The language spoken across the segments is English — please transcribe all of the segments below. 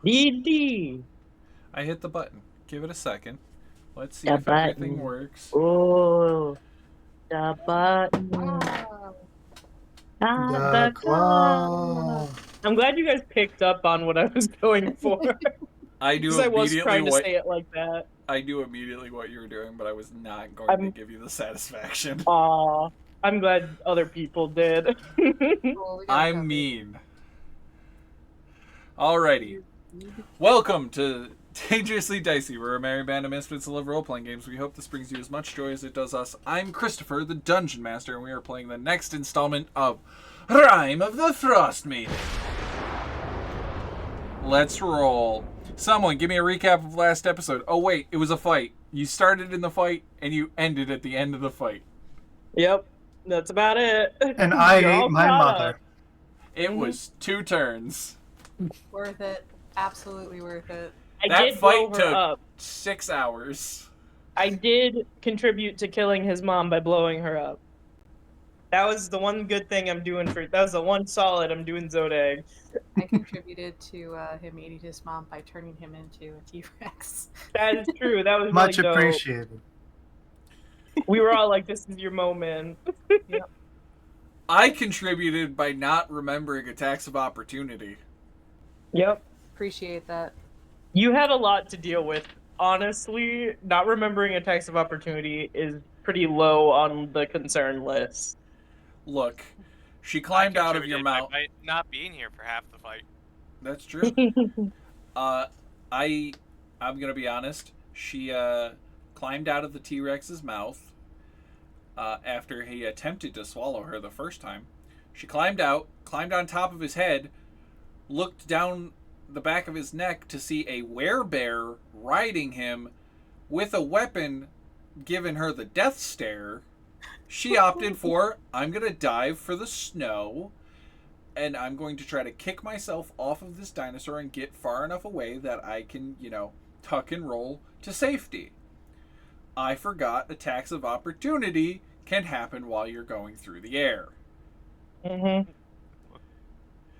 DD. I hit the button. Give it a second. Let's see The if everything button. works. Oh, the button. Ah, The the claw. I'm glad you guys picked up on what I was going for. I Because knew I was immediately trying to what say it like that. I knew immediately what you were doing, but I was not going to I'm give you the satisfaction. I'm glad other people did. Well, we got it I'm covered. mean. Alrighty. Welcome to Dangerously Dicey. We're a merry band of misfits that love role-playing games. We hope this brings you as much joy as it does us. I'm Christopher, the Dungeon Master, and we are playing the next installment of Rime of the Frostmaiden. Let's roll. Someone, give me a recap of last episode. Oh wait, it was a fight. You started in the fight, and you ended at the end of the fight. Yep, that's about it. And I You're ate all my caught mother. up. It was 2 turns. Worth it. Absolutely worth it. I That did blow fight her took up. 6 hours. I did contribute to killing his mom by blowing her up. That was the one good thing I'm doing for. That was the one solid I'm doing Zodag. I contributed to him eating his mom by turning him into a T-Rex. That is true. That was Much really dope. appreciated. We were all like, "This is your moment." I contributed by not remembering attacks of opportunity. Yep. Appreciate that. You had a lot to deal with. Honestly, not remembering attacks of opportunity is pretty low on the concern list. Look, she climbed out of your mouth. By not being here for half the fight. That's true. I'm gonna be honest. She climbed out of the T-Rex's mouth after he attempted to swallow her the first time. She climbed out, climbed on top of his head, looked down the back of his neck to see a werebear riding him with a weapon, giving her the death stare. She opted for, I'm gonna dive for the snow, and I'm going to try to kick myself off of this dinosaur and get far enough away that I can, tuck and roll to safety. I forgot attacks of opportunity can happen while you're going through the air. Mm-hmm.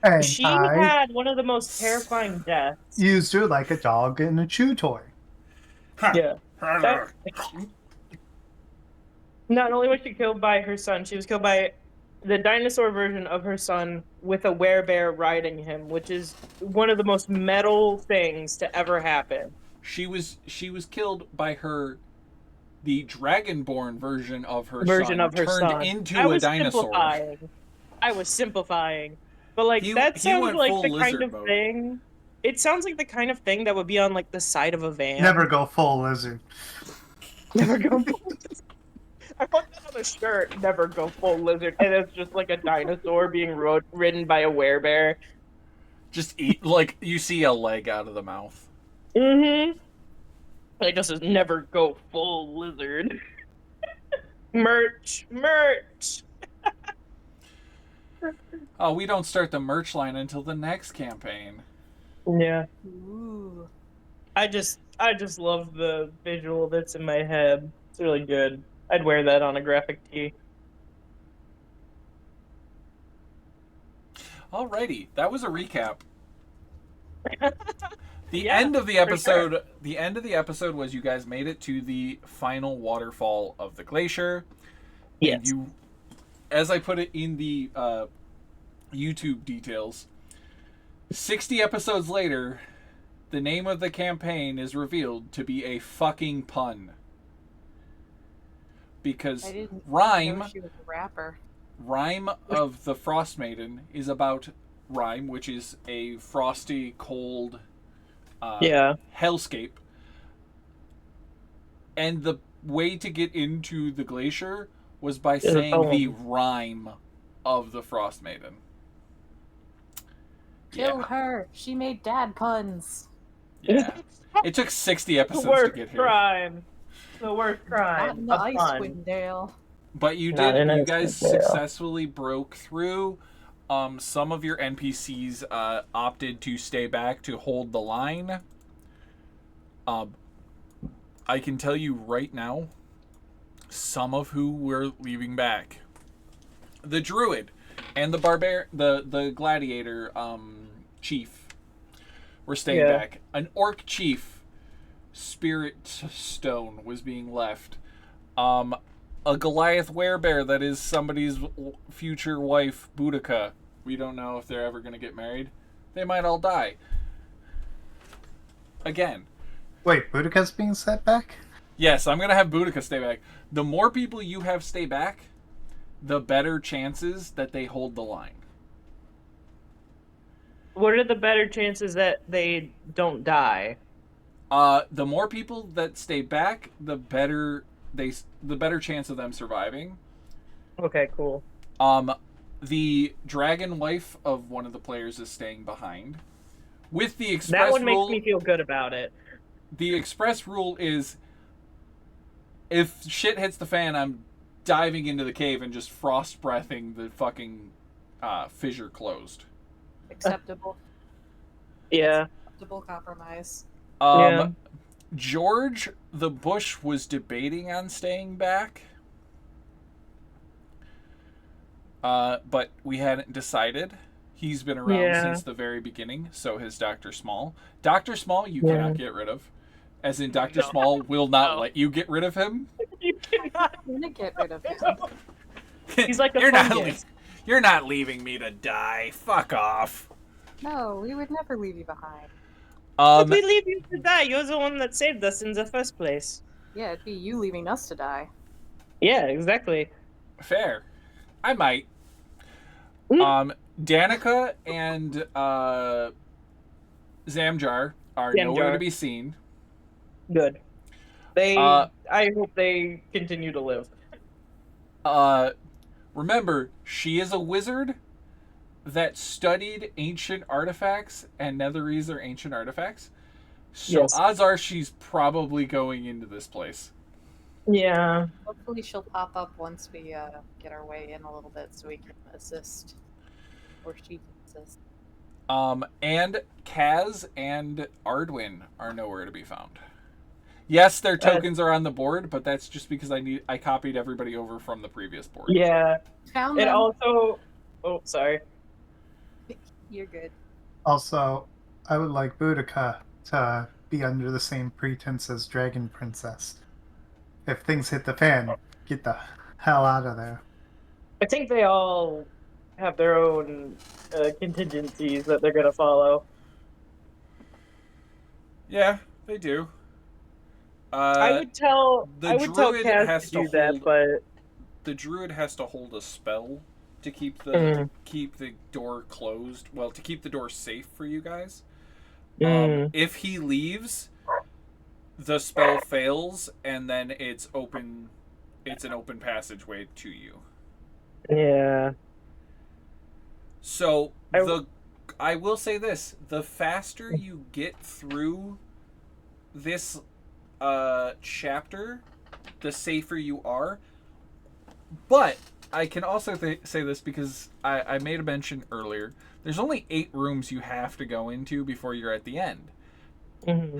And She I had one of the most terrifying deaths. used her like a dog in a chew toy. Yeah. Not only was she killed by her son, she was killed by the dinosaur version of her son with a werebear riding him, which is one of the most metal things to ever happen. She was killed by the dragonborn version of her Version son of her turned son. into I a was dinosaur. I was simplifying. But like He that sounds went like full the kind lizard of mode. thing. It sounds like the kind of thing that would be on like the side of a van. Never go full lizard. Never go full lizard. I want that on a shirt. Never go full lizard, and it's just like a dinosaur being ridden by a werebear. Just eat, like, you see a leg out of the mouth. Mm-hmm. I guess it's never go full lizard. Merch. Oh, we don't start the merch line until the next campaign. Yeah. Ooh. I just love the visual that's in my head. It's really good. I'd wear that on a graphic tee. Alrighty, that was a recap. The Yeah, end of the for episode. sure. The end of the episode was you guys made it to the final waterfall of the glacier. Yes. And you, as I put it in the YouTube details, 60 episodes later, the name of the campaign is revealed to be a fucking pun. Because I didn't Rime, know she was a rapper. Rime of the Frostmaiden is about Rime, which is a frosty, cold hellscape. And the way to get into the glacier was by saying the rhyme of the Frostmaiden. Kill her. She made dad puns. Yeah. It took 60 episodes The worst to get here. crime. The worst crime. Not in the A Ice pun. Windale. But you Not in did. You a guys detail. successfully broke through. Some of your NPCs opted to stay back to hold the line. I can tell you right now, some of who were leaving back. The druid and the the gladiator chief were staying Yeah. back. An orc chief spirit stone was being left. A Goliath werebear that is somebody's future wife, Boudica. We don't know if they're ever going to get married. They might all die. Again. Wait, Boudica's being set back? Yes, I'm going to have Boudica stay back. The more people you have stay back, the better chances that they hold the line. What are the better chances that they don't die? The more people that stay back, the better chance of them surviving. Okay, cool. The dragon wife of one of the players is staying behind. With the express That one rule, makes me feel good about it. the express rule is if shit hits the fan, I'm diving into the cave and just frost breathing the fucking fissure closed. Acceptable. Yeah. Acceptable compromise. Yeah. George the Bush was debating on staying back. But we hadn't decided. He's been around since the very beginning, so has Dr. Small. Dr. Small, you cannot get rid of. As in, Dr. No. Small will not No. let you get rid of him. You cannot. I'm gonna get rid of him. He's like a you're fungus. you're not leaving me to die. Fuck off. No, we would never leave you behind. But we leave you to die. You're the one that saved us in the first place. Yeah, it'd be you leaving us to die. Yeah, exactly. Fair. I might. Danica and Zamjar are nowhere to be seen. Good. I hope they continue to live. Remember, she is a wizard that studied ancient artifacts, and Netherese are ancient artifacts. So Yes. odds are she's probably going into this place. Yeah. Hopefully she'll pop up once we get our way in a little bit so we can assist. Or she can assist. And Kaz and Ardwin are nowhere to be found. Yes, their tokens are on the board, but that's just because I copied everybody over from the previous board. Yeah. Found It them. also... Oh, sorry. You're good. Also, I would like Boudica to be under the same pretense as Dragon Princess. If things hit the fan, get the hell out of there. I think they all have their own contingencies that they're gonna follow. Yeah, they do. I would tell druid Kaz has to to do that, hold- but The druid has to hold a spell to keep the door closed. Well, to keep the door safe for you guys. If he leaves, the spell fails, and then it's open. It's an open passageway to you. yeah. So I will say this: the faster you get through this chapter, the safer you are. But I can also say this because I made a mention earlier. There's only 8 rooms you have to go into before you're at the end.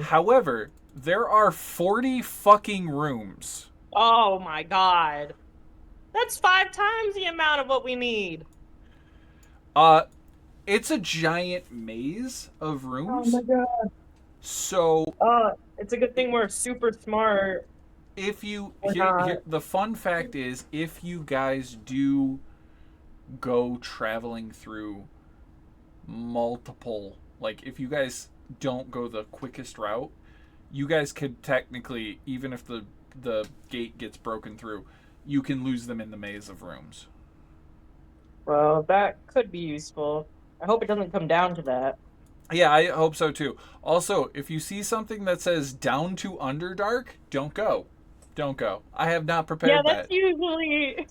However, there are 40 fucking rooms. Oh my god. That's 5 times the amount of what we need. It's a giant maze of rooms. Oh my god. So it's a good thing we're super smart. if you not. here, the fun fact is, if you guys do go traveling through multiple, like if you guys don't go the quickest route, you guys could technically, even if the gate gets broken through, you can lose them in the maze of rooms. Well, that could be useful. I hope it doesn't come down to that. Yeah, I hope so too. Also, if you see something that says down to Underdark, don't go. Don't go. I have not prepared Yeah, that. that's usually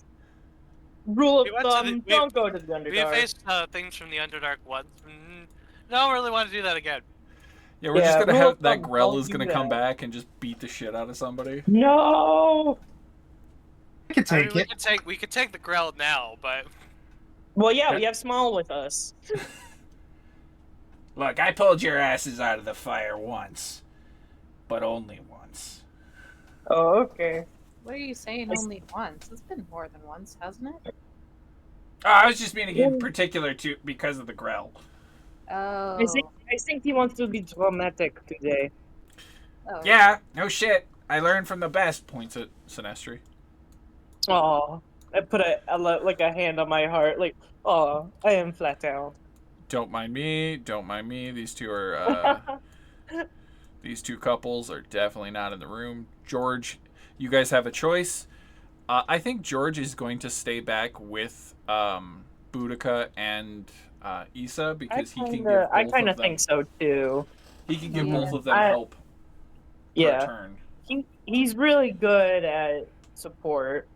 rule of We went to thumb. the- we- Don't go to the We Underdark. faced things from the Underdark once. Don't really want to do that again. Yeah, we're just Yeah, gonna rule have of that thumb, Grell don't is gonna do come that. back and just beat the shit out of somebody. No. I could I mean, take it. we could take the Grell now, but Well, yeah, we have Small with us. Look, I pulled your asses out of the fire once, but only once. Oh, okay. What are you saying only once? It's been more than once, hasn't it? Oh, I was just meaning in particular to because of the Grell. Oh. I think he wants to be dramatic today. Oh. Yeah, no shit. I learned from the best. Points at Sinestri. Oh, I put like a hand on my heart, like, oh, I am flat out. Don't mind me. Don't mind me. These two are. These two couples are definitely not in the room. George, you guys have a choice. I think George is going to stay back with Boudica and Issa because he can give I both kind of of them. think so too. He can give Yeah. both of them help per Yeah, turn. he's really good at support.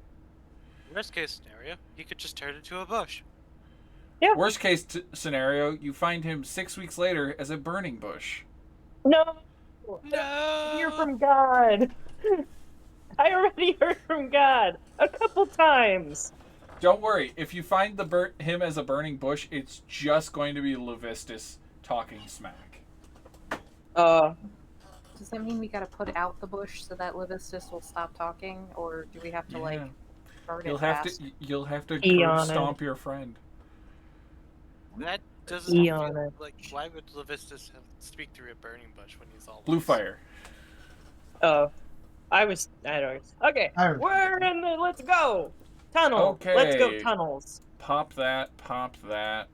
Worst case scenario, he could just turn into a bush. Worst case scenario, you find him 6 weeks later as a burning bush. No, No. hear from God. I already heard from God a couple times. Don't worry, if you find him as a burning bush, it's just going to be Levistus talking smack. Does that mean we gotta put out the bush so that Levistus will stop talking, or do we have to like burn You'll it have fast? you'll have to Pee curb on stomp your friend. That doesn't Pee feel on it. like. Why would Levistus speak through a burning bush when he's all Blue lost? fire. I don't know. Okay, we're in the, let's go. Tunnel. Okay. Let's go tunnels. Pop that.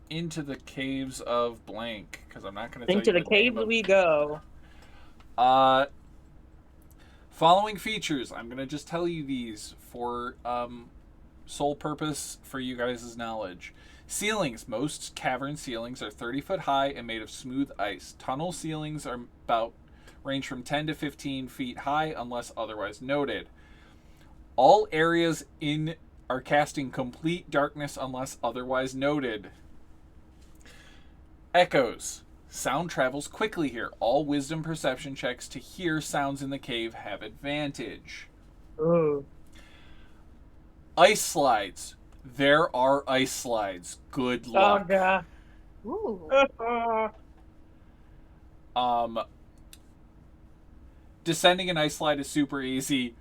Into the caves of blank, because I'm not going to tell Into you the the caves name of... we go. Following features. I'm going to just tell you these for sole purpose for you guys' knowledge. Ceilings. Most cavern ceilings are 30 foot high and made of smooth ice. Tunnel ceilings are range from 10 to 15 feet high unless otherwise noted. All areas are casting complete darkness unless otherwise noted. Echoes. Sound travels quickly here. All wisdom perception checks to hear sounds in the cave have advantage. Ooh. Ice slides. There are ice slides. Good luck. Oh god. Ooh. Descending an ice slide is super easy.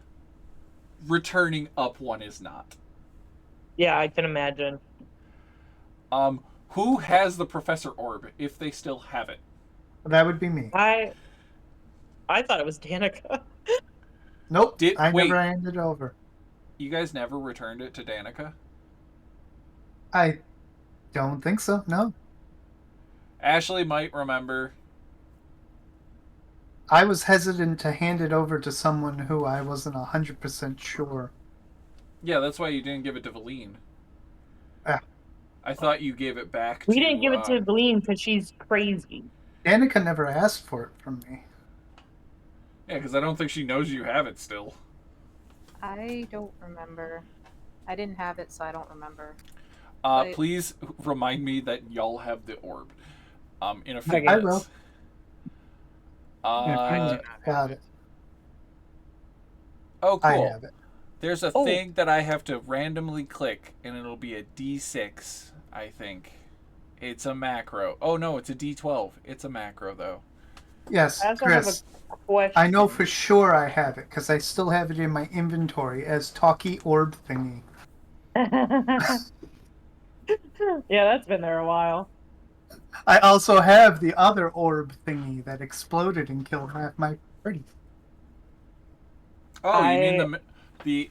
Returning up one is not. Yeah, I can imagine. Who has the Professor Orb, if they still have it? That would be me. I thought it was Danica. Nope. Wait. Never handed it over. You guys never returned it to Danica? I don't think so. No. Ashley might remember. I was hesitant to hand it over to someone who I wasn't 100% sure. Yeah, that's why you didn't give it to Valine. Yeah. I thought you gave it back We didn't give it to Valine because she's crazy. Danica never asked for it from me. Yeah, because I don't think she knows you have it still. I don't remember. I didn't have it, so I don't remember. Please remind me that y'all have the orb. In a few Okay. I minutes. will. Got it. Oh, cool. I have it. There's a thing that I have to randomly click, and it'll be a D6, I think. It's a macro. Oh, no, it's a D12. It's a macro, though. Yes, I also Chris. have a question. I know for sure I have it, because I still have it in my inventory as Talkie Orb Thingy. Yeah, that's been there a while. I also have the other orb thingy that exploded and killed half my party. Oh, you mean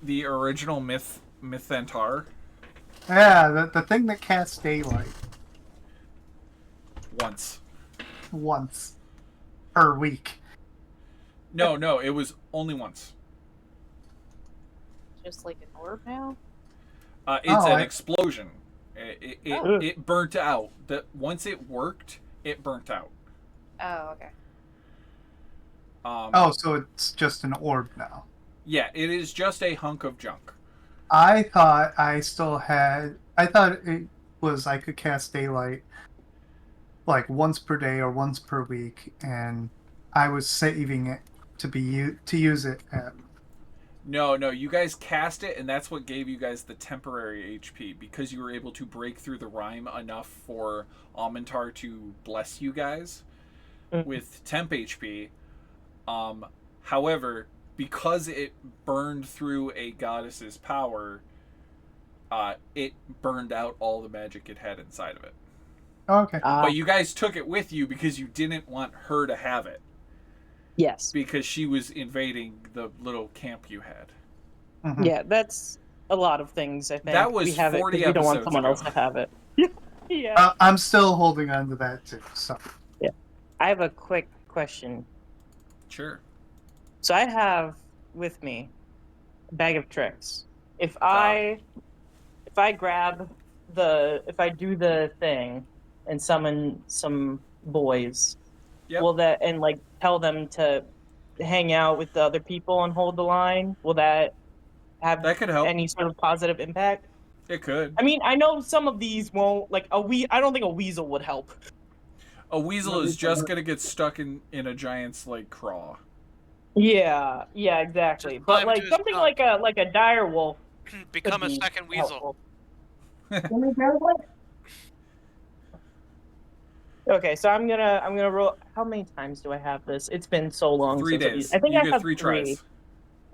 the original Mythantar? Yeah, the thing that casts daylight once per week. No, it was only once. Just like an orb now? It's an explosion. It burnt out. Once it worked, it burnt out. Oh, okay. So it's just an orb now. Yeah, it is just a hunk of junk. I thought I it was I could cast daylight like once per day or once per week, and I was saving it to use it at... No, you guys cast it, and that's what gave you guys the temporary HP, because you were able to break through the rime enough for Almentar to bless you guys with temp HP. However, because it burned through a goddess's power, it burned out all the magic it had inside of it. Oh, okay. But you guys took it with you because you didn't want her to have it. Yes. Because she was invading the little camp you had. Mhm. Yeah, that's a lot of things, I think. That was we have 40 it because we don't want episodes someone ago. else to have it. Yeah. I'm still holding on to that too. So Yeah. I have a quick question. Sure. So I have with me a bag of tricks. If Ah. I if I do the thing and summon some boys, Yep. will that and like tell them to hang out with the other people and hold the line? Will that have That could help. any sort of positive impact? It could. I mean, I know some of these won't. Like I don't think a weasel would help. A weasel is just going to get stuck in a giant's like craw. Yeah, exactly. Just But climb into like his something trunk. like a dire wolf Become could a be second weasel. helpful. Okay, so I'm gonna roll. How many times do I have this? It's been so long 3 since days. I think You I get have 3 three. tries.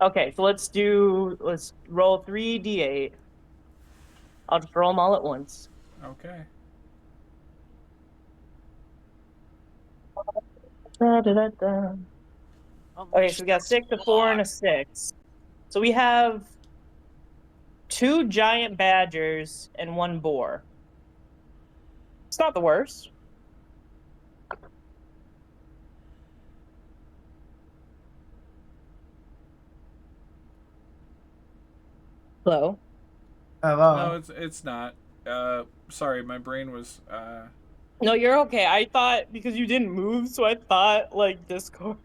Okay, so let's roll 3d8. I'll just roll them all at once. Okay. Da-da-da-da. Okay, so we got 6, a 4, and a 6. So we have 2 giant badgers and 1 boar. It's not the worst. Hello. hello. No, it's not. Sorry, my brain was No, you're okay. I thought because you didn't move, so I thought like Discord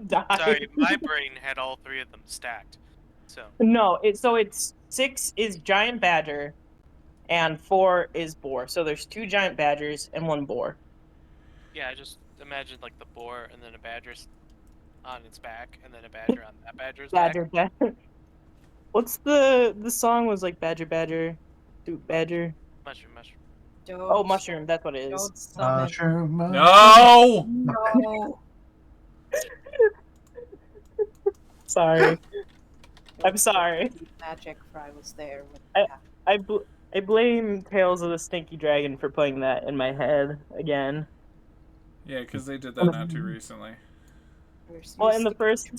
died. Sorry, my brain had all 3 of them stacked. So No, it's 6 is giant badger, and 4 is boar. So there's 2 giant badgers and 1 boar. yeah, I just imagined like the boar and then a badger's on its back, and then a badger on that badger's back. Badger. What's the song was like badger badger, doot badger. Mushroom. Oh, mushroom. That's what it is. Don't summon. Mushroom. No. No. Sorry. I'm sorry. Magic Fry was there. When I blame Tales of the Stinky Dragon for putting that in my head again. Yeah, because they did that not too recently. Well, in the first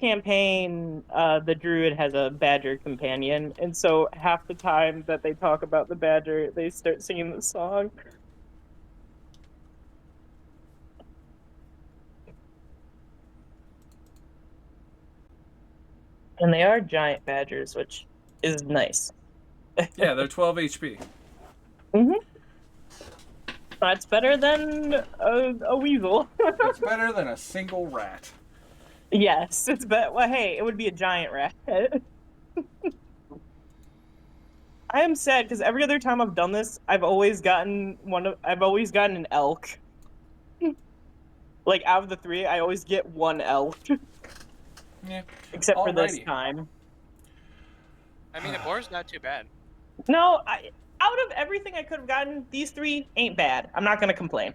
campaign, the druid has a badger companion, and so half the time that they talk about the badger, they start singing the song. And they are giant badgers, which is nice. Yeah, they're 12 HP. That's better than a weasel. It's better than a single rat. Yes, it's better. Well, hey, it would be a giant rat. I am sad because every other time I've done this, I've always gotten an elk. Like out of the 3, I always get 1 elk. Yeah. Except for this Alrighty. time. I mean, a boar's not too bad. No, out of everything I could have gotten, these 3 ain't bad. I'm not gonna complain.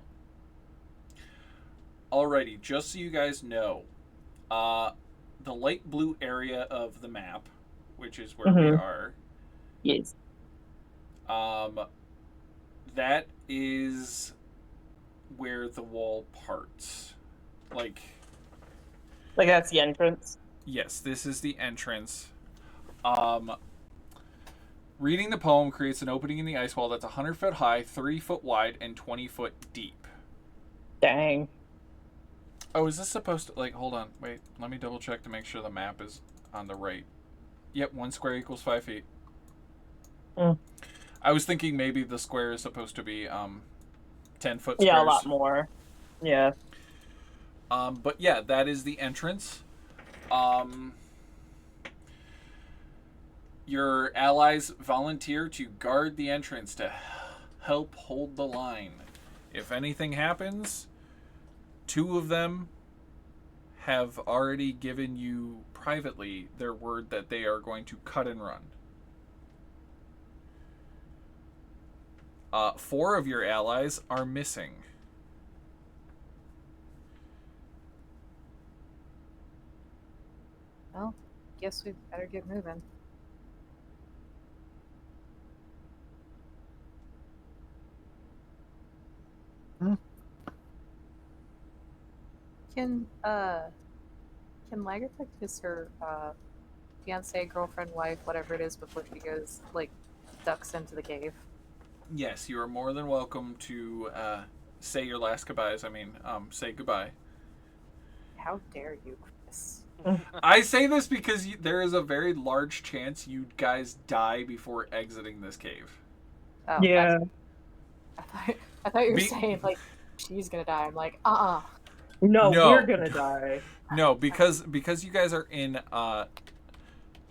Alrighty, just so you guys know, the light blue area of the map, which is where we are, Yes. that is where the wall parts. Like that's the entrance. Yes, this is the entrance. Reading the poem creates an opening in the ice wall that's 100 foot high, 30 foot wide, and 20 foot deep. Dang. Oh, is this supposed to... Like, hold on. Wait, let me double check to make sure the map is on the right. Yep, 1 square equals 5 feet. I was thinking maybe the square is supposed to be 10 foot squares. Yeah, a lot more. Yeah. But yeah, that is the entrance. Your allies volunteer to guard the entrance to help hold the line. If anything happens, 2 of them have already given you privately their word that they are going to cut and run. 4 of your allies are missing. Well, guess we better get moving. Can Lagertha kiss her fiance, girlfriend, wife, whatever it is, before she goes ducks into the cave? Yes, you are more than welcome to say your last goodbyes. Say goodbye. How dare you, Chris? I say this because there is a very large chance you guys die before exiting this cave. Oh, Yeah. I thought you were saying she's gonna die. I'm like, No, No. we're gonna die. No, because you guys are in.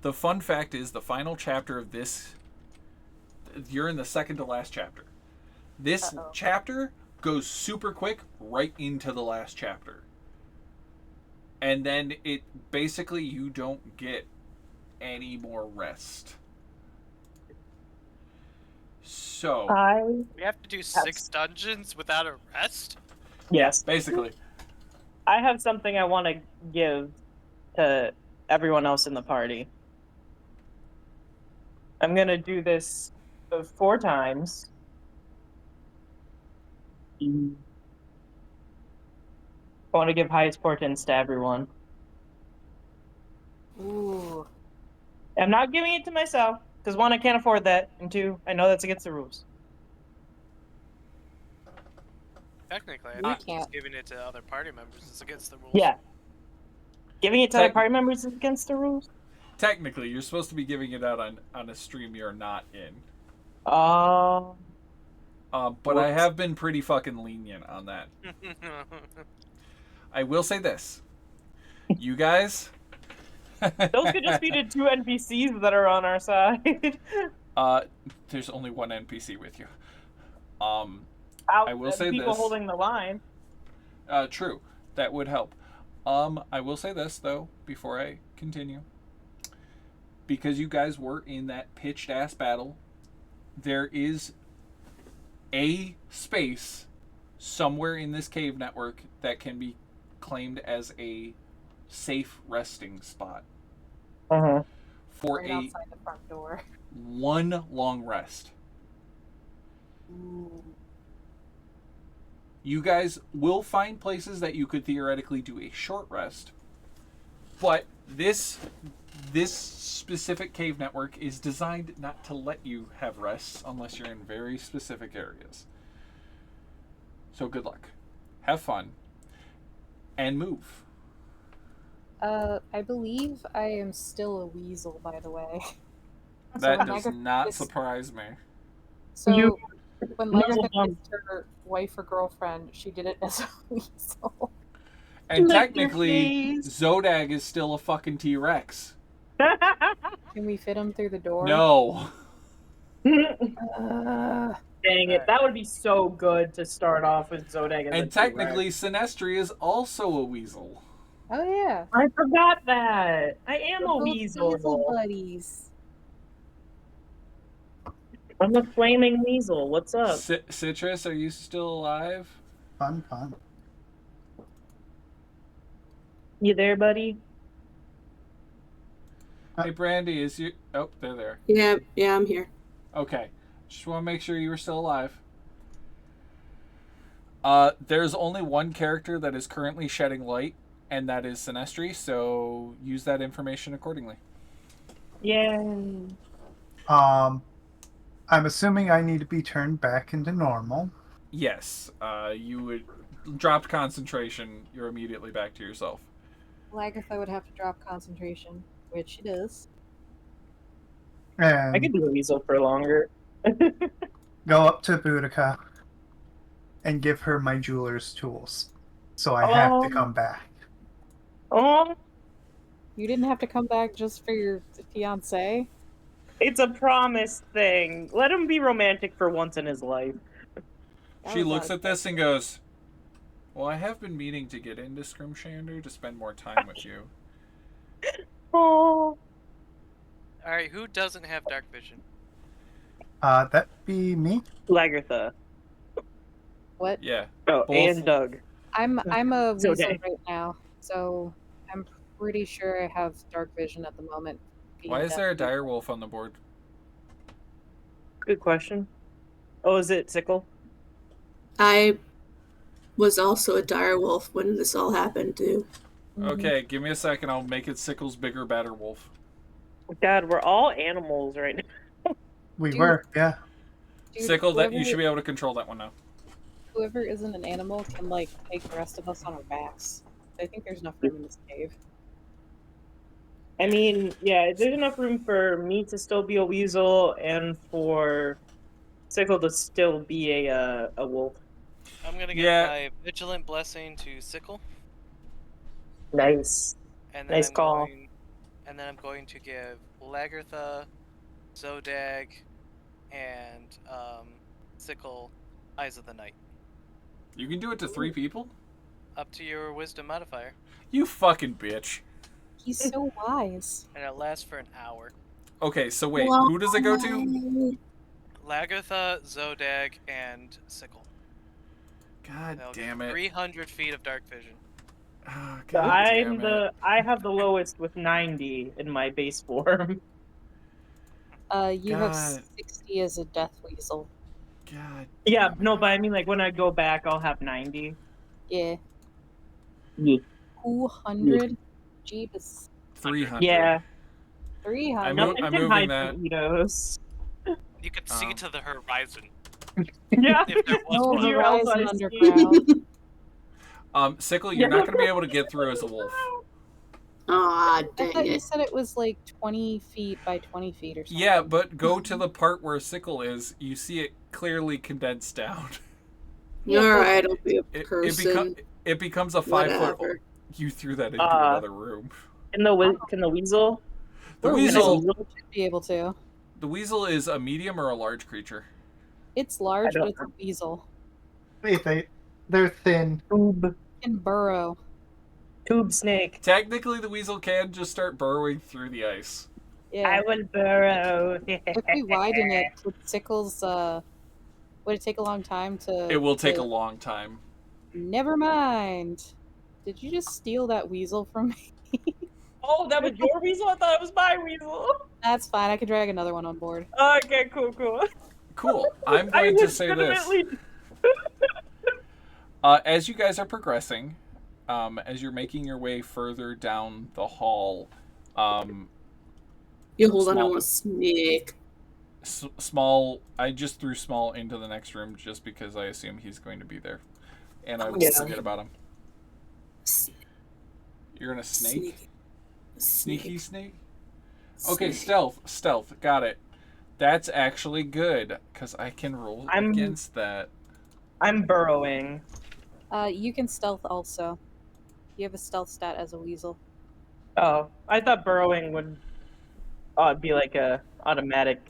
The fun fact is the final chapter of this. You're in the second to last chapter. This chapter goes super quick right into the last chapter. And then it basically you don't get any more rest. So We have to do 6 dungeons without a rest? Yes. Basically. I have something I want to give to everyone else in the party. I'm going to do this 4 times. I want to give highest portents to everyone. ooh. I'm not giving it to myself, because 1, I can't afford that, and 2, I know that's against the rules. Technically, I We think can't. just giving it to other party members is against the rules. Yeah. Giving it to other party members is against the rules? Technically, you're supposed to be giving it out on a stream you're not in. But I have been pretty fucking lenient on that. I will say this. You guys... Those could just be the 2 NPCs that are on our side. There's only 1 NPC with you. I will say people this. holding the line. True. That would help. I will say this, though, before I continue. Because you guys were in that pitched-ass battle, there is a space somewhere in this cave network that can be claimed as a safe resting spot. Uh-huh. For Right outside the front door. 1 long rest. Ooh. You guys will find places that you could theoretically do a short rest, but this specific cave network is designed not to let you have rests unless you're in very specific areas. So good luck. Have fun. And move. I believe I am still a weasel, by the way. That when does Lagertha not kissed- surprise me. So when Muzzle Lagertha bum. kissed her wife or girlfriend, she did it as a weasel. And Lick your technically, face. Zodag is still a fucking T-Rex. Can we fit him through the door? No. Uh, Dang it, that would be so good to start off with Zodag as a And technically, Sinestri is also a weasel. oh yeah. I forgot that. I am We're a both weasel. buddies. I'm a flaming weasel. What's up? Citrus, are you still alive? Fun. You there, buddy? Hey, Brandy, is you... Oh, they're there. Yeah, I'm here. Okay. Just want to make sure you were still alive. There's only 1 character that is currently shedding light, and that is Sinestri, so use that information accordingly. Yay. I'm assuming I need to be turned back into normal. Yes. You would... Dropped concentration, you're immediately back to yourself. Lagertha would have to drop concentration, which she does. And I could be a weasel for longer. go up to Boudica and give her my jeweler's tools. So I have to come back. Oh, You didn't have to come back just for your fiance. it's a promise thing. Let him be romantic for once in his life. She looks at this and goes, well, I have been meaning to get into Scrimshander to spend more time with you. Oh. Alright, who doesn't have dark vision? That'd be me. Lagertha. What? Yeah. Oh, Both- and Doug. I'm a So weasel dang. right now, so I'm pretty sure I have dark vision at the moment. Why is there a direwolf on the board? Good question. Oh, is it Sickle? I was also a direwolf when this all happened too. Okay, give me a second. I'll make it Sickle's bigger, badder wolf. Dad, we're all animals right now. We Dude. were, yeah. Dude, Sickle, that you whoever- should be able to control that one now. Whoever isn't an animal can like take the rest of us on our backs. I think there's enough room in this cave. I mean, yeah, there's enough room for me to still be a weasel and for Sickle to still be a wolf. I'm gonna give Yeah. my vigilant blessing to Sickle, Nice. and then Nice call. I'm going to give Lagertha, Zodag, and Sickle Eyes of the Night. You can do it to 3 people? Up to your wisdom modifier, You fucking bitch. He's so wise. and it lasts for an hour. Okay, so wait, who does it go to? Lagertha, Zodag, and Sickle. God They'll damn get it. 300 feet of dark vision. Oh, So God damn it. I have the lowest with 90 in my base form. You have God. 60 as a death weasel. God. Yeah, damn no, it. but I mean like when I go back I'll have 90. Yeah. Yeah. 200? Jeebus. 300. Yeah. 300. Nothing I'm can moving hide that. from Eidos. You can see to the horizon. Yeah. If there was No one. Zero else horizon I see. underground. Sickle, you're not going to be able to get through as a wolf. Aw, I dang thought you it. said it was like 20 feet by 20 feet or something. Yeah, but go to the part where Sickle is. You see it clearly condensed down. Yeah, but- Alright, I'll be a It, person. it becomes a 5 foot. Whatever. You threw that into Uh, another room. Can the weasel? The Or weasel. should be able to. The weasel is a medium or a large creature. It's large, I but don't it's a weasel. Wait, they're thin. Tube. It can burrow. Tube snake. Technically, the weasel can just start burrowing through the ice. Yeah. I will burrow. If we widen it with Sickle's, would it take a long time to... It will take to- a long time. Never mind. Did you just steal that weasel from me? Oh, that was your weasel? I thought it was my weasel. That's fine. I can drag another one on board. Okay, cool. Cool. I'm going to say this. As you guys are progressing, as you're making your way further down the hall, You hold on, I Small. want to sneak. Small. I just threw Small into the next room just because I assume he's going to be there, and I would Yeah. forget about him. You're gonna snake. Sneaky snake. Okay, stealth. Got it. That's actually good because I can roll I'm- against that. I'm burrowing. You can stealth also. You have a stealth stat as a weasel. Oh, I thought burrowing would be like a automatic.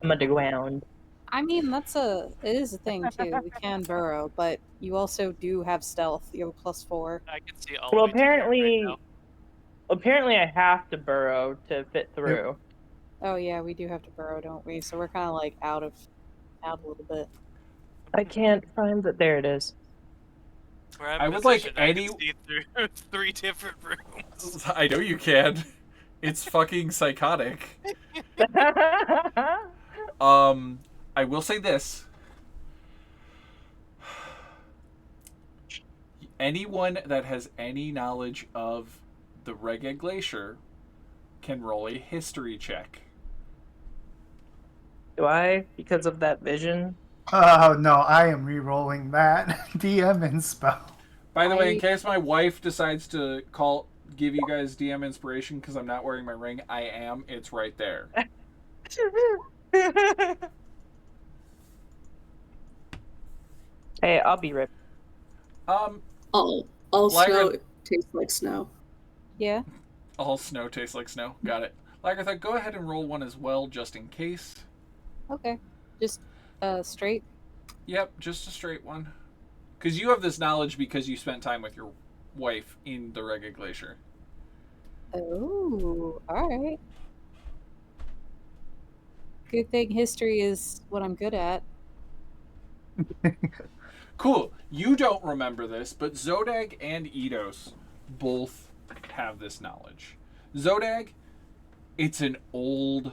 I'm underground. I mean, it is a thing too. We can burrow, but you also do have stealth. You have a +4. I can see all Well, the way to the end right apparently I have to burrow to fit through. Oh yeah, we do have to burrow, don't we? So we're kind of like out a little bit. I can't find it. There it is. Where I'm I would like positioned, I can any- see through 3 different rooms. I know you can. It's fucking psychotic. I will say this. Anyone that has any knowledge of the Reggae Glacier can roll a history check. Do I? Because of that vision? Oh no, I am re-rolling that DM and spell. By the way, in case my wife decides to give you guys DM inspiration because I'm not wearing my ring, I am. It's right there. Hey, I'll be right. All Lyra- snow tastes like snow. Yeah. All snow tastes like snow. Got it. Lagertha, go ahead and roll one as well, just in case. Okay. Just straight. Yep, just a straight one. Because you have this knowledge because you spent time with your wife in the Reggae Glacier. Oh, all right. Good thing history is what I'm good at. Cool. You don't remember this, but Zodag and Eidos both have this knowledge. Zodag, it's an old,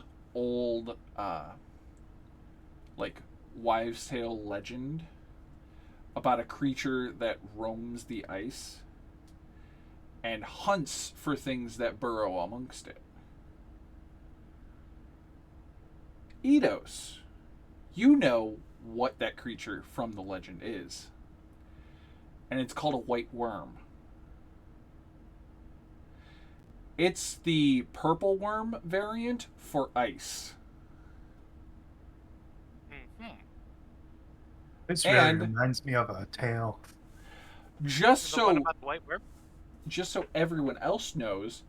like, wives' tale legend about a creature that roams the ice and hunts for things that burrow amongst it. Eidos, you know what that creature from the legend is. And it's called a white worm. It's the purple worm variant for ice. Mm-hmm. This really And reminds me of a tale. just The one so about the white worm? just so everyone else knows,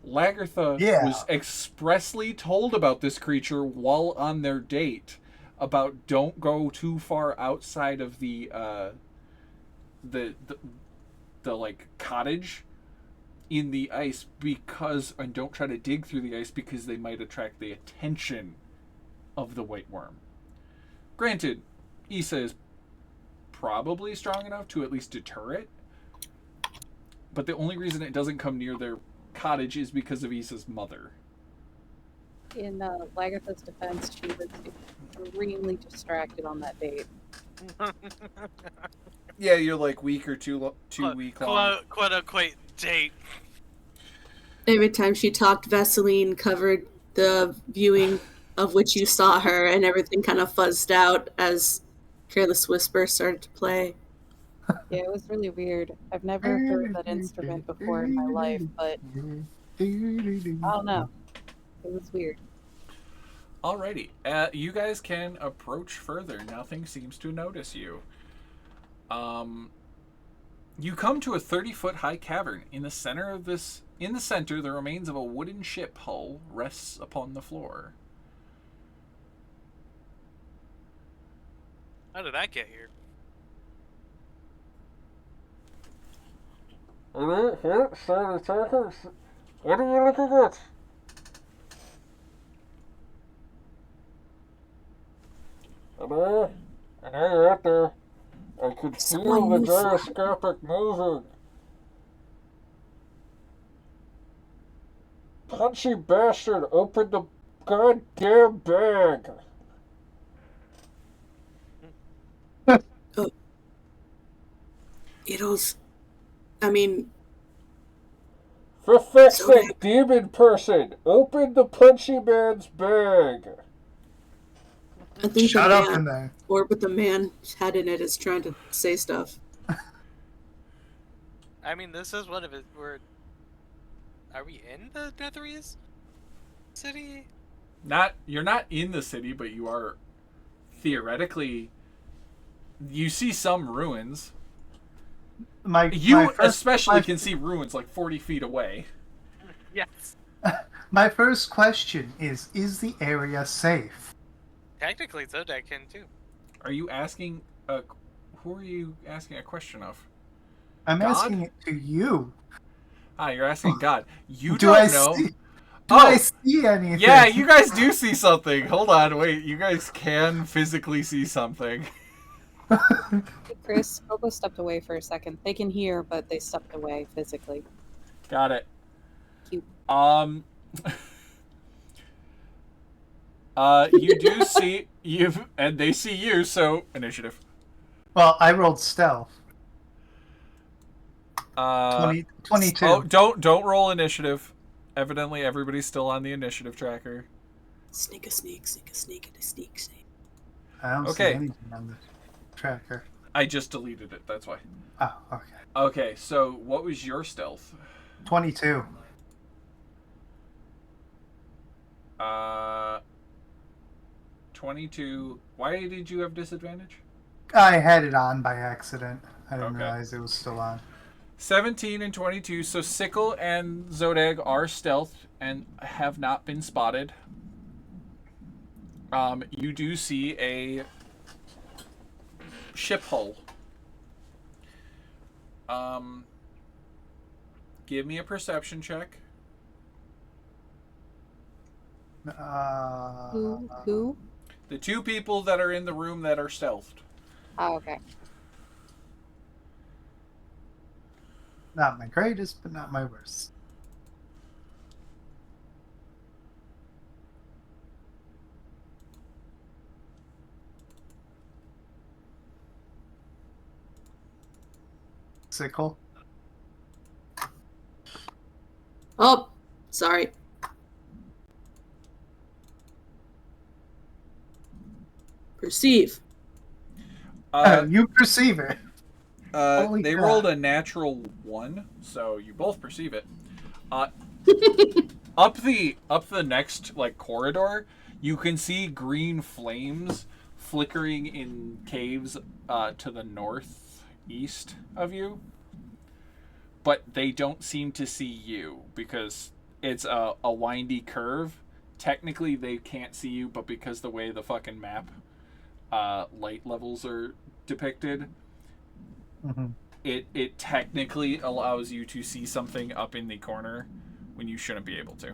Lagertha Yeah. was expressly told about this creature while on their date about don't go too far outside of the like cottage in the ice because and don't try to dig through the ice because they might attract the attention of the white worm. Granted, Issa is probably strong enough to at least deter it, but the only reason it doesn't come near their cottage is because of Issa's mother. In Lagertha's defense, she was extremely distracted on that date. Yeah, you're like week or two week long. Quote unquote date. Every time she talked, Vaseline covered the viewing of which you saw her, and everything kind of fuzzed out as Careless Whisper started to play. Yeah, it was really weird. I've never heard that instrument before in my life, but I don't know. It was weird. Alrighty, you guys can approach further. Nothing seems to notice you. You come to a 30-foot high cavern. In the center, the remains of a wooden ship hull rests upon the floor. How did I get here? What are you looking at? Hello? I know you're out there. I could feel Someone the move gyroscopic moving. Punchy bastard, open the goddamn bag. For fuck's sake, demon person, open the punchy man's bag. I think Shut the up man, in there. or what the man had in it is trying to say stuff. I mean, this is one of it. Are we in the Netherial city? You're not in the city, but you are theoretically. You see some ruins. You especially can see ruins like 40 feet away. Yes. My first question is the area safe? Technically, Zodak can too. Are you asking who are you asking a question of? I'm God? asking it to you. Ah, you're asking God. You Do don't I know. Do I see anything? Yeah, you guys do see something. Hold on, wait. You guys can physically see something. Hey, Chris, Bobo stepped away for a second. They can hear, but they stepped away physically. Got it. Cute. You do see and they see you, so initiative. Well, I rolled stealth. 22. Oh, don't roll initiative. Evidently, everybody's still on the initiative tracker. Sneak a sneak, sneak a sneak, and a sneak sneak. I don't see anything on the tracker. I just deleted it. That's why. Oh, okay. Okay, so what was your stealth? 22. 22. Why did you have disadvantage? I had it on by accident. I didn't Okay. realize it was still on. 17 and 22. So Sickle and Zodag are stealth and have not been spotted. You do see a ship hull. Give me a perception check. Who? The two people that are in the room that are stealthed. Oh, okay. Not my greatest, but not my worst. sickle. Oh, sorry. Perceive. You perceive it. Holy They crap. rolled a natural 1, so you both perceive it. Up the next corridor, you can see green flames flickering in caves to the northeast of you, but they don't seem to see you because it's a windy curve. Technically, they can't see you, but because the way the fucking map light levels are depicted, it technically allows you to see something up in the corner when you shouldn't be able to.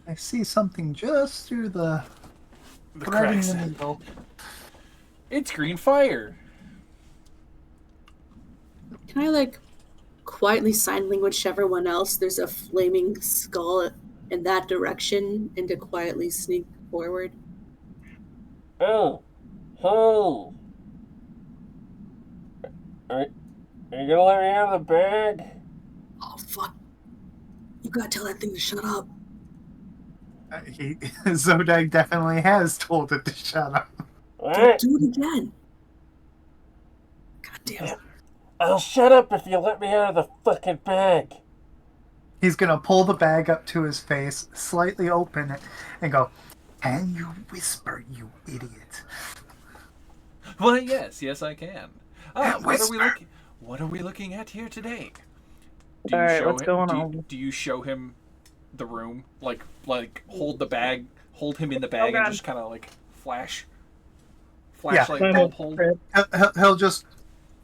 I see something just through the threading cracks. the needle. It's green fire. Can I quietly sign language to everyone else there's a flaming skull in that direction and to quietly sneak forward? Oh. Are you gonna let me out of the bag? Oh fuck. You gotta tell that thing to shut up. Zodag definitely has told it to shut up. Don't do it again. God damn it. I'll shut up if you let me out of the fucking bag. He's gonna pull the bag up to his face, slightly open it, and go, "Can you whisper, you idiot?" Why, yes, I can. Whisper. What are we looking at here today? All right, what's going on? Do you show him the room? Like hold him in the bag and God. just kind of flashlight My bulb whole hold? trip. He'll just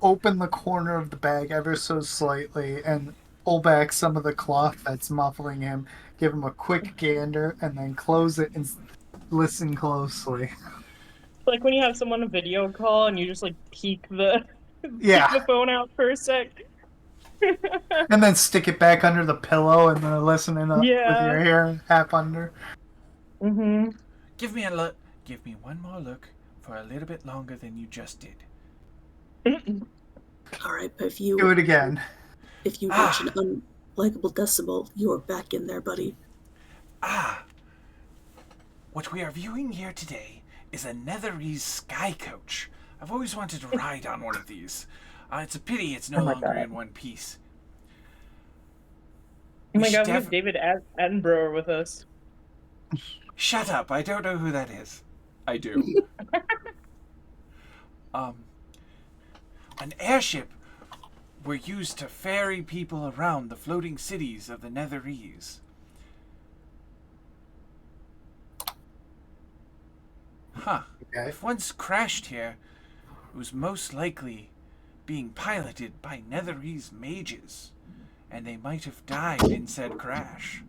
open the corner of the bag ever so slightly and pull back some of the cloth that's muffling him, give him a quick gander, and then close it and listen closely. Like when you have someone on a video call and you just peek the Yeah. peek the phone out for a sec. And then stick it back under the pillow and then listen in with Yeah. your hair half under. Mm-hmm. Give me a look. Give me one more look for a little bit longer than you just did. Alright, but if you Do it again. If you reach an unlikable decibel, you're back in there, buddy. What we are viewing here today is a Netherial sky coach. I've always wanted to ride on one of these. It's a pity it's no longer in one piece. Oh my god, we have David Attenborough with us. Shut up, I don't know who that is. I do. An airship were used to ferry people around the floating cities of the Netherial. Huh. Okay. If one's crashed here, it was most likely being piloted by Netherial mages, and they might have died in said crash.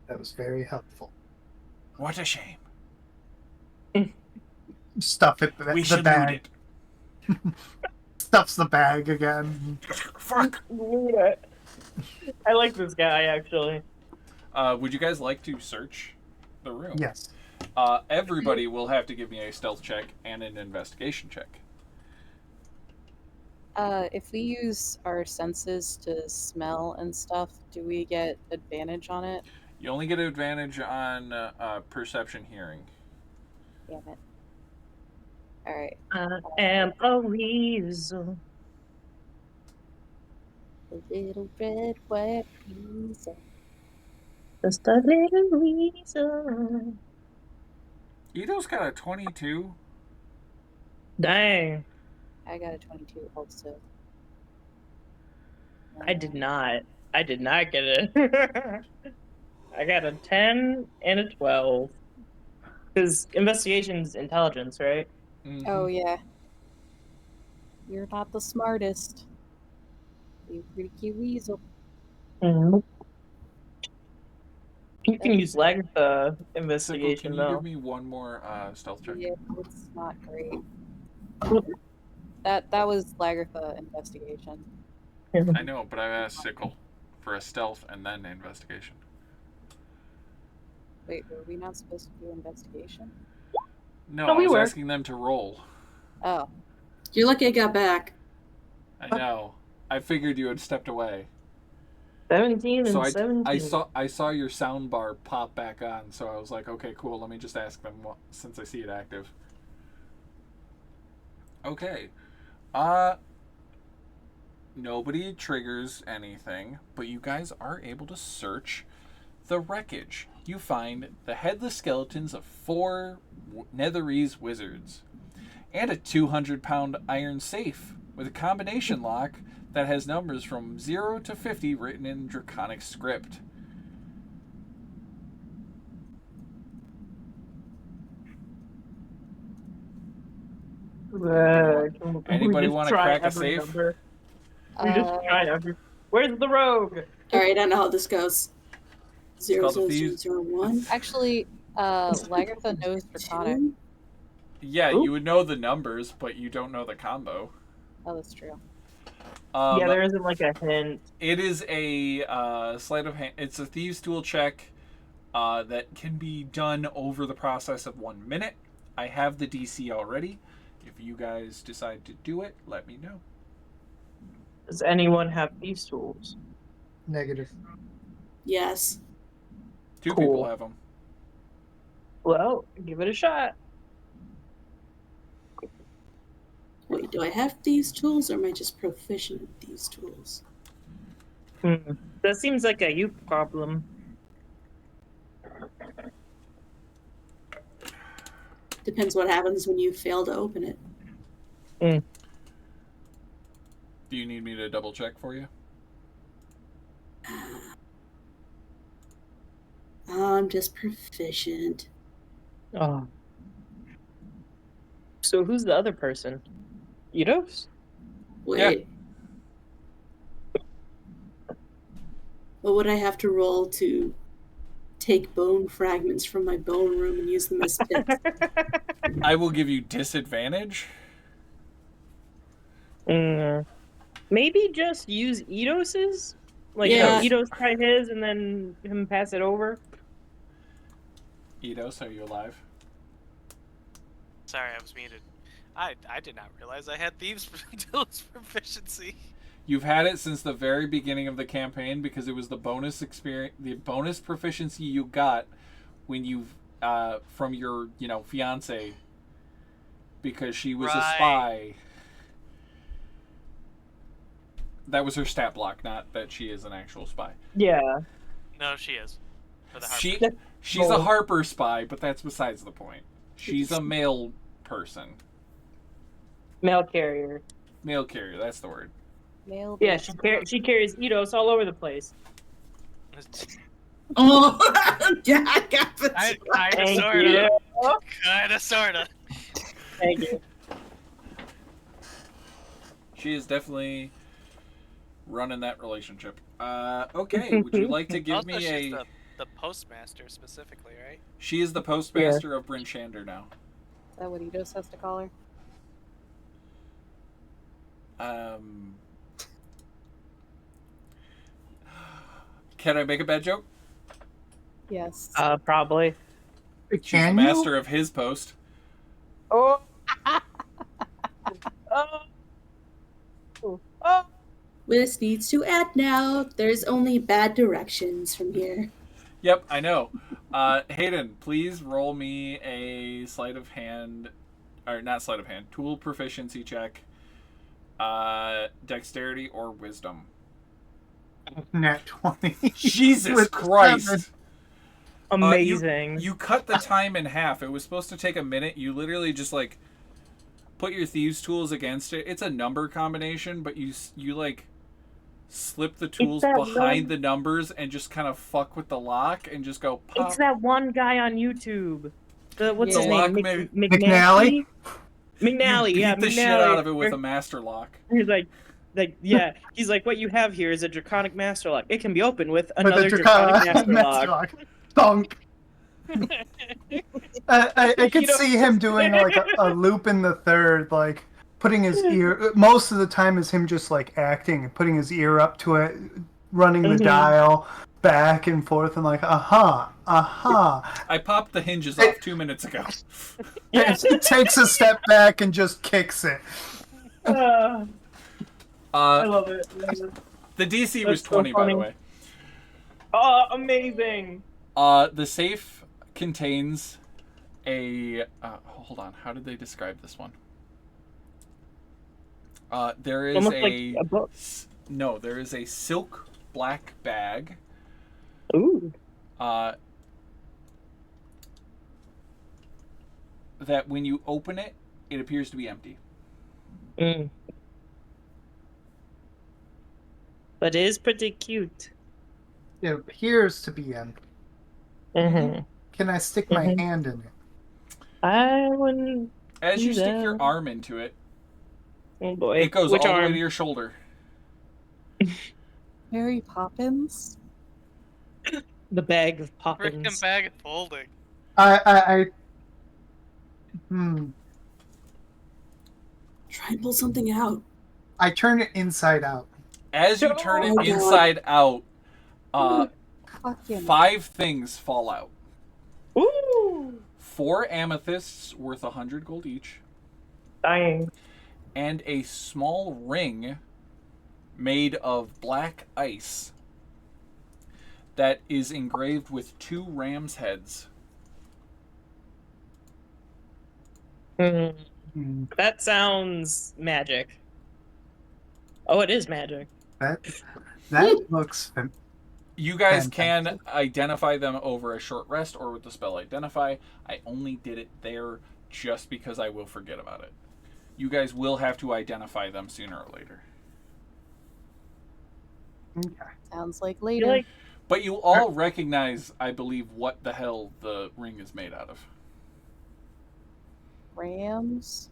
That was very helpful. What a shame. Stuff it. We should loot bag. it. Stuffs the bag again. Fuck. I like this guy actually. Would you guys like to search the room? Yes. Everybody will have to give me a stealth check and an investigation check. If we use our senses to smell and stuff, do we get advantage on it? You only get an advantage on perception hearing. Damn it. Alright. I am a weasel. The little red white weasel. Just a little weasel. Ito's got a 22. Dang. I got a 22 also. I did not get it. I got a 10 and a 12. Because investigation's intelligence, right? Mm-hmm. Oh, yeah. You're not the smartest. You freaky weasel. Mm-hmm. You can use Lagartha Sickle, investigation, can you though. give me one more stealth check? Yeah, it's not great. That was Lagartha investigation. I know, but I asked Sickle for a stealth and then investigation. Wait, were we not supposed to do investigation? No, No, I we was were. asking them to roll. Oh. You're lucky I got back. I know. I figured you had stepped away. 17 So and 17. I saw your sound bar pop back on, so I was like, okay, cool. Let me just ask them since I see it active. Okay. Nobody triggers anything, but you guys are able to search the wreckage. You find the headless skeletons of 4 Netherese wizards and a 200-pound iron safe with a combination lock that has numbers from 0 to 50 written in Draconic script. Anybody want to crack a safe? Number? We just try every. Where's the rogue? All right, I know how this goes. called the thieves. 00001. Actually, Lagartha knows Draconic. Yeah, you would know the numbers, but you don't know the combo. Oh, that's true. Yeah, there isn't like a hint. It is a sleight of hand. It's a thieves' tool check that can be done over the process of 1 minute. I have the DC already. If you guys decide to do it, let me know. Does anyone have these tools? Negative. Yes. 2 Cool. people have them. Well, give it a shot. Wait, do I have these tools or am I just proficient at these tools? That seems like a you problem. Depends what happens when you fail to open it. Do you need me to double check for you? I'm just proficient. Oh. So who's the other person? Eidos? Wait. What would I have to roll to take bone fragments from my bone room and use them as picks? I will give you disadvantage. Maybe just use Eidos's? Like, Yeah. Eidos try his and then him pass it over? Eidos, are you alive? Sorry, I was muted. I did not realize I had thieves' tools proficiency. You've had it since the very beginning of the campaign because it was the bonus experience, the bonus proficiency you got when you, from your, fiance, because she was a spy. That was her stat block, not that she is an actual spy. Yeah. No, she is. For the She's a Harper spy, but that's besides the point. She's a male person. Mail carrier. Mail carrier, that's the word. Male. Yeah, she carries Eidos all over the place. Oh, yeah, I got this. Thank sorta. you. Kinda, sorta. Thank you. She is definitely running that relationship. Okay, would you like to give Also, me she's a... the postmaster specifically, right? She is the postmaster of Bryn Shander now. Is that what Eidos has to call her? Can I make a bad joke? Yes. Probably. She's the Can master you? of his post. Oh. Oh. This needs to add now. There's only bad directions from here. Yep, I know. Hayden, please roll me a sleight of hand, or not sleight of hand, tool proficiency check, dexterity or wisdom. Nat 20. Jesus With Christ! 7. Amazing. You cut the time in half. It was supposed to take a minute. You literally just put your thieves' tools against it. It's a number combination, but you slip the tools behind the numbers and just kind of fuck with the lock and just go pop. It's that one guy on YouTube. What's The his lock name? McNally? McNally, you yeah, beat the McNally. shit out of it with a master lock. He's like, yeah. He's like, what you have here is a draconic master lock. It can be opened with With another the draconic master master lock. Thunk. I could You know- see him doing like a loop in the third, like putting his ear. Most of the time is him just like acting and putting his ear up to it, running the Mhm. dial back and forth and like, aha. I popped the hinges off 2 minutes ago. Yeah. It takes a step back and just kicks it. I Uh, love it. I love it. the DC was That's so 20, by the funny. way. Oh, amazing. The safe contains a... hold on. How did they describe this one? There is Almost like a book. No, there is a silk black bag. Ooh. That when you open it, it appears to be empty. Mm. But it is pretty cute. It appears to be empty. Mm-hmm. Can I stick my hand in it? I wouldn't. As you do stick that. your arm into it, Oh boy. it goes Which all the way arm? to your shoulder. Mary Poppins? The bag of poppins. Freaking bag of folding. Try and pull something out. I turn it inside out. As you turn it Oh, God. inside out, Fucking 5 things fall out. Ooh. 4 amethysts worth 100 gold each, Dying. and a small ring made of black ice that is engraved with 2 ram's heads. Mm. Hmm, That sounds magic. Oh, it is magic. That looks You guys Fantastic. can identify them over a short rest or with the spell Identify. I only did it there just because I will forget about it. You guys will have to identify them sooner or later. okay. sounds like I feel later. like But you all recognize, I believe, what the hell the ring is made out of. Rams?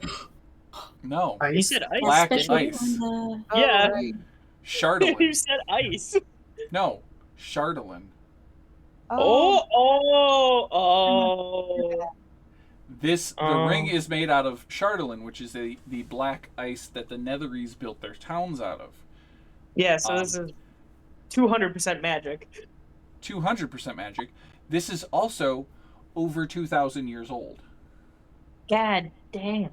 No. you said ice. Black Especially ice. on the... Yeah. Oh, right. you Chardolin. said ice. No. Chardolin. Oh, oh. The ring is made out of Chardolin, which is the black ice that the Netheries built their towns out of. Yeah, so this is 200% magic. 200% magic. This is also over 2,000 years old. God damn.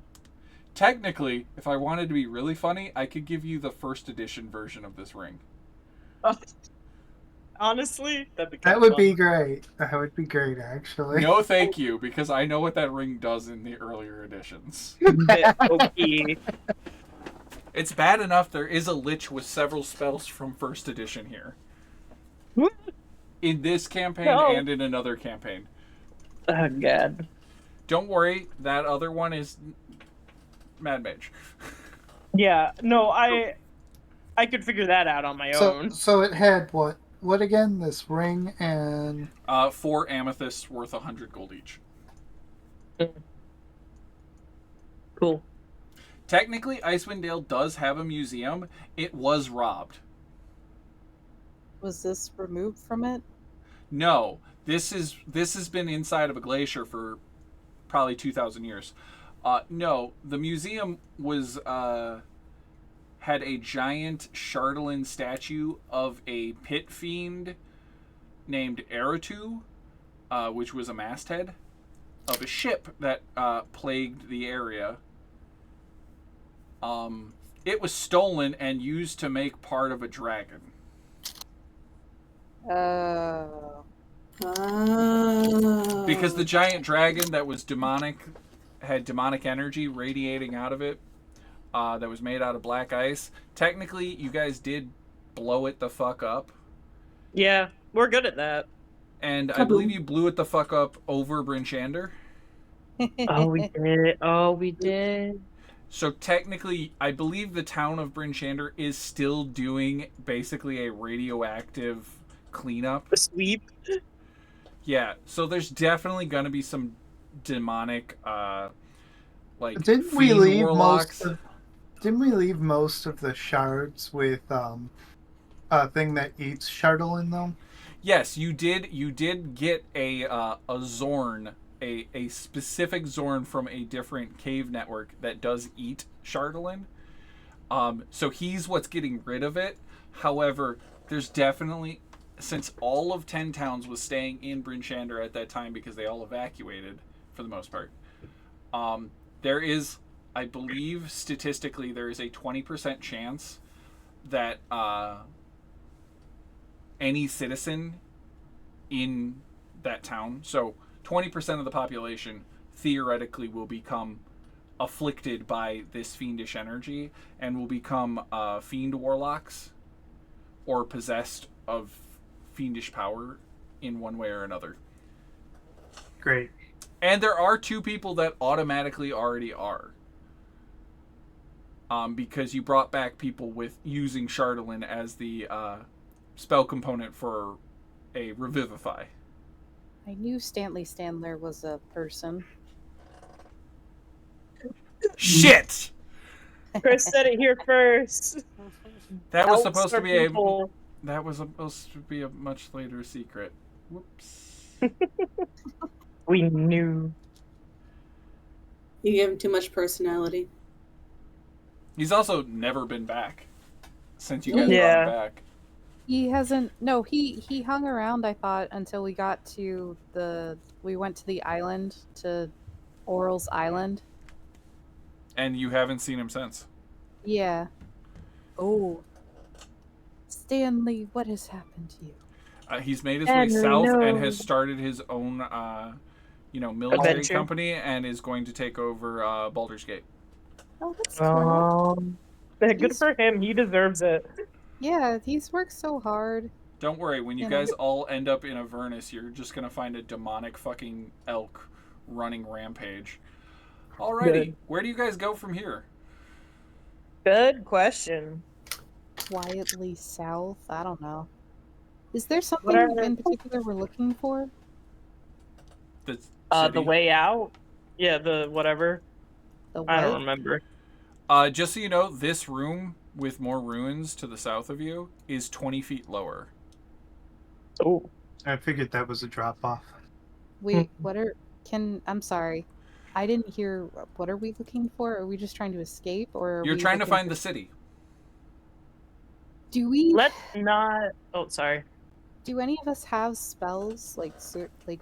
Technically, if I wanted to be really funny, I could give you the first edition version of this ring. Honestly, that'd be That would be great. That would be great, actually. No, thank you, because I know what that ring does in the earlier editions. OP. It's bad enough there is a lich with several spells from first edition here. In this campaign and in another campaign. Oh god. Don't worry, that other one is Mad Mage. Yeah, no, I could figure that out on my own. So it had what? What again? This ring and 4 amethysts worth 100 gold each. Cool. Technically, Icewind Dale does have a museum. It was robbed. Was this removed from it? No, this has been inside of a glacier for probably 2,000 years. No, the museum was had a giant Chardolin statue of a pit fiend named Eritu, which was a masthead of a ship that plagued the area. It was stolen and used to make part of a dragon. Oh. Because the giant dragon that was demonic had demonic energy radiating out of it, that was made out of black ice. Technically, you guys did blow it the fuck up. Yeah, we're good at that. And I believe you blew it the fuck up over Bryn Shander. Oh, we did. Oh, we did. So technically, I believe the town of Bryn Shander is still doing basically a radioactive cleanup. The sweep. Yeah, so there's definitely going to be some demonic, like, didn't we fiend leave warlocks. Didn't we leave most of the shards with a thing that eats Chardolin though? Yes, you did. You did get a Zorn, a specific Zorn from a different cave network that does eat Chardolin. So he's what's getting rid of it. However, there's definitely, since all of 10 towns was staying in Bryn Shander at that time because they all evacuated for the most part, there is, I believe, statistically, there is a 20% chance that any citizen in that town, so 20% of the population, theoretically will become afflicted by this fiendish energy and will become fiend warlocks or possessed of fiendish power in one way or another. Great. And there are 2 people that automatically already are. Because you brought back people with using Chardolin as the spell component for a Revivify. I knew Stanley Standler was a person. Shit! Chris said it here first. That was Elves supposed to are be people. that was supposed to be a much later secret. Whoops. We knew. You gave him too much personality. He's also never been back since you guys Yeah. brought him back. He hasn't. No, he hung around. I thought until we got to the. We went to the island, to Oral's Island. And you haven't seen him since. Yeah. Oh. Stanley, what has happened to you? He's made his way Henry, south and no. has started his own, military Adventure. company and is going to take over Baldur's Gate. Oh, that's cool. Good He's- for him. He deserves it. Yeah, he's worked so hard. Don't worry, when you You know. guys all end up in Avernus, you're just gonna find a demonic fucking elk running rampage. Alrighty, Good. where do you guys go from here? Good question. Quietly south. I don't know. Is there What something are- in particular we're looking for? The The city? way out. Yeah, the whatever. The I don't what? remember. Just so you know, this room with more ruins to the south of you is 20 feet lower. Oh, I figured that was a drop off. Wait, what are? I'm sorry. I didn't hear. What are we looking for? Are we just trying to escape, or are You're we trying to looking find for- the city. Do we? let's not. Oh, sorry. Do any of us have spells like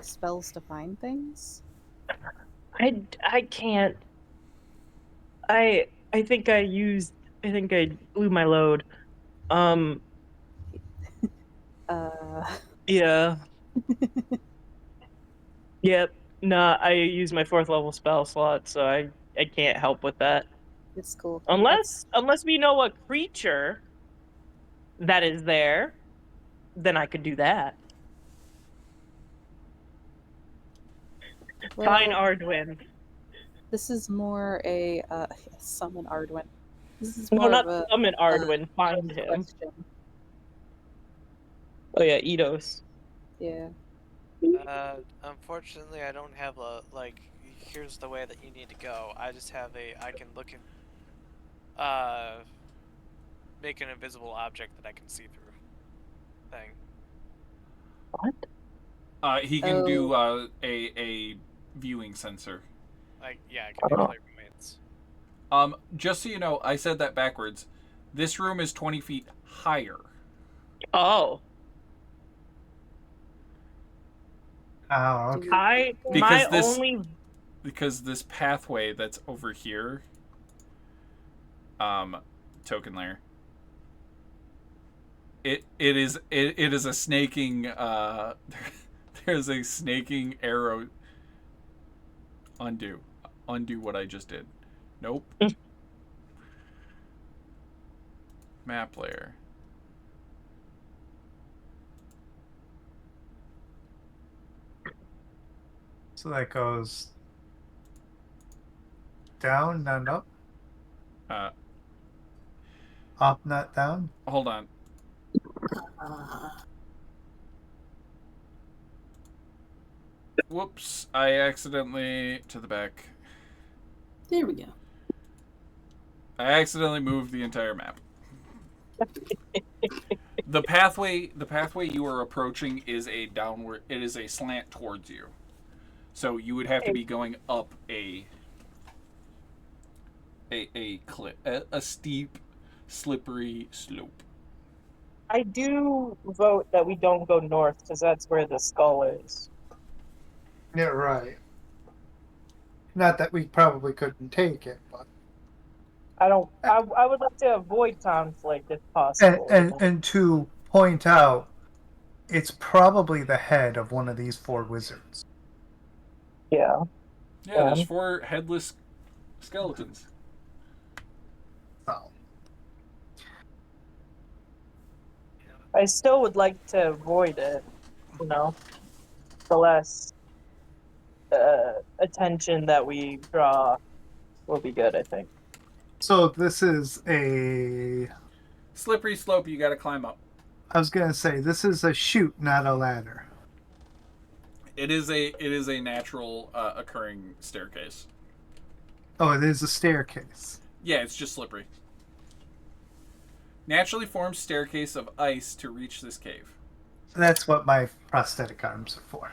spells to find things? I can't. I think I used. I think I blew my load. Yeah. Yep. Nah, I used my 4th level spell slot, so I can't help with that. It's cool. Unless we know a creature that is there, then I could do that. Well, Fine, Arduin. this is more a summon Arduin. This is No, more not of a summon Arduin. Find him. question. Oh yeah, Eidos. Yeah. Unfortunately, I don't have a here's the way that you need to go. I just have I can look at make an invisible object that I can see through thing. What? He can do a viewing sensor. Yeah, I can do play roommates. Just so you know, I said that backwards. This room is 20 feet higher. Oh. Oh, okay. Because this pathway that's over here, token layer. It is a snaking. There's a snaking arrow. Undo what I just did. Nope. Map layer. So that goes down, not up. Up, not down. Hold on. Whoops! I accidentally to the back. There we go. I accidentally moved the entire map. The pathway you are approaching is a downward. It is a slant towards you, so you would have to be going up a cliff, a steep, slippery slope. I do vote that we don't go north because that's where the skull is. Yeah, right. Not that we probably couldn't take it, but I don't. I would like to avoid conflict if and possible. and, and to point out, it's probably the head of one of these 4 wizards. Yeah. Yeah, there's 4 headless skeletons. So, I still would like to avoid it. You know, the less attention that we draw will be good. I think. so this is a. Slippery slope you gotta climb up. I was gonna say this is a chute, not a ladder. It is a natural occurring staircase. Oh, it is a staircase. Yeah, it's just slippery. Naturally formed staircase of ice to reach this cave. That's what my prosthetic arms are for.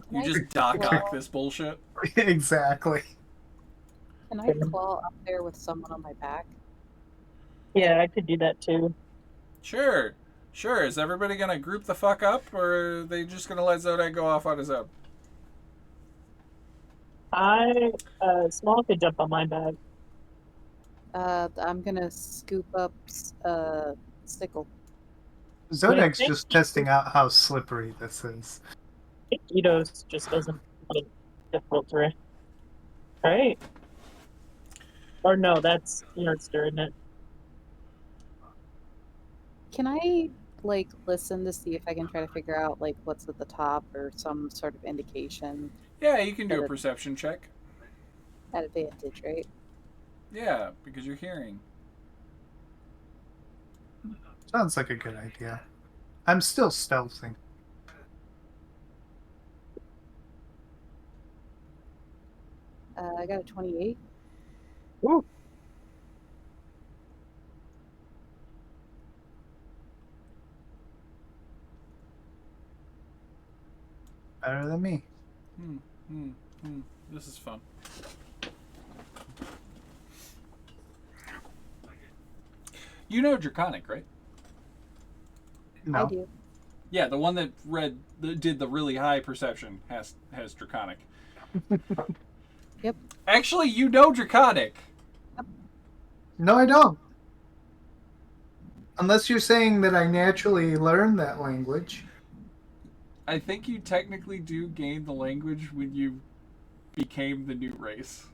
You just Doc Ock this bullshit. Exactly. Can I claw up there with someone on my back? Yeah, I could do that too. Sure. Sure. Is everybody gonna group the fuck up, or are they just gonna let Zodak go off on his own? Small could jump on my back. I'm gonna scoop up Sickle. Zodak's think- just testing out how slippery this is. Eidos just doesn't like difficult terrain. Right? Or no, that's Nerdster, isn't it? Can I like listen to see if I can try to figure out like what's at the top or some sort of indication Yeah, you can do a perception check. at advantage, right? Yeah, because you're hearing. Sounds like a good idea. I'm still stealthing. I got a 28. Ooh. Better than me. This is fun. You know Draconic, right? No. I do. Yeah, the one that did the really high perception has Draconic. Yep. Actually, you know Draconic. No, I don't. Unless you're saying that I naturally learned that language. I think you technically do gain the language when you became the new race.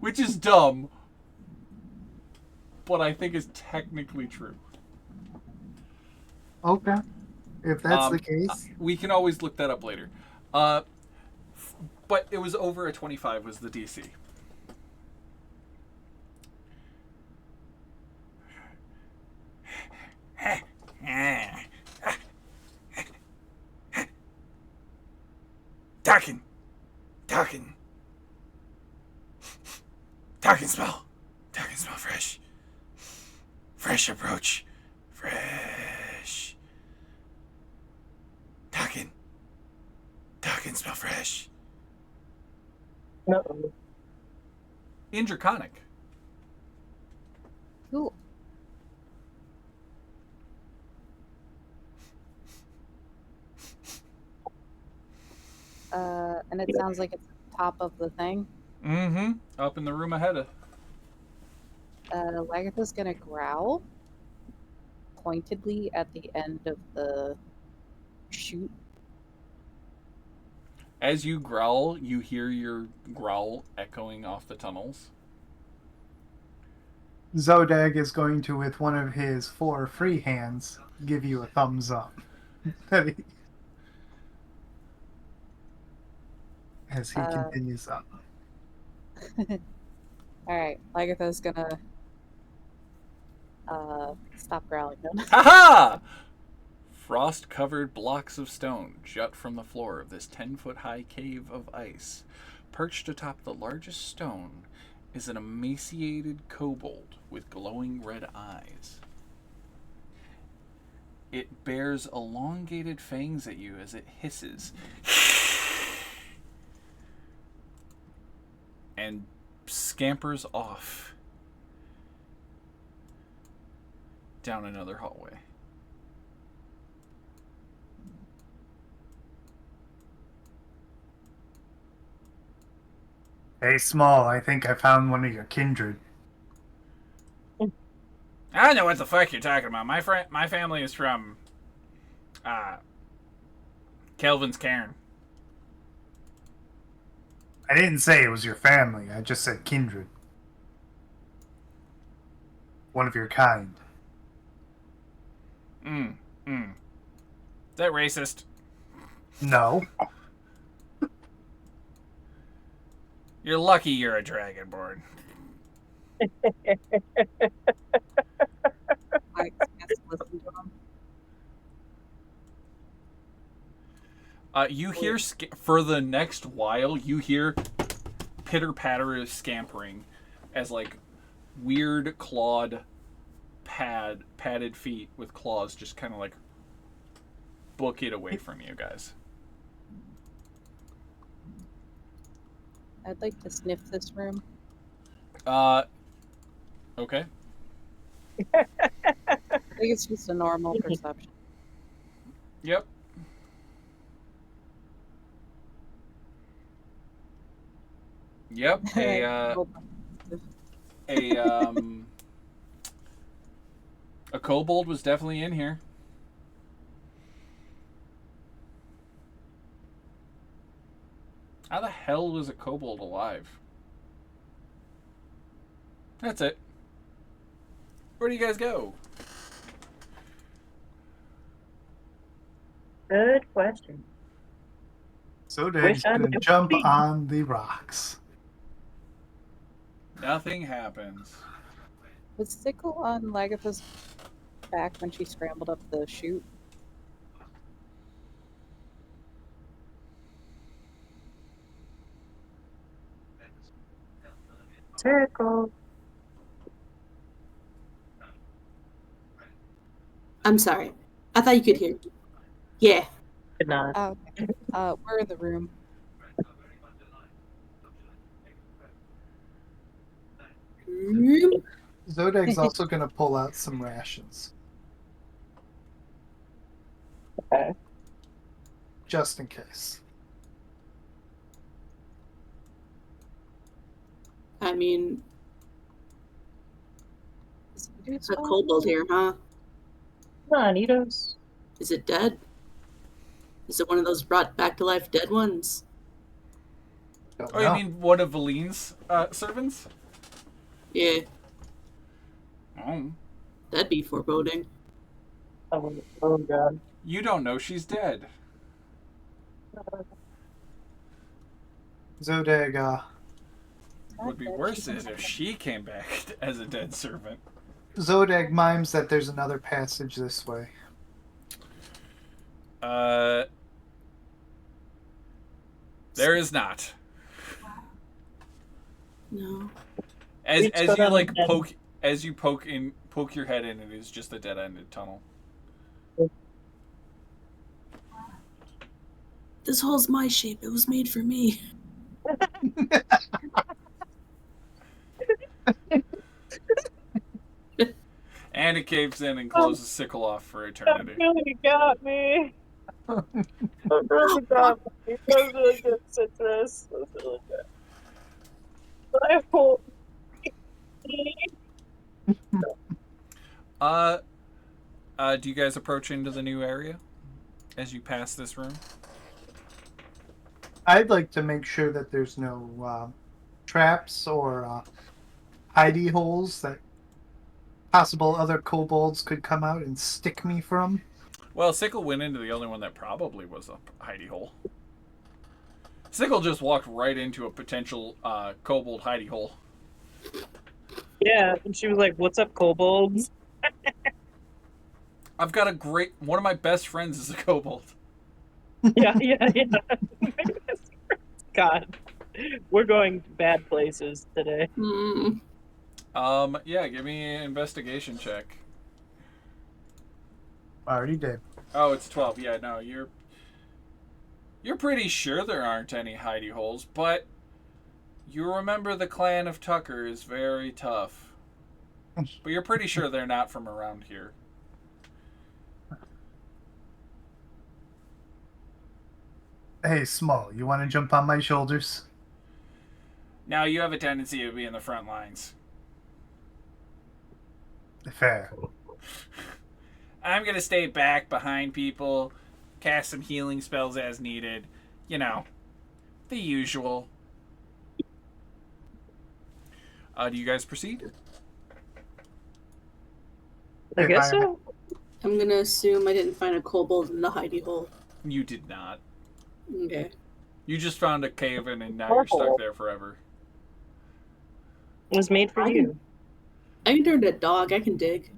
Which is dumb, but I think is technically true. Okay. If that's the case. We can always look that up later. But it was over a 25 was the DC. Talking smell fresh approach, fresh. Talking smell fresh. No. In Draconic. Cool. And it sounds like it's top of the thing. Mm-hmm. Up in the room ahead of. Lagatha's gonna growl pointedly at the end of the chute. As you growl, you hear your growl echoing off the tunnels. Zodag is going to, with one of his 4 free hands, give you a thumbs up. As he continues up. Alright, Lagatha's gonna stop growling then. Ha-ha! Frost-covered blocks of stone jut from the floor of this 10-foot-high cave of ice. Perched atop the largest stone is an emaciated kobold with glowing red eyes. It bears elongated fangs at you as it hisses and scampers off. down another hallway. Hey, Small, I think I found one of your kindred. I don't know what the fuck you're talking about. My family is from Kelvin's Cairn. I didn't say it was your family. I just said kindred. One of your kind. Is that racist? No. You're lucky you're a dragonborn. I guess listen to him. You hear for the next while, you hear pitter patter of scampering as like weird clawed padded feet with claws just kind of like book it away from you guys. I'd like to sniff this room. Okay. I think it's just a normal perception. Yep. Yep. A kobold was definitely in here. How the hell was a kobold alive? That's it. Where do you guys go? Good question. So Dave's gonna jump on the rocks. Nothing happens. Was Sickle on Lagatha's back when she scrambled up the chute? Circle. I'm sorry. I thought you could hear me. Yeah. Good night. Okay. We're in the room. Zodag's also gonna pull out some rations. Okay. Just in case. I mean, Is it it's a kobold here, huh? Come on, Eatos. Is it dead? Is it one of those brought back to life dead ones? Don't Oh, know. you mean one of Valine's servants? Yeah, Oh. that'd be foreboding. Oh god. You don't know she's dead. Zodag, Would be worse is if she came back as a dead servant. Zodag mimes that there's another passage this way. There is not. No. As Each you go down like the dead- poke your head in, it is just a dead-ended tunnel. This hole's my shape. It was made for me. And it caves in and closes Sickle off for That eternity. really got me. That really got me. That was really good, Citrus. That was really good. I hope. Do you guys approach into the new area as you pass this room? I'd like to make sure that there's no traps or hidey holes that possible other kobolds could come out and stick me from. Well, Sickle went into the only one that probably was a hidey hole. Sickle just walked right into a potential kobold hidey hole. Yeah, and she was like, "What's up, kobolds?" I've got one of my best friends is a kobold. Yeah. God, we're going bad places today. Hmm. Yeah, give me an investigation check. I already did. Oh, it's 12. Yeah, no, you're pretty sure there aren't any hidey holes, but you remember the clan of Tucker is very tough. But you're pretty sure they're not from around here. Hey, Small, you want to jump on my shoulders? Now you have a tendency to be in the front lines. Fair. I'm gonna stay back behind people, cast some healing spells as needed. You know, the usual. Do you guys proceed? I guess so. I'm gonna assume I didn't find a kobold in the hidey hole. You did not. Okay. You just found a cave-in and now you're stuck there forever. It was made for you. I can turn to a dog. I can dig.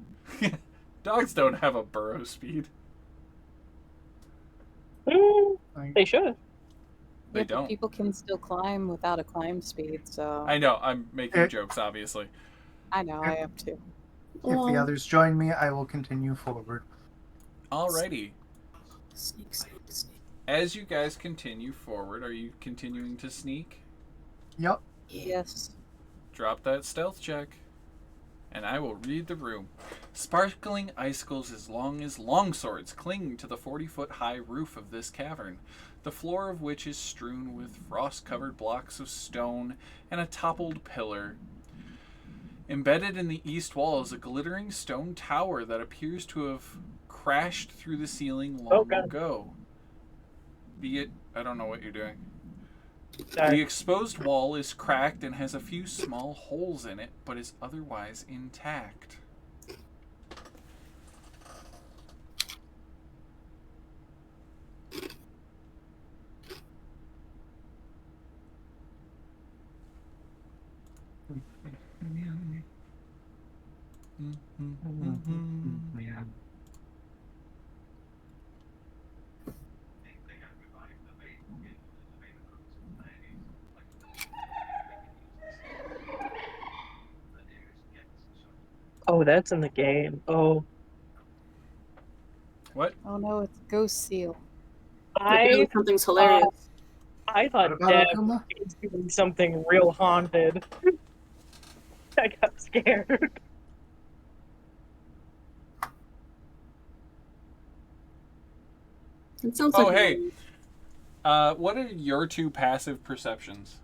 Dogs don't have a burrow speed. They should. They Yeah, but don't. people can still climb without a climb speed, so I know, I'm making jokes, obviously. I know I have to. If the others join me, I will continue forward. Alrighty. Sneak, sneak, sneak. As you guys continue forward, are you continuing to sneak? Yep. Yes. Drop that stealth check, and I will read the room. Sparkling icicles as long as longswords cling to the 40-foot high roof of this cavern, the floor of which is strewn with frost-covered blocks of stone and a toppled pillar. Embedded in the east wall is a glittering stone tower that appears to have crashed through the ceiling long ago. I don't know what you're doing. Sorry. The exposed wall is cracked and has a few small holes in it, but is otherwise intact. Oh, that's in the game. Oh, What? Oh no, it's Ghost Seal. Something's hilarious. I thought What about Deb Akuma? was doing something real haunted. I got scared. It sounds Oh, like hey. What are your two passive perceptions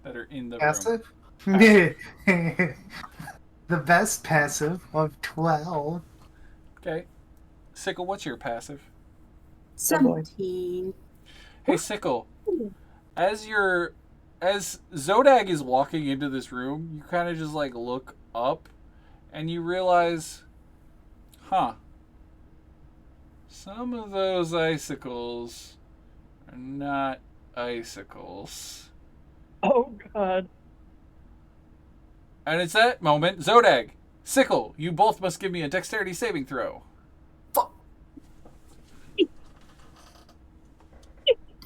that are in the room? Passive? The best passive of 12. Okay. Sickle, what's your passive? 17. Hey, Sickle. As Zodag is walking into this room, you kind of just like look up and you realize, some of those icicles are not icicles. Oh, God. And it's that moment, Zodag, Sickle, you both must give me a dexterity saving throw.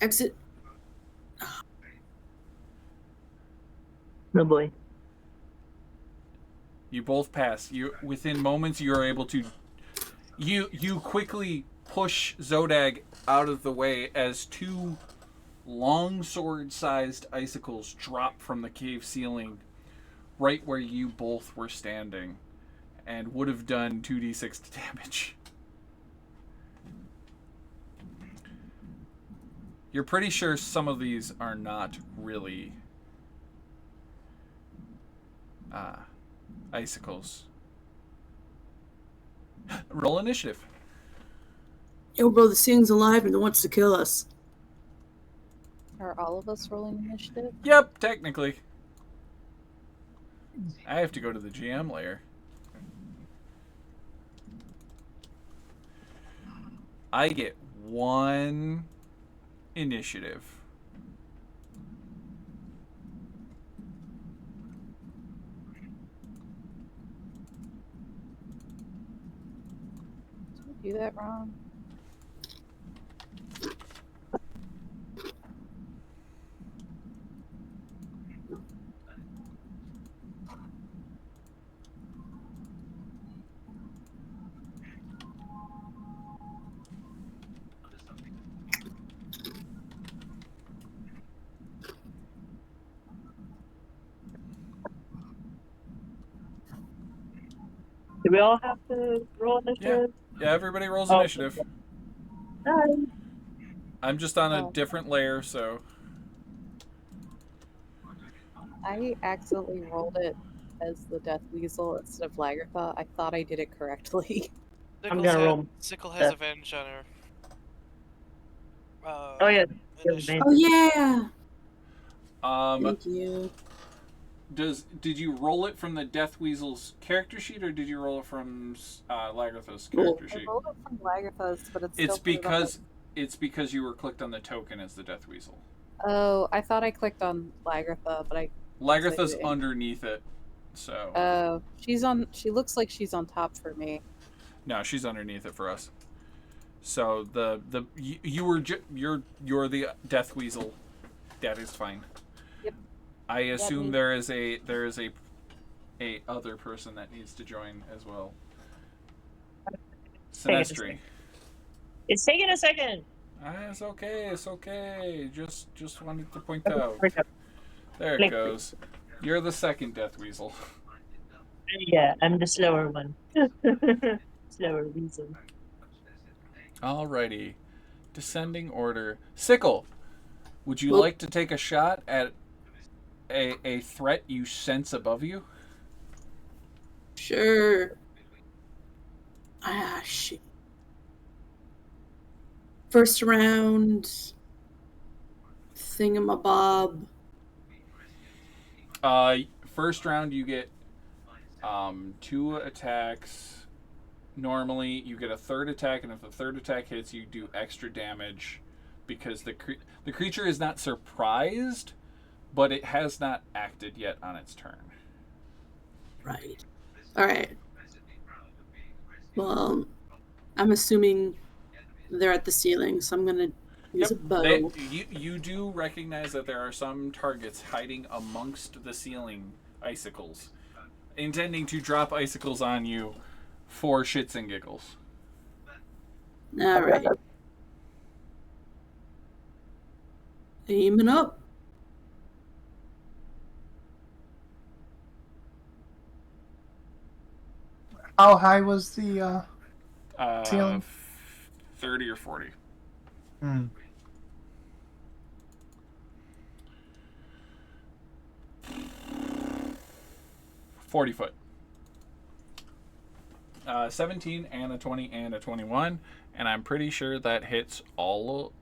Exit. No boy. You both pass. You within moments you are able to you quickly push Zodag out of the way as two longsword-sized icicles drop from the cave ceiling right where you both were standing and would have done 2d6 damage. You're pretty sure some of these are not really icicles. Roll initiative. Yo, bro, the thing's alive and it wants to kill us. Are all of us rolling initiative? Yep, technically. I have to go to the GM layer. I get 1 initiative. Did we do that wrong? Do we all have to roll Yeah. initiative? Yeah, everybody rolls Oh. initiative. Alright. I'm just on a Oh. different layer, so... I accidentally rolled it as the Death Weasel instead of Lagartha. I thought I did it correctly. I'm gonna roll. Sickle has Death. advantage on her. Oh yeah. Initiative. Oh yeah. Um, Thank you. did you roll it from the Death Weasel's character sheet, or did you roll it from Lagartha's Cool. character I sheet? rolled it from Lagartha's, but it's It's still put it on because you were clicked on the token as the Death Weasel. Oh, I thought I clicked on Lagartha, but I. Lagartha's didn't. underneath it, so... Oh, she's on. She looks like she's on top for me. No, she's underneath it for us. So you're the Death Weasel. That is fine. Yep. I assume means- there is a other person that needs to join as well. Sinestry. It's taking a second. It's okay. It's okay. Just wanted to point out. There it Click. goes. You're the second Death Weasel. Yeah, I'm the slower one. Slower weasel. Alrighty. Descending order. Sickle, would you Well- like to take a shot at a threat you sense above you? Sure. Ah, shit. First round. Thingamabob. First round you get 2 attacks. Normally you get a third attack, and if the third attack hits, you do extra damage because the creature is not surprised, but it has not acted yet on its turn. Right. Alright. Well, I'm assuming they're at the ceiling, so I'm gonna use a bow. You do recognize that there are some targets hiding amongst the ceiling icicles, intending to drop icicles on you for shits and giggles. Alright. Aiming up. How high was the Ceiling? 30 or 40. Hmm. $40. 17 and a 20 and a 21, and I'm pretty sure that hits all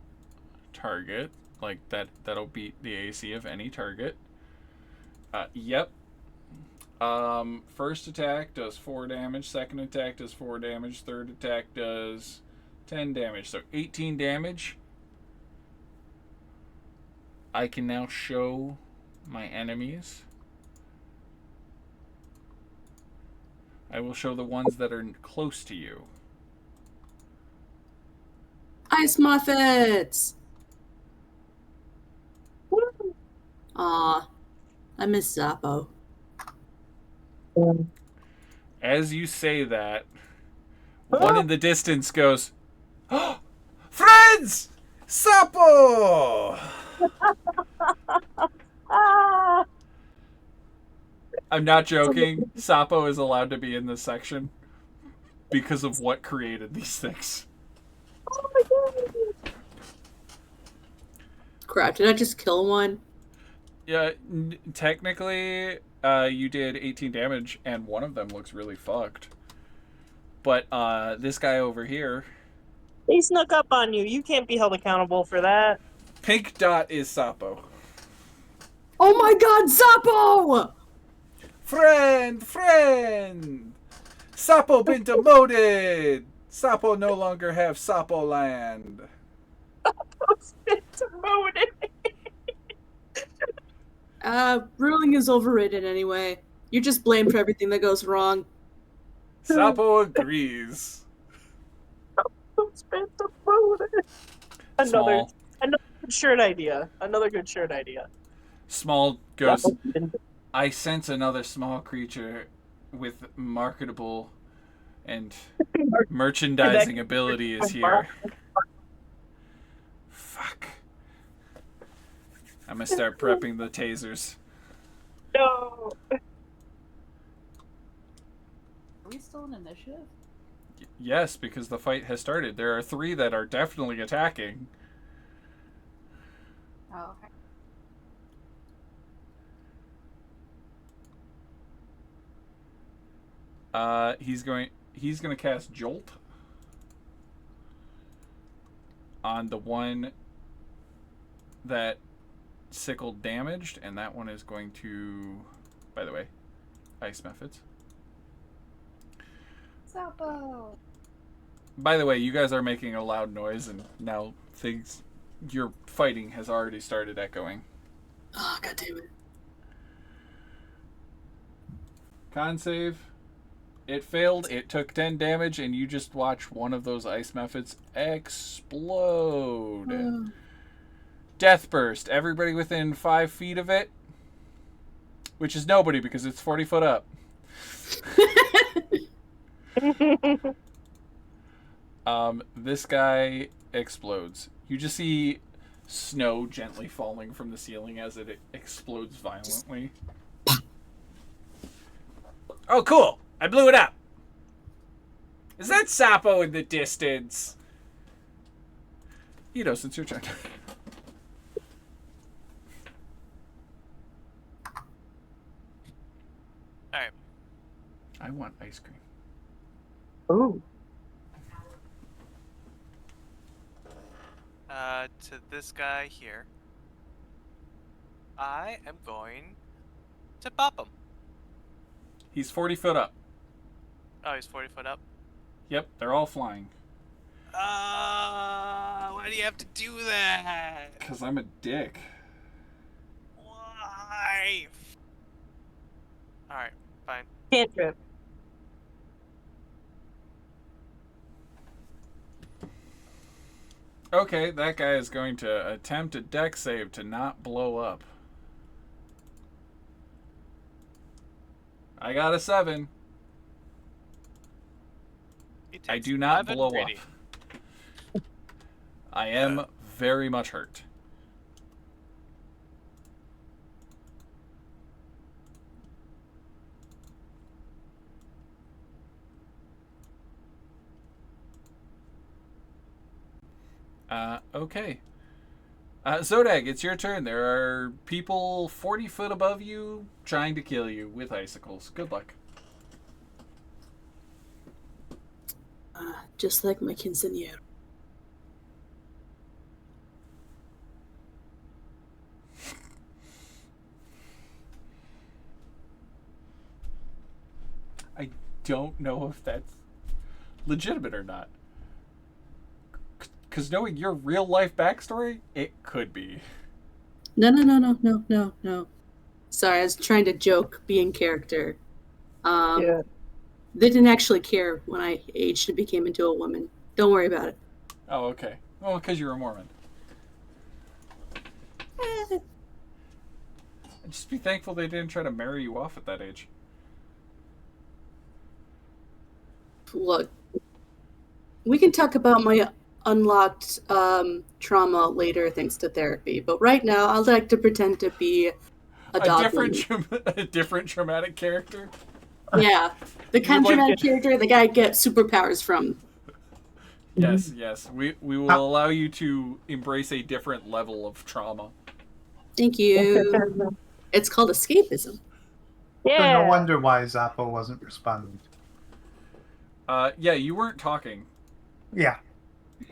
target. Like that'll beat the AC of any target. Yep. First attack does 4 damage, second attack does 4 damage, third attack does 10 damage. So 18 damage. I can now show my enemies. I will show the ones that are close to you. Ice Muffets! Aw. I miss Zappo. As you say that, one in the distance goes, "Oh, friends! Sapo!" Ah! I'm not joking. Sapo is allowed to be in this section because of what created these things. Oh my god! Crap, did I just kill one? Yeah, technically, you did 18 damage, and one of them looks really fucked. But this guy over here, They snuck up on you. You can't be held accountable for that. pink dot is Sapo. Oh my god, Zappo! Friend! Sapo been demoted! Sapo no longer have Sapo land. It's been demoted. Ruling is overrated anyway. You're just blamed for everything that goes wrong. Sapo agrees. It's been demoted. Another Small. good shirt idea. Another good shirt idea. Small goes, I sense another small creature with marketable and merchandising ability is here. Fuck. I'm gonna start prepping the tasers. No. we still in initiative? Yes, because the fight has started. There are 3 that are definitely attacking. Oh, okay. He's going to cast Jolt on the one that Sickle damaged, and that one is going to, by the way, ice methods. Zappo! By the way, you guys are making a loud noise, and now your fighting has already started echoing. Oh, god damn it. Con save. It failed. It took 10 damage, and you just watch one of those ice methods explode. Oh. Death burst. Everybody within 5 feet of it, which is nobody because it's 40 foot up. This guy explodes. You just see snow gently falling from the ceiling as it explodes violently. Oh, cool! I blew it up! Is that Sapo in the distance? Eidos, it's your turn. Alright. I want ice cream. Ooh. To this guy here. I am going to pop him. He's 40 foot up. Oh, he's 40 foot up. Yep, they're all flying. Why do you have to do that? Because I'm a dick. Why? Alright, fine. Cantrip. Okay, that guy is going to attempt a deck save to not blow up. I got a 7. He takes I do not 11 blow gritty. up. I am very much hurt. Okay. Zodag, it's your turn. There are people 40 foot above you trying to kill you with icicles. Good luck. Just like my quinceañera. I don't know if that's legitimate or not. Because knowing your real life backstory, it could be. No. Sorry, I was trying to joke, be in character. Yeah. They didn't actually care when I aged and became into a woman. Don't worry about it. Oh, okay. Well, because you're a Mormon. Just be thankful they didn't try to marry you off at that age. Look, we can talk about my unlocked trauma later thanks to therapy, but right now I'd like to pretend to be a dog woman. A different traumatic character. Yeah, the kind of like dramatic character the guy gets superpowers from. Yes. We will allow you to embrace a different level of trauma. Thank you. It's called escapism. Yeah. So no wonder why Zappo wasn't responding. Yeah, you weren't talking. Yeah.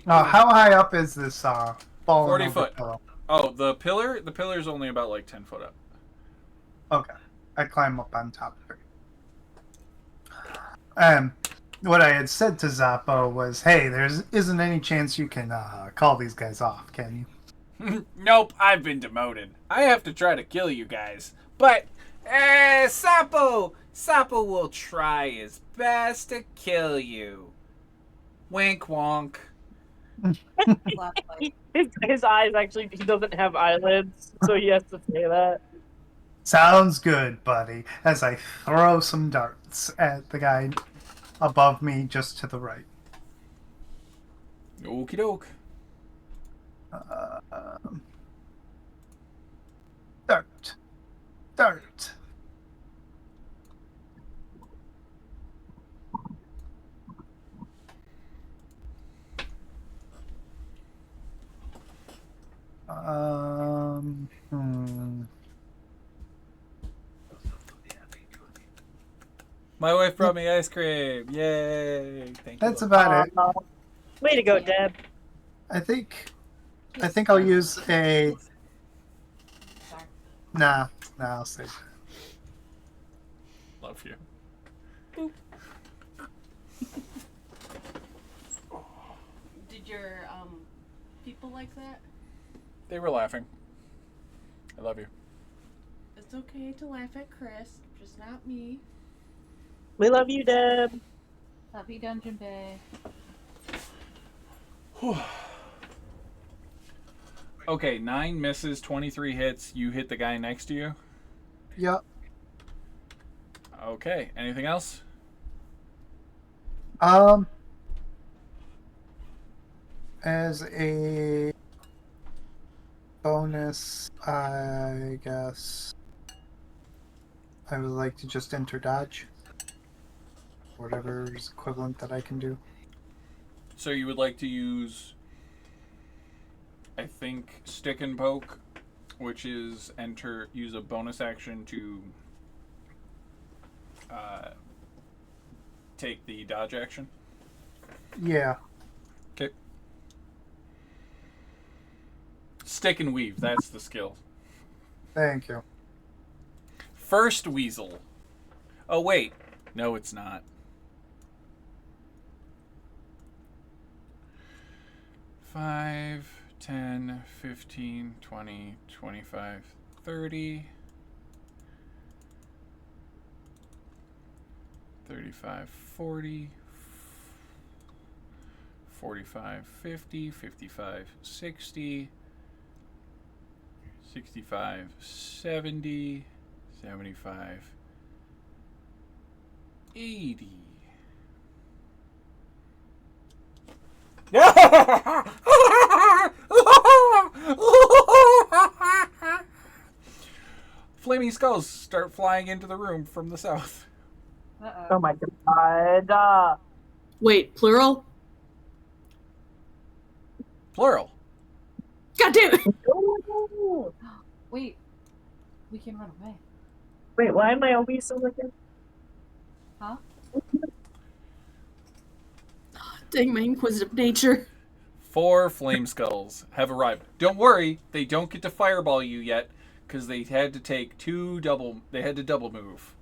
How high up is this fallen 40 over foot. pillow? Oh, the pillar's only about like 10 foot up. Okay. I climb up on top of it. What I had said to Zappo was, hey, there isn't any chance you can call these guys off, can you? Nope, I've been demoted. I have to try to kill you guys. But, Sapo will try his best to kill you. Wink wonk. Flashlight. His eyes actually, he doesn't have eyelids, so he has to say that. Sounds good, buddy. As I throw some darts at the guy above me just to the right. Okie doke. Dart. My wife brought me ice cream. Yay! Thank you. That's about it. Way to go, Deb. I think I'll use a. Sorry. Nah, I'll save it. Love you. Did your people like that? They were laughing. I love you. It's okay to laugh at Chris, just not me. We love you, Deb. Love you, Dungeon Bay. Okay, 9 misses, 23 hits. You hit the guy next to you. Yep. Okay, anything else? As a bonus, I guess I would like to just enter dodge. Whatever is equivalent that I can do. So you would like to use, I think, stick and poke, which is use a bonus action to take the dodge action. Yeah. Okay. Stick and weave, that's the skill. Thank you. First weasel. Oh, wait. No, it's not. 5, 10, 15, 20, 25, 30, 35, 40, 45, 50, 55, 60, 65, 70, 75, 80. Flaming skulls start flying into the room from the south. Oh my god. Wait, plural? Plural. God damn it! Wait, we can run away. Wait, why am I always so looking? Huh? Dang my inquisitive nature. 4 flame skulls have arrived. Don't worry, they don't get to fireball you yet, because they had to take they had to double move.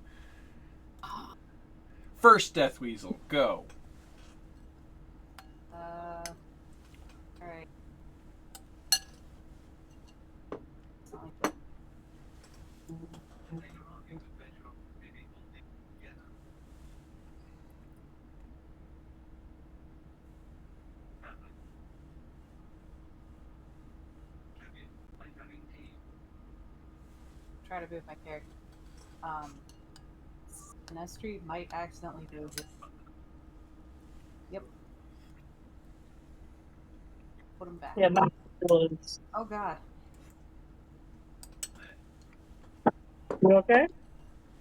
First Death Weasel, go. Alright. Try to move my character. Sinestry might accidentally move it. Yep. Put him back. Yeah, my was. Oh god. You okay?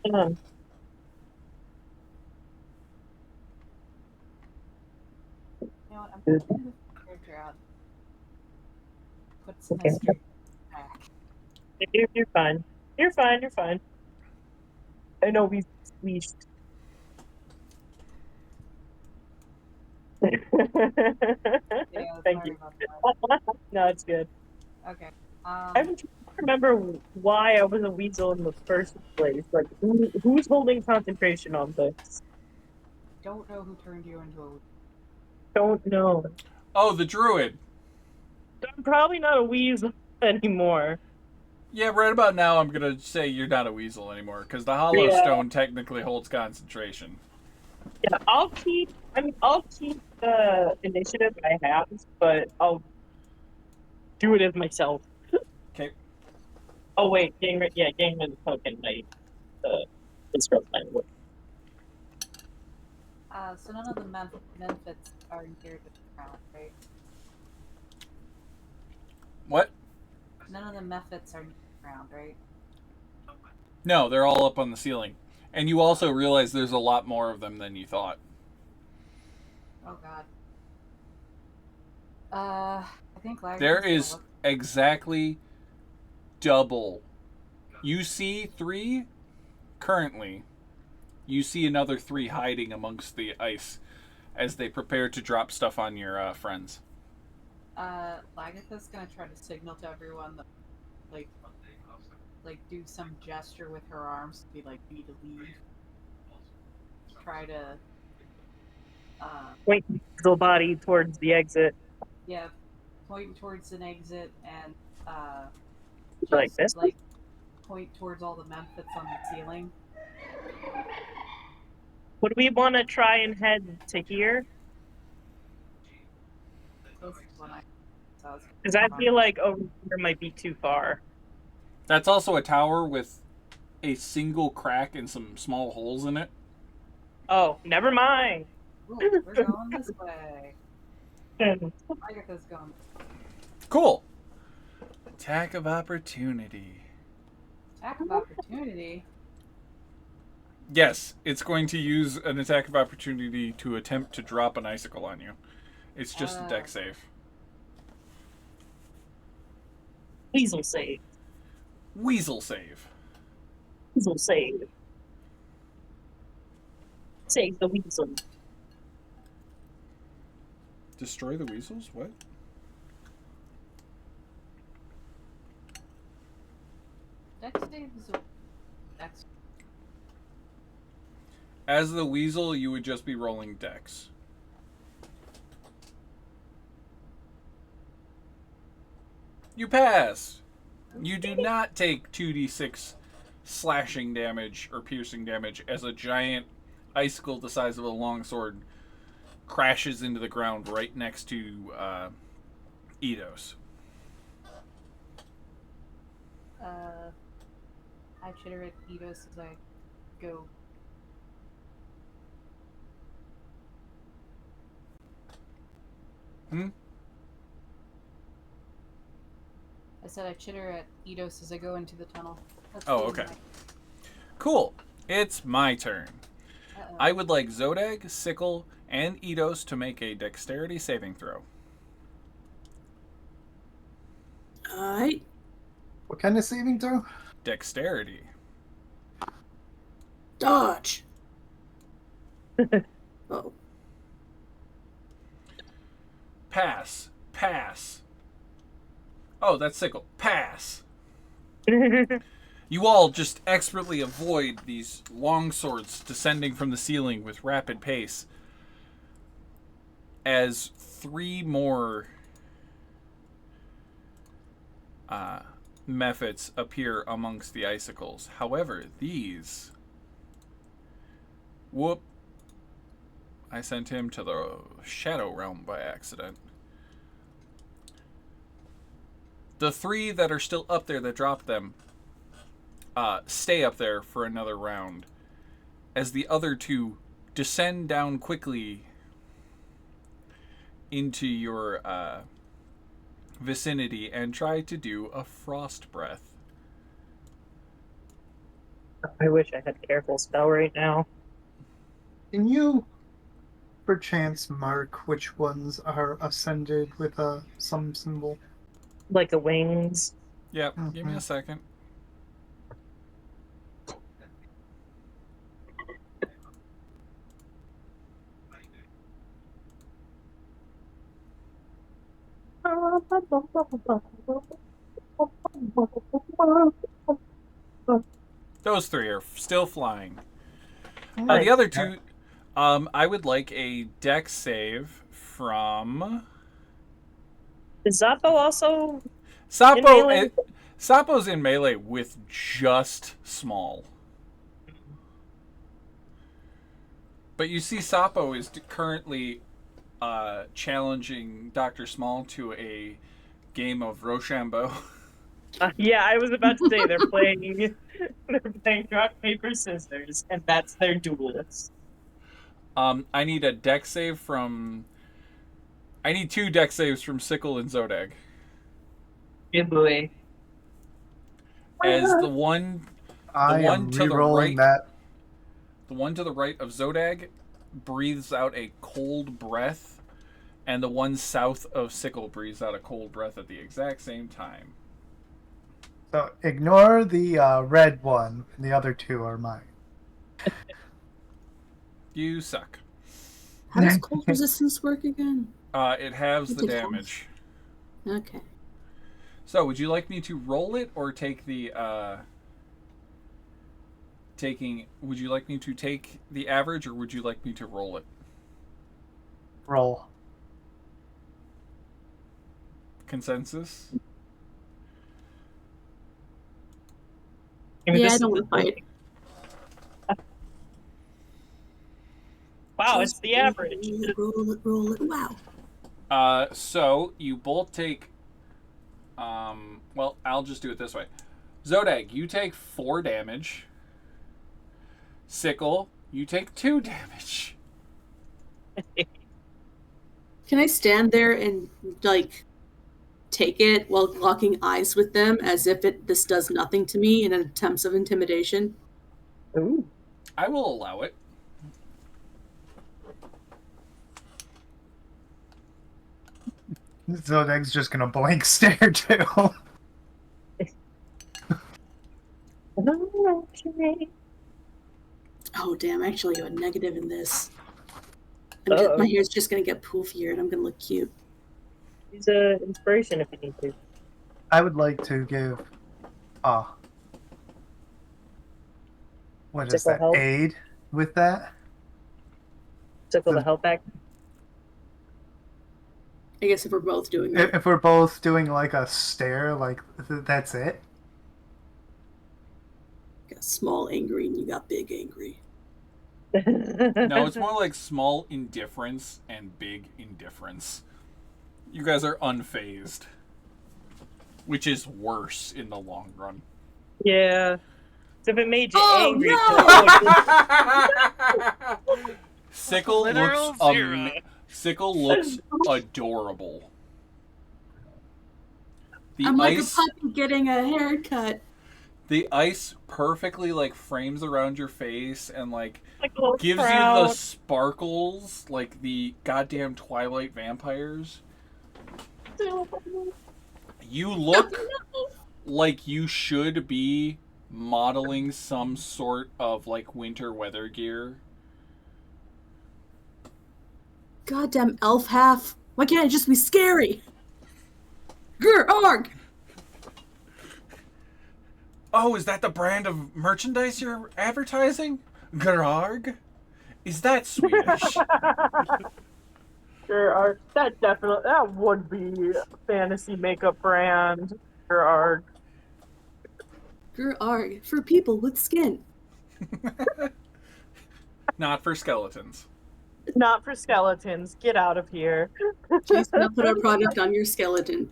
Come on. You know what? I'm going to move my character out. Put Sinestry back. You're fine. You're fine. You're fine. I know we squeezed. Yeah, Thank sorry you. about that. No, it's good. Okay. I don't remember why I was a weasel in the first place. Like, who's holding concentration on this? Don't know who turned you into a. Don't know. Oh, the druid. I'm probably not a weasel anymore. Yeah, right about now I'm going to say you're not a weasel anymore, because the hollow stone technically holds concentration. Yeah, I'll keep the initiative I have, but I'll do it as myself. Okay. Oh wait, getting rid of the token night. This girl's time work. So none of the Memphits are near the ground, right? What? None of the Memphits are near the ground, right? No, they're all up on the ceiling. And you also realize there's a lot more of them than you thought. Oh god. I think Larry. There is exactly double. You see 3 currently. you see another 3 hiding amongst the ice as they prepare to drop stuff on your friends. Lagatha's gonna try to signal to everyone that, like do some gesture with her arms to be like, "We need to leave." Try to, Point the body towards the exit. yeah, point towards an exit and Like just this? like point towards all the memphits on the ceiling. Would we want to try and head to here? This is what I saw. Because I feel like over here might be too far. That's also a tower with a single crack and some small holes in it. Oh, never mind. Ooh, we're going this way. Lagatha's going. Cool. Attack of opportunity. Attack of opportunity. Yes, it's going to use an attack of opportunity to attempt to drop an icicle on you. It's just a deck save. Weasel save. Weasel save. Weasel save. Save the weasel. Destroy the weasels? What? Dex saves. Dex. As the weasel, you would just be rolling dex. You pass. You do not take 2d6 slashing damage or piercing damage as a giant icicle the size of a longsword crashes into the ground right next to Eidos. I chitter at Eidos as I go. I said I chitter at Eidos as I go into the tunnel. Oh, okay. Cool. It's my turn. I would like Zodag, Sickle, and Eidos to make a dexterity saving throw. Alright. What kind of saving throw? Dexterity. Dodge. Oh. Pass. Pass. Oh, that's Sickle. Pass. You all just expertly avoid these long swords descending from the ceiling with rapid pace as 3 more mephits appear amongst the icicles. However, these... Whoop. I sent him to the Shadow Realm by accident. The 3 that are still up there that dropped them stay up there for another round as the other 2 descend down quickly into your vicinity and try to do a frost breath. I wish I had careful spell right now. Can you, perchance, mark which ones are ascended with some symbol? Like the wings. Yep, give me a second. Those 3 are still flying. The other 2, I would like a dex save from... Is Zappo also Sapo's in melee with just small. But you see Sapo is currently challenging Dr. Small to a game of Rochambeau. Yeah, I was about to say they're playing rock, paper, scissors, and that's their duelist. I need a dex save from... I need 2 dex saves from Sickle and Zodag. Good boy. As the one to the right, the one to the right of Zodag breathes out a cold breath, and the one south of Sickle breathes out a cold breath at the exact same time. So ignore the red one, and the other 2 are mine. You suck. How does cold resistance work again? It halves the It halves. damage. Okay. So, would you like me to roll it or take the would you like me to take the average or would you like me to roll it? Roll. Consensus? I mean, Yeah, this I is don't want to fight. Wow, Just it's the average. Roll it. Wow. So you both take well, I'll just do it this way. Zodag, you take 4 damage. Sickle, you take 2 damage. Can I stand there and like take it while locking eyes with them as if this does nothing to me in attempts of intimidation? Ooh. I will allow it. Zodeg's just gonna blank stare too. Oh damn! I actually have a negative in this. My hair's just gonna get poofier, and I'm gonna look cute. Use a inspiration if you need to. I would like to give what is Sickle that? help? Aid with that? Tickle the help back. I guess if we're both doing it. If we're both doing like a stare, like that's it. Got small angry and you got big angry. No, it's more like small indifference and big indifference. You guys are unfazed. Which is worse in the long run. Yeah. So if it made you angry, no! Sickle looks adorable. I'm like a puppy getting a haircut. The ice perfectly like frames around your face and like gives crowd. you the sparkles like the goddamn Twilight vampires. You look like you should be modeling some sort of like winter weather gear. Goddamn elf half. Why can't it just be scary? Grr, arg! Oh, is that the brand of merchandise you're advertising? Gararg? Is that Swedish? That would be a fantasy makeup brand. Grr arg, for people with skin. Not for skeletons. Not for skeletons. Get out of here. Please do not put our product on your skeleton.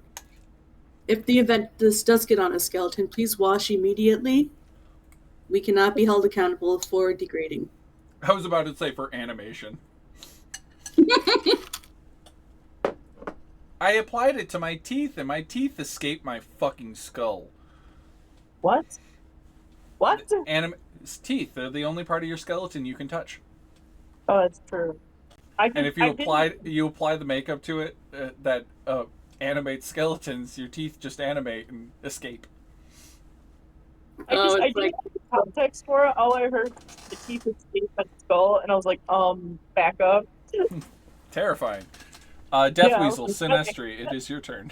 If the event this does get on a skeleton, please wash immediately. We cannot be held accountable for degrading. I was about to say for animation. I applied it to my teeth and my teeth escaped my fucking skull. What? What? Teeth, they're the only part of your skeleton you can touch. Oh, that's true. And if you apply the makeup to it that animates skeletons, your teeth just animate and escape. I didn't have the context for it. All I heard was the teeth escape at the skull, and I was like, back up. Terrifying. Deathweasel, Sinestri, it is your turn.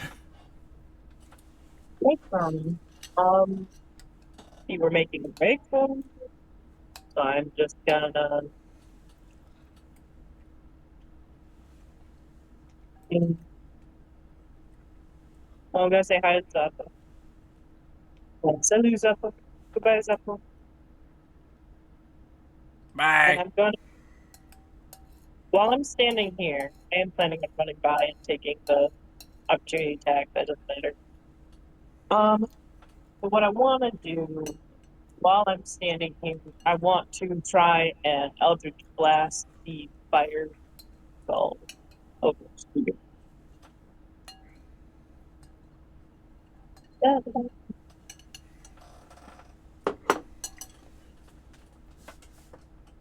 See, we're making a break phone, so I'm just gonna. I'm gonna say hi to Zappa. Salut, Zappa. Goodbye, Zappa. Bye. And I'm gonna. While I'm standing here, I am planning on running by and taking the opportunity attack that doesn't matter. But what I want to do while I'm standing here, I want to try and Eldritch Blast the fire skull over here.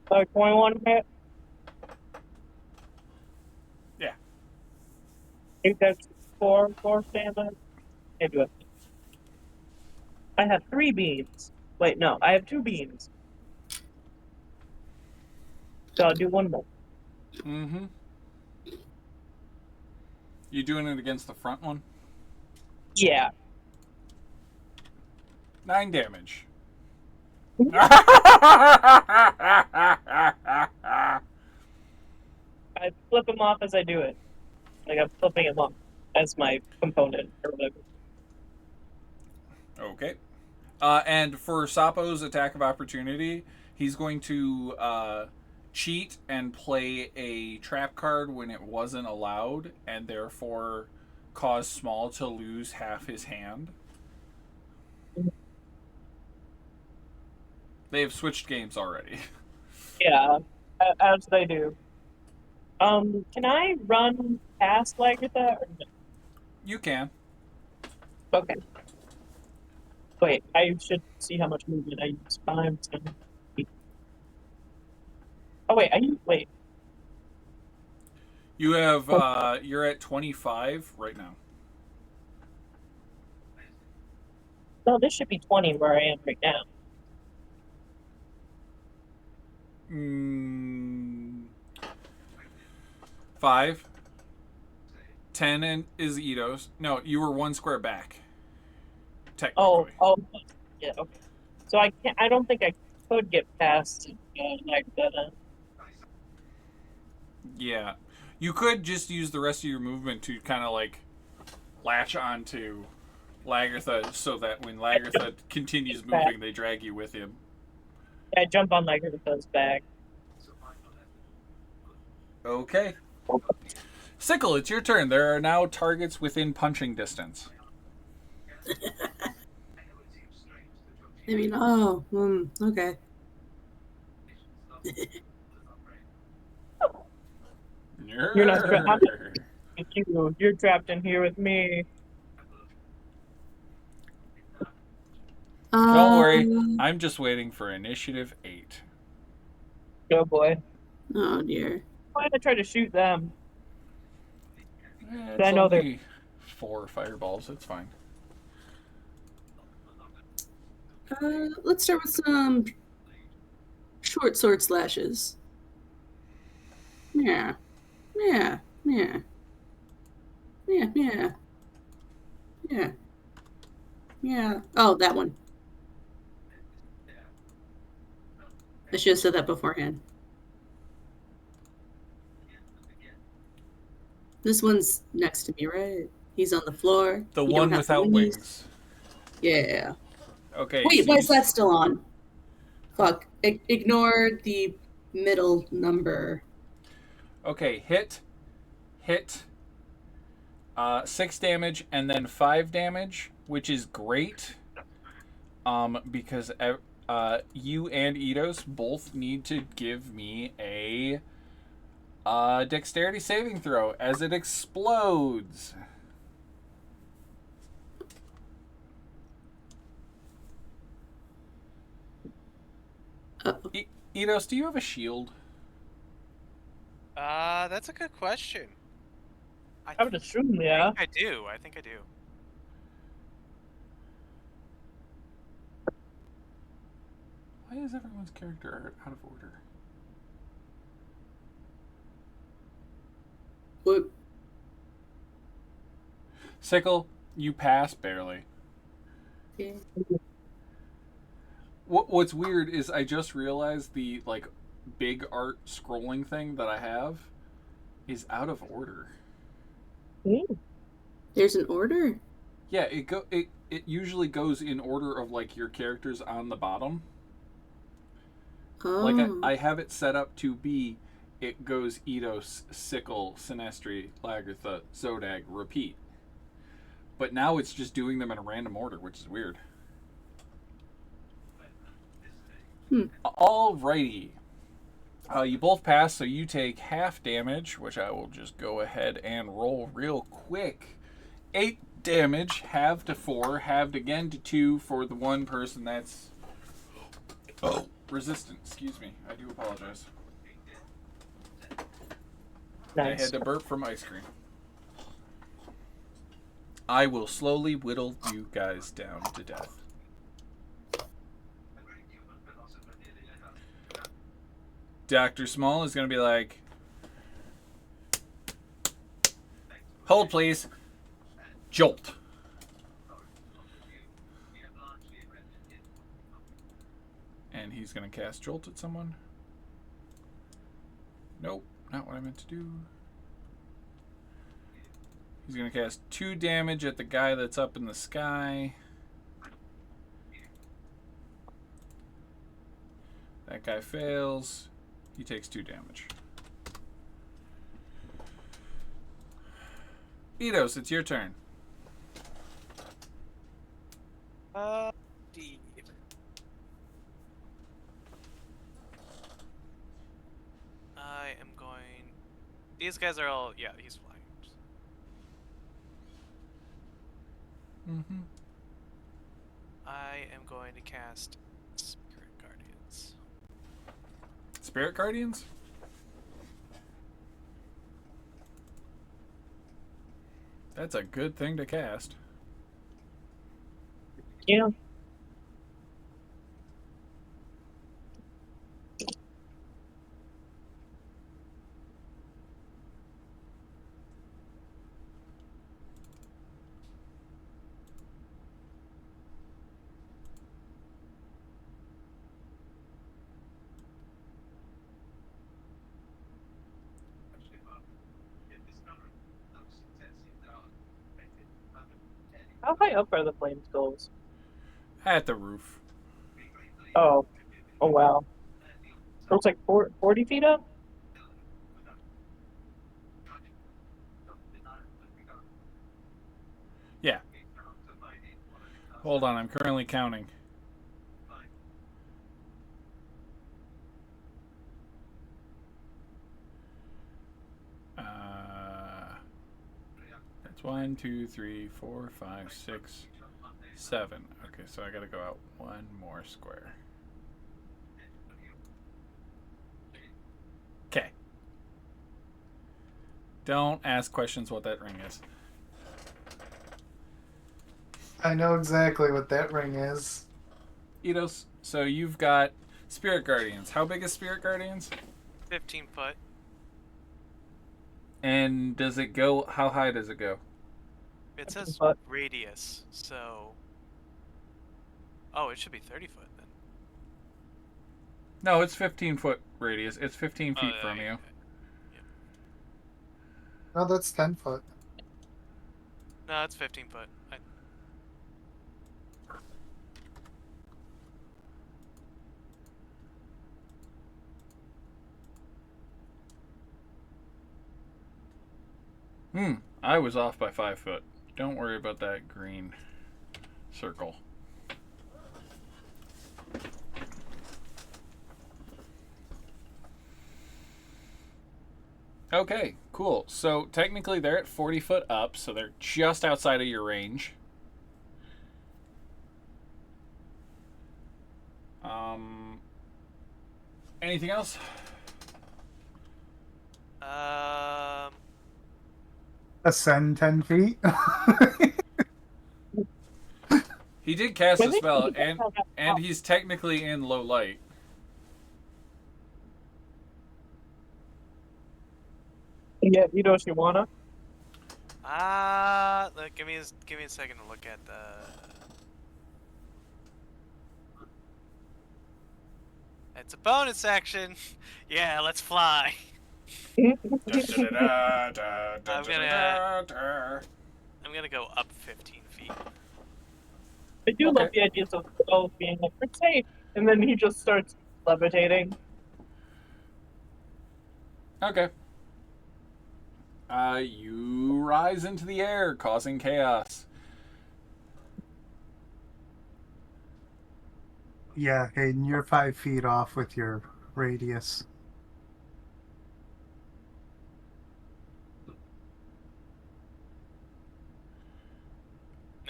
So 21 hit. Yeah. I think that's 4 damage. Maybe what? I have 3 beams. Wait, no, I have 2 beams. So I'll do one more. Mm-hmm. You doing it against the front one? Yeah. 9 damage. I flip him off as I do it. Like I'm flipping him off as my component or whatever. Okay. And for Sapo's attack of opportunity, he's going to cheat and play a trap card when it wasn't allowed, and therefore cause Small to lose half his hand. They have switched games already. Yeah, as they do. Can I run past Lagertha? Or no? You can. Okay. Wait, I should see how much movement I use. 5, 10, 8. Oh wait, wait. You have you're at 25 right now. No, this should be 20 where I am right now. 5. 10 is Ito's. No, you were 1 square back. Technically. Oh, yeah, okay. So I can't. I don't think I could get past Lagertha. Yeah. You could just use the rest of your movement to kind of like latch onto Lagertha so that when Lagertha continues moving, they drag you with him. I jump on Lagertha's back. Okay. Sickle, it's your turn. There are now targets within punching distance. I mean, okay. You're not trapped. You're trapped in here with me. Don't worry. I'm just waiting for initiative 8. Oh boy. Oh dear. Why did I try to shoot them? It's I know only 4 fireballs. It's fine. Let's start with some short sword slashes. Yeah. Yeah. Yeah. Yeah. Yeah. Yeah. Yeah. Oh, that one. I should have said that beforehand. This one's next to me, right? He's on the floor. The You one don't have without wings. wings. Yeah. Okay. Wait, so why is that still on? Fuck. Ignore the middle number. Okay, hit, 6 damage, and then 5 damage, which is great. Because you and Eidos both need to give me a dexterity saving throw as it explodes. Eidos, do you have a shield? That's a good question. I would assume, yeah. I do. I think I do. Why is everyone's character out of order? What? Sickle, you pass barely. Yeah. What's weird is I just realized the like big art scrolling thing that I have is out of order. There's an order? Yeah, it usually goes in order of like your characters on the bottom. Oh. Like I have it set up to be, it goes Eidos, Sickle, Sinestri, Lagertha, Zodag, repeat. But now it's just doing them in a random order, which is weird. Alrighty. You both pass, so you take half damage, which I will just go ahead and roll real quick. 8 damage, halved to 4, halved again to 2 for the one person that's resistant. Excuse me. I do apologize. Nice. I had to burp from ice cream. I will slowly whittle you guys down to death. Dr. Small is going to be like, hold please. Jolt. And he's going to cast Jolt at someone. Nope, not what I meant to do. He's going to cast 2 damage at the guy that's up in the sky. That guy fails. He takes 2 damage. Eidos, it's your turn. D. I am going. These guys are all. Yeah, he's flying. Mm-hmm. I am going to cast Spirit Guardians. Spirit Guardians? That's a good thing to cast. Yeah. How high up are the flame skulls? At the roof. Oh. Oh, wow. So it's like 40 feet up? Yeah. Hold on, I'm currently counting. That's 1, 2, 3, 4, 5, 6, 7. Okay, so I gotta go out 1 more square. Okay. Don't ask questions what that ring is. I know exactly what that ring is. Eidos, so you've got Spirit Guardians. How big is Spirit Guardians? 15 foot. And does it go, how high does it go? It says Foot. radius, so. Oh, it should be 30 foot then. No, it's 15 foot radius. It's 15 feet Oh, from yeah, you. No, that's 10 foot. No, it's 15 foot. I was off by 5 foot. Don't worry about that green circle. Okay, cool. So technically they're at 40 foot up, so they're just outside of your range. Anything else? Ascend 10 feet. He did cast I a think spell, he does have that and he's technically in low light. Yeah, you know what you wanna? Look, give me a second to look at the. It's a bonus action. Yeah, let's fly. I'm gonna go up 15 feet. I do love the ideas of both being like, we're safe, and then he just starts levitating. Okay. You rise into the air, causing chaos. Yeah, Hayden, you're 5 feet off with your radius.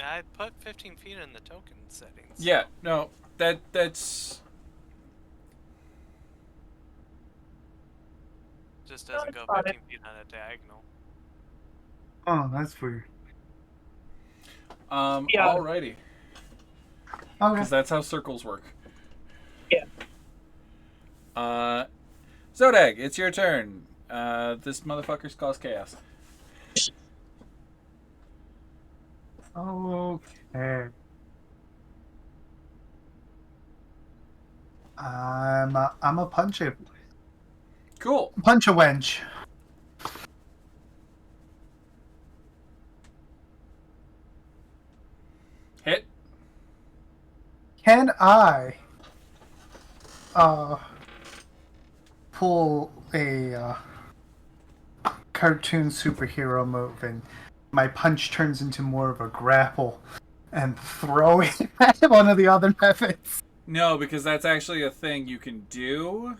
I put 15 feet in the token settings. Yeah, no, that's Just doesn't go Got 15 feet on a diagonal. Oh, that's weird. Yeah. Alrighty, Okay. because that's how circles work. Yeah. Zodag, it's your turn. This motherfucker's caused chaos. Okay. I'm a punch a Cool. wench. Hit. Can I pull a cartoon superhero move and my punch turns into more of a grapple and throw it at one of the other methods? No, because that's actually a thing you can do.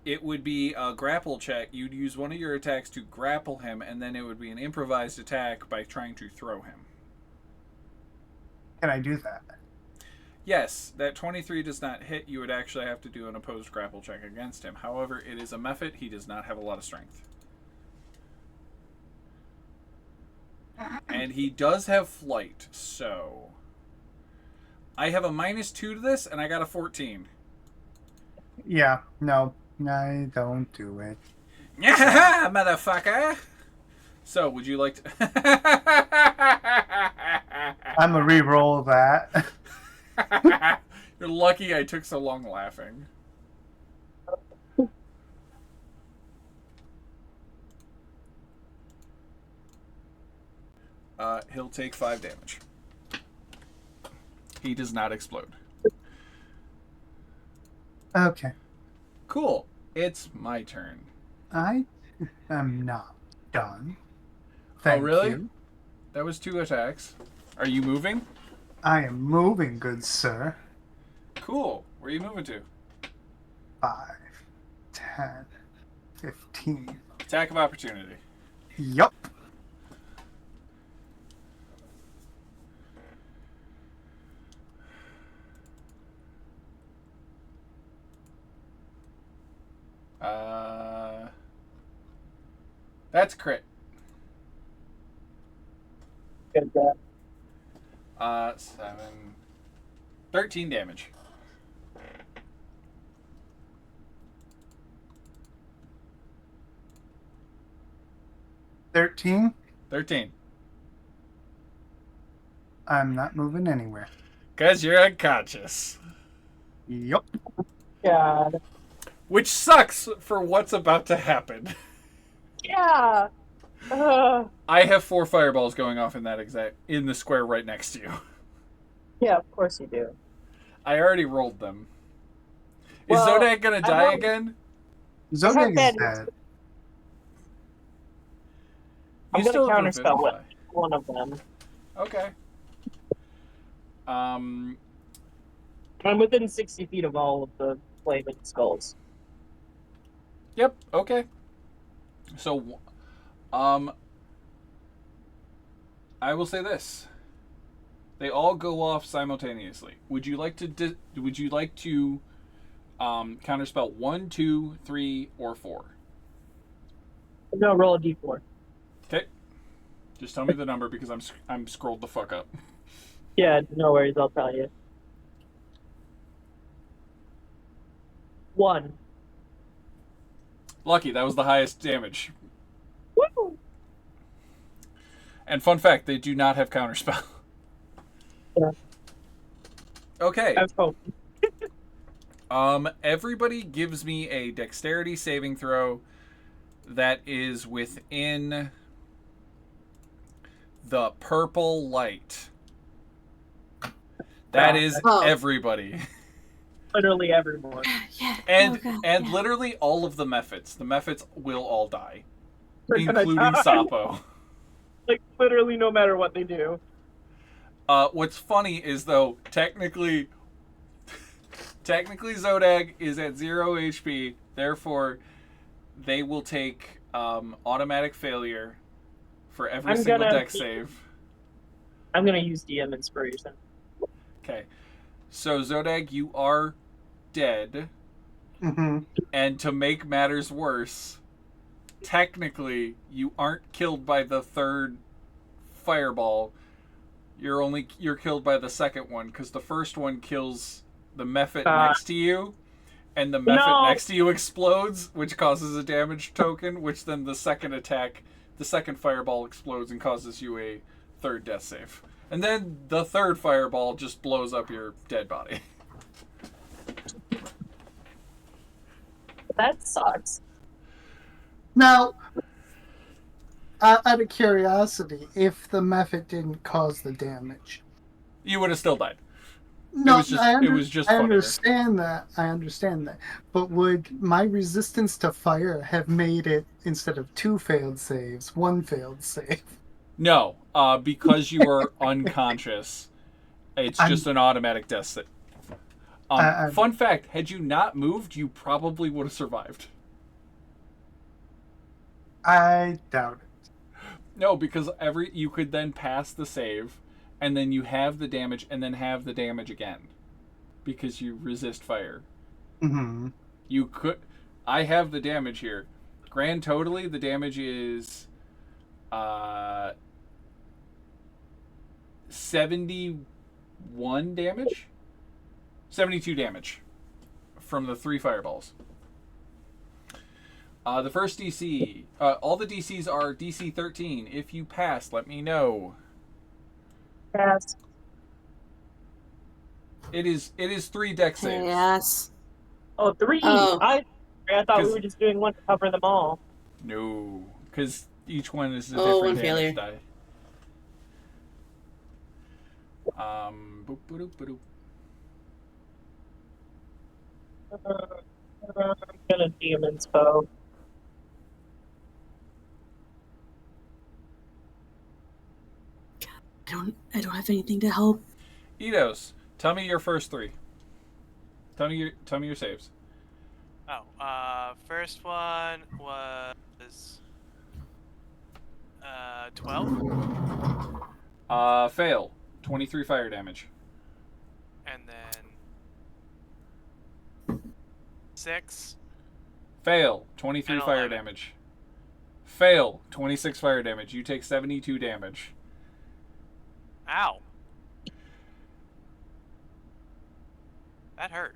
It would be a grapple check. You'd use one of your attacks to grapple him, and then it would be an improvised attack by trying to throw him. Can I do that? Yes, that 23 does not hit. You would actually have to do an opposed grapple check against him. However, it is a mephit. He does not have a lot of strength. And he does have flight, so... I have a -2 to this, and I got a 14. Yeah, no, I don't do it. Yeah, motherfucker! So, would you like to... I'm a re-roll that. You're lucky I took so long laughing. He'll take 5 damage. He does not explode. Okay. Cool. It's my turn. I am not done. Thank Oh, really? you. That was 2 attacks. Are you moving? I am moving, good sir. Cool. Where are you moving to? 5, 10, 15. Attack of opportunity. Yup. That's crit. Good job. 7... 13 damage. $13. 13. I'm not moving anywhere. Because you're unconscious. Yup. God. Which sucks for what's about to happen. Yeah. I have 4 fireballs going off in the square right next to you. Yeah, of course you do. I already rolled them. Is Well, Zodak gonna die again? Zodag dead. is dead. I'm You gonna still have counterspell Revivify. one of them. Okay. I'm within 60 feet of all of the flaming skulls. Yep. Okay. So, I will say this: they all go off simultaneously. Would you like to? Counterspell 1, 2, 3, or 4? No, roll a d4. Okay. Just tell me the number because I'm scrolled the fuck up. Yeah, no worries, I'll tell you. 1. Lucky, that was the highest damage. Woo! And fun fact, they do not have counterspell. Yeah. Okay. I was hoping. Everybody gives me a dexterity saving throw that is within the purple light. That is Oh. everybody. Literally everyone. Yeah. And oh, God, and yeah. literally all of the mephits. The mephits will all die. They're gonna Including die. Sapo. Like, literally no matter what they do. What's funny is, though, technically Zodag is at 0 HP, therefore they will take automatic failure for every single dex save. I'm gonna use DM inspiration. Okay. So, Zodag, you are dead, Mm-hmm. and to make matters worse, technically, you aren't killed by the 3rd fireball. You're killed by the 2nd one, because the first one kills the mephit next to you, and the mephit No. next to you explodes, which causes a damage token, which then the second attack, the second fireball explodes and causes you a third death save. And then the third fireball just blows up your dead body. That sucks. Now, out of curiosity, if the mephit didn't cause the damage, You would have still died. no, It was just I funnier. understand that. I understand that. But would my resistance to fire have made it, instead of 2 failed saves, 1 failed save? No, because you were unconscious, it's just an automatic death save. Fun fact, had you not moved, you probably would have survived. I doubt it. No, because you could then pass the save, and then you have the damage, and then have the damage again, because you resist fire. Mm-hmm. You could. I have the damage here. Grand totally, the damage is 71 damage, 72 damage from the 3 fireballs. The first DC, all the DCs are DC 13. If you pass, let me know. Pass. It is 3 deck saves. Yes. Oh, 3. Oh. I thought we 'Cause- were just doing one to cover them all. No, because each one is a Oh, different one damage failure. die. Boop, boop, boop, boop. I'm gonna demon's bow. I don't have anything to help. Eidos, tell me your first 3. Tell me your saves. Oh, first one was 12, Fail. 23 fire damage. and then 6. Fail. 23 And fire 11. damage. Fail. 26 fire damage. You take 72 damage. Ow. That hurt.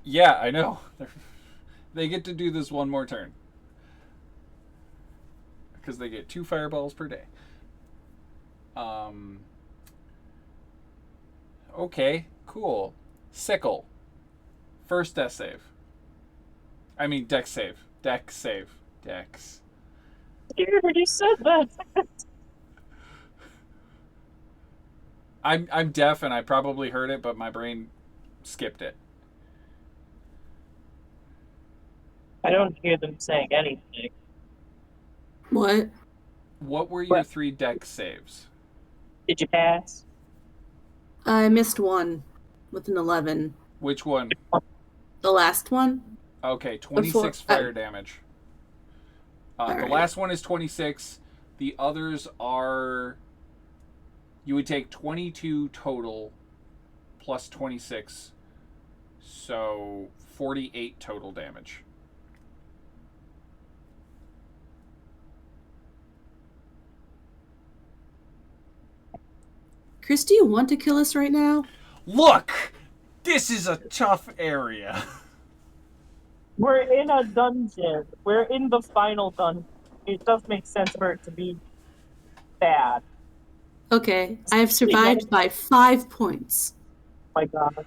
Yeah, I know. They get to do this one more turn. Because they get 2 fireballs per day. Okay, cool. Sickle. First death save. I mean, dex save. Dex save. Dex. You already said that. I'm deaf and I probably heard it, but my brain skipped it. I don't hear them saying anything. What? What were your What? 3 dex saves? Did you pass? I missed one with an 11. Which one? The last one? Okay, 26 fire damage. The Alright. last one is 26. The others are... You would take 22 total plus 26. So 48 total damage. Chris, do you want to kill us right now? Look! This is a tough area. We're in a dungeon. We're in the final dungeon. It does make sense for it to be bad. Okay, I have survived by 5 points. Oh my god.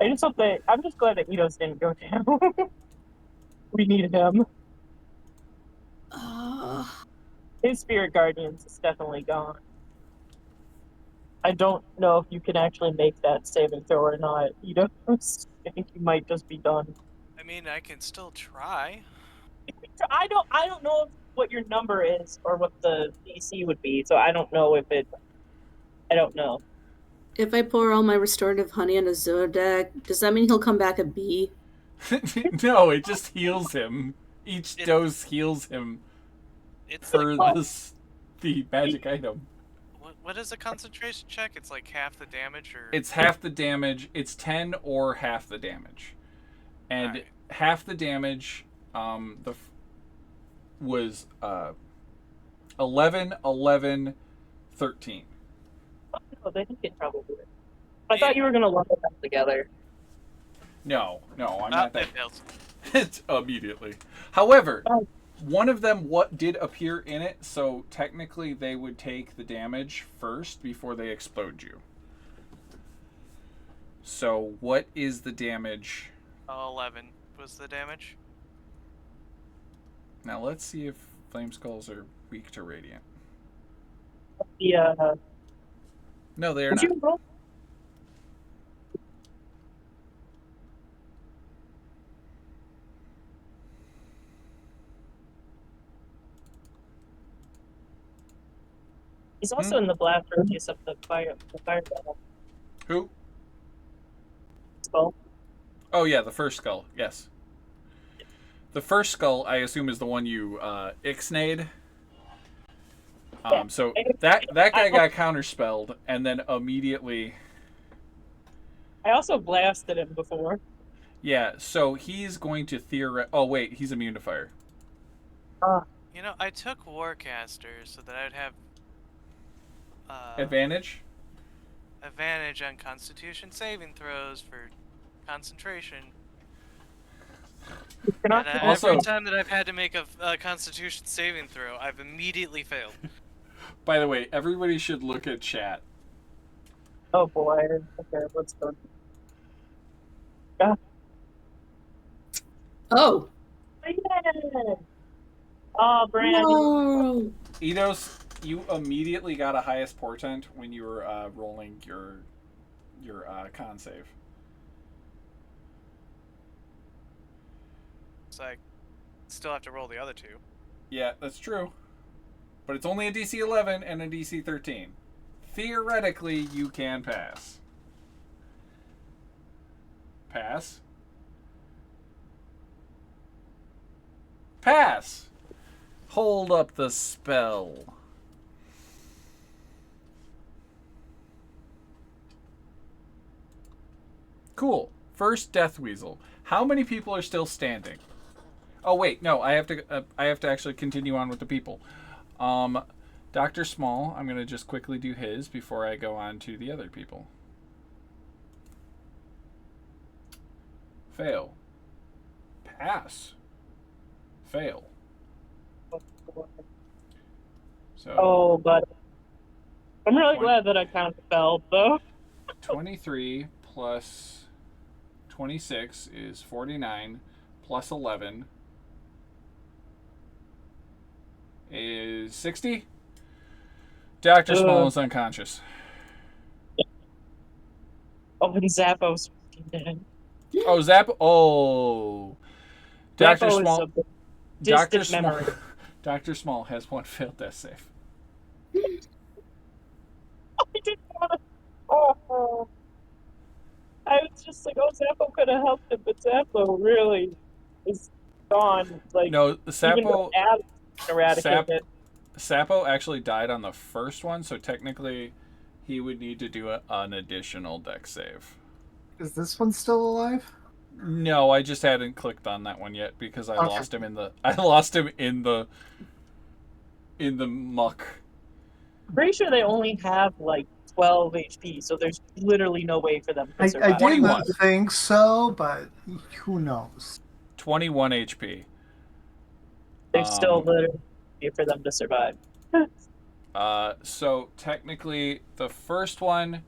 I just hope that I'm just glad that Eidos didn't go down. We need him. His spirit guardians is definitely gone. I don't know if you can actually make that saving throw or not. Eidos, I think you might just be done. I mean, I can still try. I don't know what your number is or what the DC would be, so I don't know if it. I don't know. If I pour all my restorative honey on a Zodak, does that mean he'll come back a B? No, it just heals him. Each dose heals him It's for like, the magic item. what is a concentration check? It's like half the damage, or It's half the damage. It's 10 or half the damage. And Alright. half the damage was 11, 11, 13. Oh, they think it probably would. I thought you were gonna lump them together. No, I'm not that. It fails. It's immediately. However, Oh. one of them what did appear in it, so technically they would take the damage first before they explode you. So what is the damage? 11 was the damage. Now let's see if flame skulls are weak to radiant. Yeah. No, they are Would not. you roll? He's also in the blast radius of the fire battle Who? skull. Oh yeah, the first skull. Yes. The first skull, I assume, is the one you ixnayed. So that guy got counterspelled, and then immediately. I also blasted him before. Yeah, so he's going to Oh wait, he's immune to fire. You know, I took Warcaster so that I'd have Advantage. advantage on Constitution saving throws for concentration. And, Also- every time that I've had to make a Constitution saving throw, I've immediately failed. By the way, everybody should look at chat. Oh boy. Okay, let's go. Oh. Yeah. Oh, Brandon. No. Eidos, you immediately got a highest portent when you were rolling your con save. So I still have to roll the other two. Yeah, that's true. But it's only a DC 11 and a DC 13. Theoretically, you can pass. Pass. Pass! Hold up the spell. Cool. First Death Weasel. How many people are still standing? Oh wait, no. I have to actually continue on with the people. Dr. Small. I'm gonna just quickly do his before I go on to the other people. Fail. Pass. Fail. So. Oh, but I'm really glad that I counterspelled, though. 23 plus 26 is 49 plus 11 is 60. Dr. Small is unconscious. Oh, and Zappo's dead. Oh, Zap. Oh. Dr. Zappo Small. is a Dr. distant Small. memory. Dr. Small has one failed death save. I didn't want to. Oh. I was just like, oh, Zappo could have helped him, but Zappo really is gone. Like, No, even Sappo. with Adam eradicated. Sappo actually died on the first one, so technically he would need to do an additional dex save. Is this one still alive? No, I just hadn't clicked on that one yet because I Okay. lost him in the muck. Pretty sure they only have like 12 HP, so there's literally no way for them to I survive. did 21. not think so, but who knows? 21 HP. There's still literally no way for them to survive. So technically the first one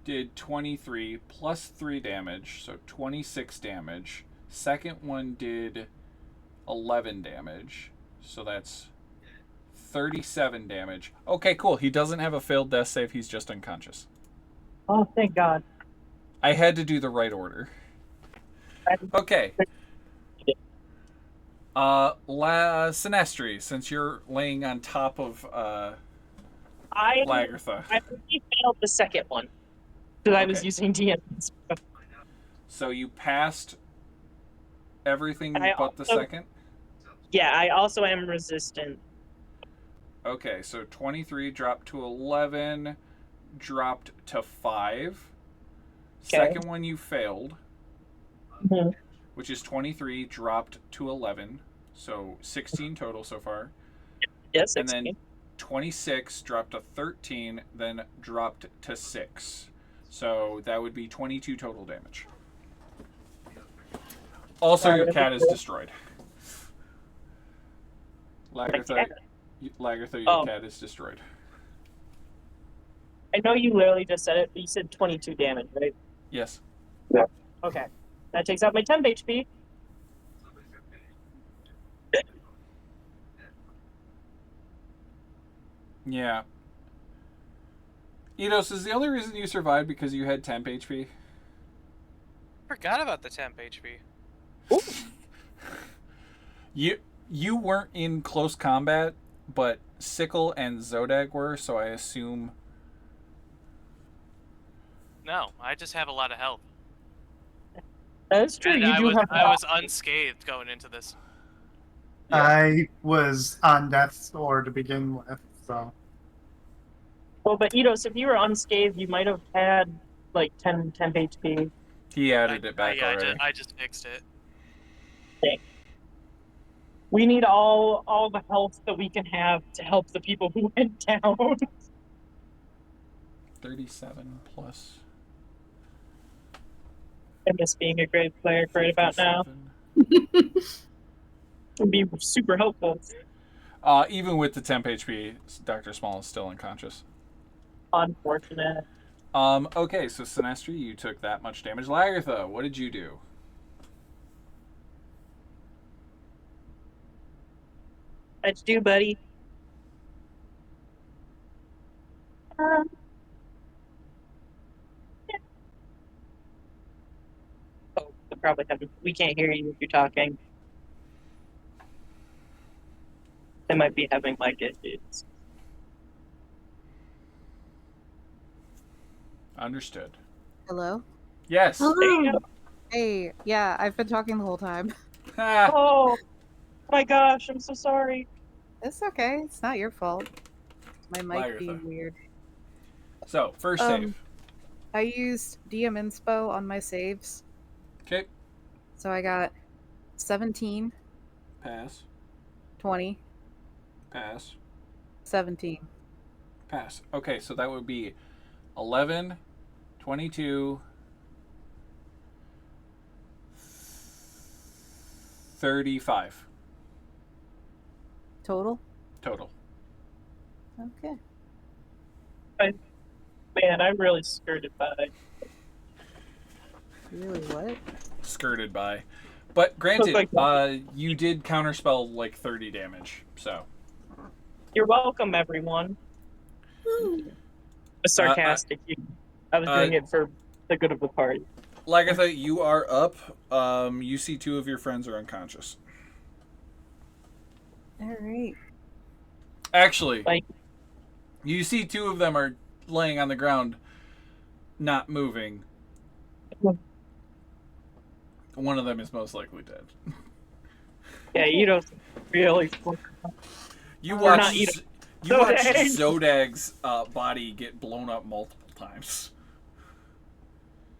did 23 plus 3 damage, so 26 damage. Second one did 11 damage, so that's 37 damage. Okay, cool. He doesn't have a failed death save. He's just unconscious. Oh, thank God. I had to do the right order. Okay. Sinestri, since you're laying on top of Lagartha. I really failed the second one because I was Okay. using DMs. So you passed everything I but the also- second? Yeah, I also am resistant. Okay, so 23 dropped to 11, dropped to 5. Okay. Second one you failed, Mhm. which is 23, dropped to 11. So 16 total so far. Yes, And then 26 dropped to 13, then dropped to 6. So that would be 22 total damage. Also, your Sorry, cat is that's- destroyed. My Lagartha, cat? Lagartha, your Oh. cat is destroyed. I know you literally just said it, but you said 22 damage, right? Yes. Okay. That takes out my temp HP. Yeah. Eidos, is the only reason you survived because you had temp HP? Forgot about the temp HP. You weren't in close combat, but Sickle and Zodag were, so I assume... No, I just have a lot of health. That's true. And You do have. I was unscathed going into this. Yeah. I was on death's door to begin with, so. Well, but Eidos, if you were unscathed, you might have had like 10 temp HP. He added it back already. I just fixed it. We need all the health that we can have to help the people who went down. 37 plus... I miss being a great player right about now. 57. Would be super helpful. Even with the temp HP, Dr. Small is still unconscious. Unfortunate. Okay, so Sinestri, you took that much damage. Lagartha, what did you do? What'd you do, buddy? Yeah. Oh, we can't hear you if you're talking. They might be having mic issues. Understood. Hello? Yes. There you go. Hey, yeah, I've been talking the whole time. Ah, Oh my gosh, I'm so sorry. It's okay. It's not your fault. My mic being Lagartha. weird. so, first save. I used DM Inspo on my saves. Okay. So I got 17, Pass. 20, Pass. 17. Pass. Okay, so that would be 11, 22, 35 Total? total. Okay. Man, I really skirted by. Really, what? Skirted by. But granted, Looks like you did counterspell like 30 damage, so. You're welcome, everyone. Sarcastic. I was doing it for the good of the party. Lagartha, you are up. You see two of your friends are unconscious. Alright. Actually, Like- you see two of them are laying on the ground, not moving. One of them is most likely dead. Yeah, you don't really. You Or watch not either. you watch Zodag. Zodag's body get blown up multiple times.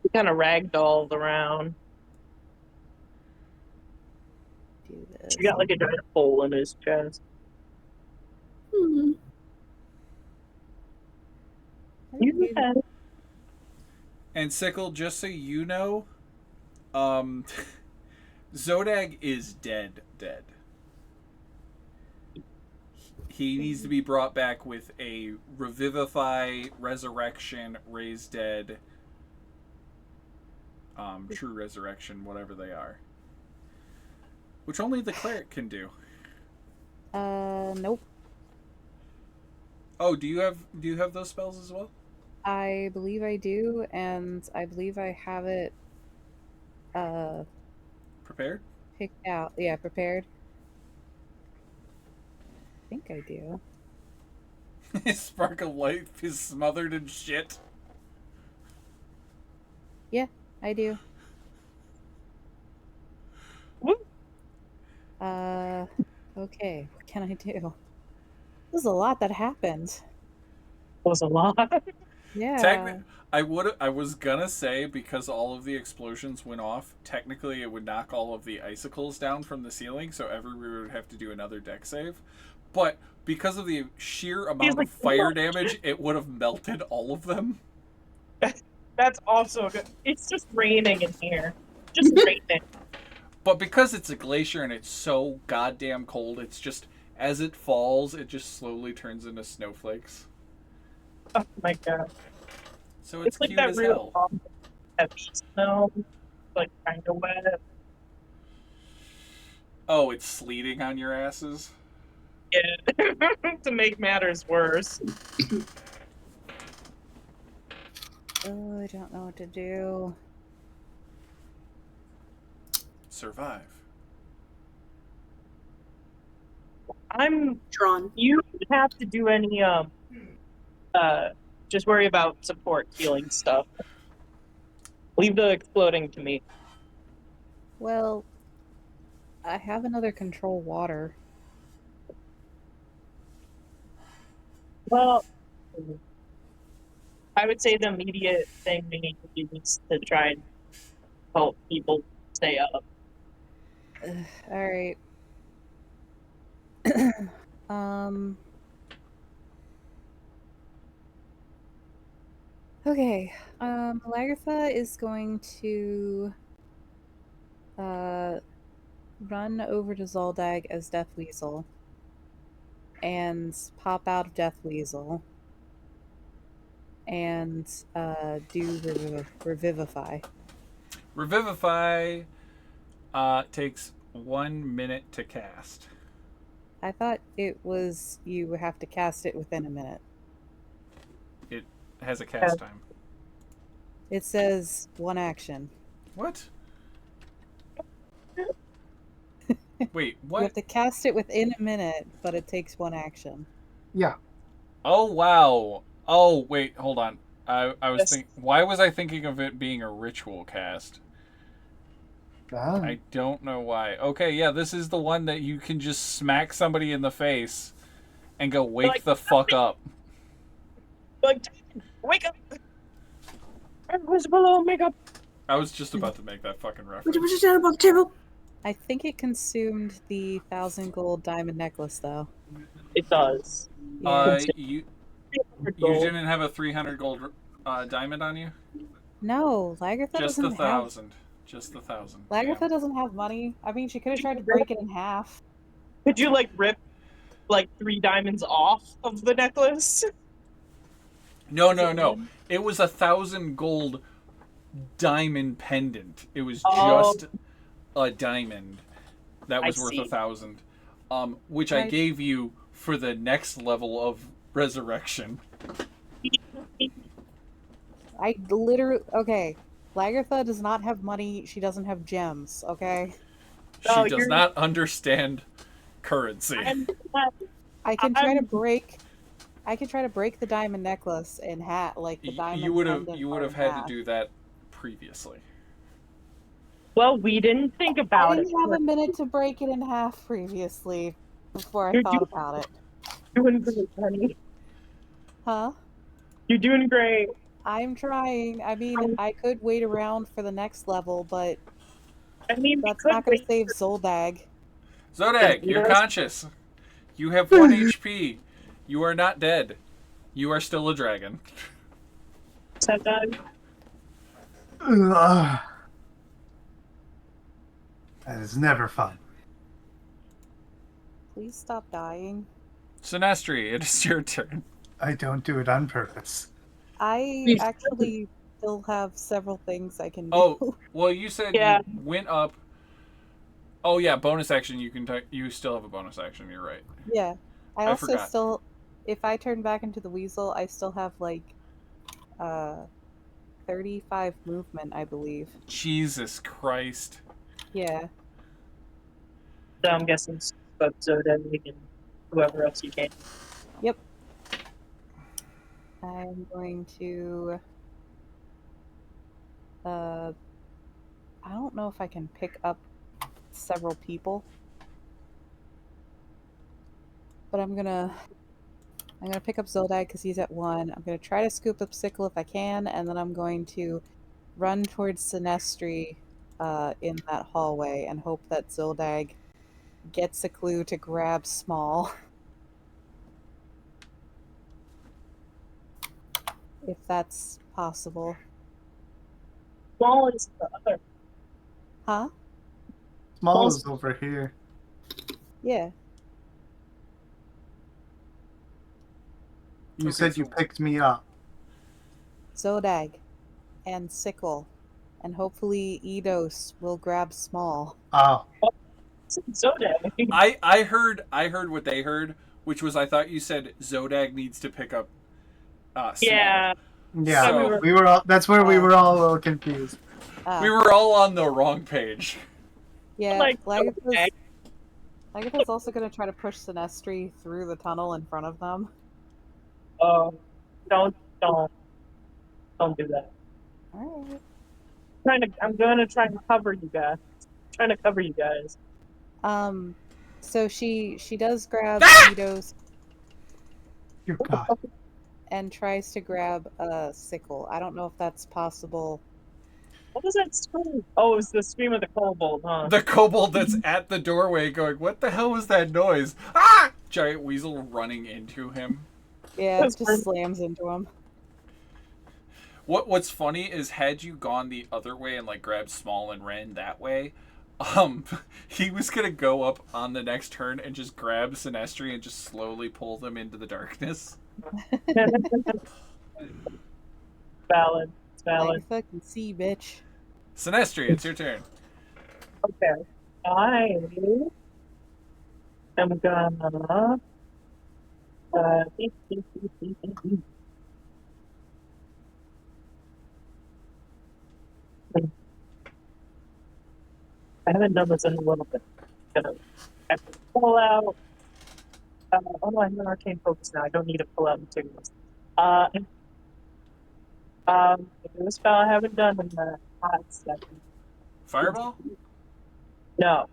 He kind of ragdolled around. Do this. He got like a giant hole in his chest. Hmm. You had it. And Sickle, just so you know, Zodag is dead. He needs to be brought back with a revivify, resurrection, raise dead, true resurrection, whatever they are. Which only the cleric can do. Nope. Oh, do you have those spells as well? I believe I do, and I believe I have it, Prepared? picked out. Yeah, prepared. I think I do. His spark of life is smothered in shit. Yeah, I do. Woo. Okay, what can I do? There's a lot that happened. Was a lot. Yeah. I was gonna say, because all of the explosions went off, technically it would knock all of the icicles down from the ceiling, so everyone would have to do another deck save. But because of the sheer amount like, of fire "What?" damage, it would have melted all of them. That's also good. It's just raining in here. Just raining. But because it's a glacier and it's so goddamn cold, it's just, as it falls, it just slowly turns into snowflakes. Oh my god. So it's It's like cute that as real hell. heavy snow, like kind of wet. Oh, it's sleeting on your asses? Yeah, to make matters worse. Oh, I don't know what to do. Survive. I'm. Drawn. You don't have to do any just worry about support healing stuff. Leave the exploding to me. Well, I have another control water. Well, I would say the immediate thing we need to do is to try and help people stay up. All right. um. Okay. Lagertha is going to run over to Zoldag as Death Weasel and pop out of Death Weasel and do Revivify. Revivify takes 1 minute to cast. I thought it was you have to cast it within a minute. It has a cast time. It says 1 action. What? Wait, You what? have to cast it within a minute, but it takes 1 action. Yeah. Oh, wow. Oh, wait, hold on. I was Yes. thinking, why was I thinking of it being a ritual cast? Ah. I don't know why. Okay, yeah, this is the one that you can just smack somebody in the face and go, wake Like- the fuck up. Like, wake up! Invisible makeup. I was just about to make that fucking Put reference. it down on the table. I think it consumed the 1,000 gold diamond necklace, though. It does. Yeah. You Gold. didn't have a 300 gold diamond on you? No, Lagertha Just the doesn't have. 1,000. Just the 1,000. Lagertha Damn. doesn't have money. I mean, she could have tried to break it in half. Could you like rip like 3 diamonds off of the necklace? No, Is no, it no. one? It was 1,000 gold diamond pendant. It was Oh. just a diamond that was I worth see. 1,000, which I Right. gave you for the next level of resurrection. I literally. Okay. Lagertha does not have money. She doesn't have gems, okay? No, She does you're- not understand currency. I can try to I'm- break. I can try to break the diamond necklace in half, like the diamond. You would have pendant had in to half. do that previously. Well, we didn't think I about it. didn't have a minute to break it in half previously before I You're thought about it. doing great, honey. Huh? You're doing great. I'm trying. I mean, I could wait around for the next level, but I mean, we that's could not going to wait save Zoldag. Zodag, you're Yes. conscious. You have 1 HP. You are not dead. You are still a dragon. for that. Ugh. That is never fun. Please stop dying. Sinestri, it is your turn. I don't do it on purpose. I actually still have several things I can do. Oh, well, you said Yeah. you went up. Oh yeah, bonus action. You can. You still have a bonus action. You're right. Yeah. I I also forgot. still, if I turn back into the weasel, I still have like 35 movement, I believe. Jesus Christ. Yeah. So I'm guessing but Zodag and whoever else you can. Yep. I'm going to I don't know if I can pick up several people. But I'm gonna pick up Zoldag because he's at 1. I'm gonna try to scoop up Sickle if I can, and then I'm going to run towards Sinestri in that hallway and hope that Zoldag gets a clue to grab Small. If that's possible. Small is the other. Huh? Small is over here. Yeah. You Okay, said you so- picked me up. Zodag and Sickle. And hopefully Eidos will grab Small. Oh, Zodag. I heard what they heard, which was I thought you said Zodag needs to pick up Small. Yeah. yeah. So- we were all. That's where we were all a little confused. We were all on the wrong page. Yeah, Like, Lagatha's also going to try to push Sinestri through the tunnel in front of them. Oh, don't do that. Alright. I'm gonna try and cover you guys. Trying to cover you guys. So she does grab Eidos Dear God. and tries to grab a Sickle. I don't know if that's possible. What was that scream? Oh, it was the scream of the kobold, huh? The kobold that's at the doorway going, what the hell was that noise? Ah! Giant weasel running into him. Yeah, it just slams into him. What's funny is had you gone the other way and like grabbed Small and ran that way, he was gonna go up on the next turn and just grab Sinestri and just slowly pull them into the darkness. Valid. It's valid. Lagatha can see, bitch. Sinestri, it's your turn. Okay. I am gonna. I haven't done this in a little bit. Gonna have to pull out. Oh no, I'm an arcane focus now. I don't need to pull out materials. This spell I haven't done in a hot second. Fireball? No,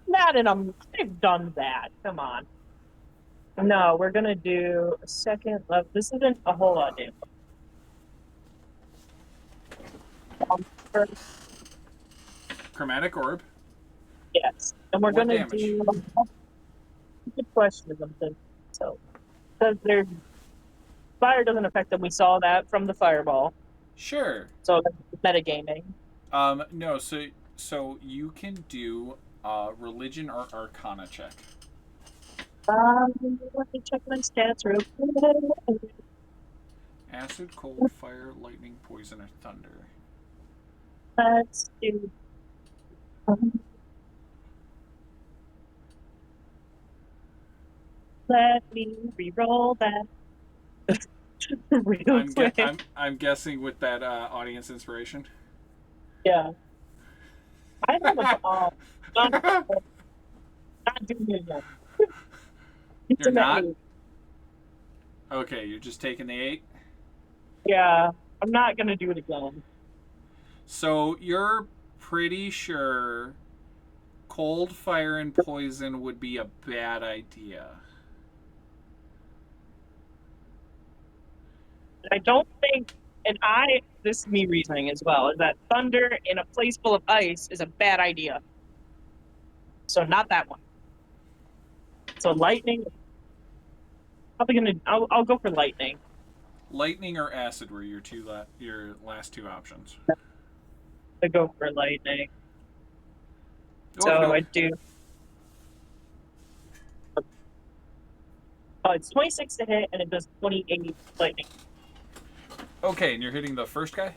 not in a. I've done that. Come on. No, we're gonna do a second level. This isn't a whole lot, damn. First, Chromatic orb. yes, and we're What gonna damage? do. Good question, I'm thinking. So, because their fire doesn't affect them, we saw that from the fireball. Sure. So that's metagaming. No, so you can do religion or arcana check. Let me check my stats real quick. Acid, cold, fire, lightning, poison, or thunder. Let's do. Let me re-roll that. Real quick. I'm guessing with that audience inspiration. Yeah. I have a not doing it yet. It's You're an not? 8. Okay, you're just taking the 8. Yeah, I'm not gonna do it again. So you're pretty sure cold, fire, and poison would be a bad idea. I don't think, this is me reasoning as well, is that thunder in a place full of ice is a bad idea. So not that one. So lightning. I'll go for lightning. Lightning or acid were your your last two options. I go for lightning. So Okay. I do. It's 26 to hit, and it does 28 lightning. Okay, and you're hitting the first guy?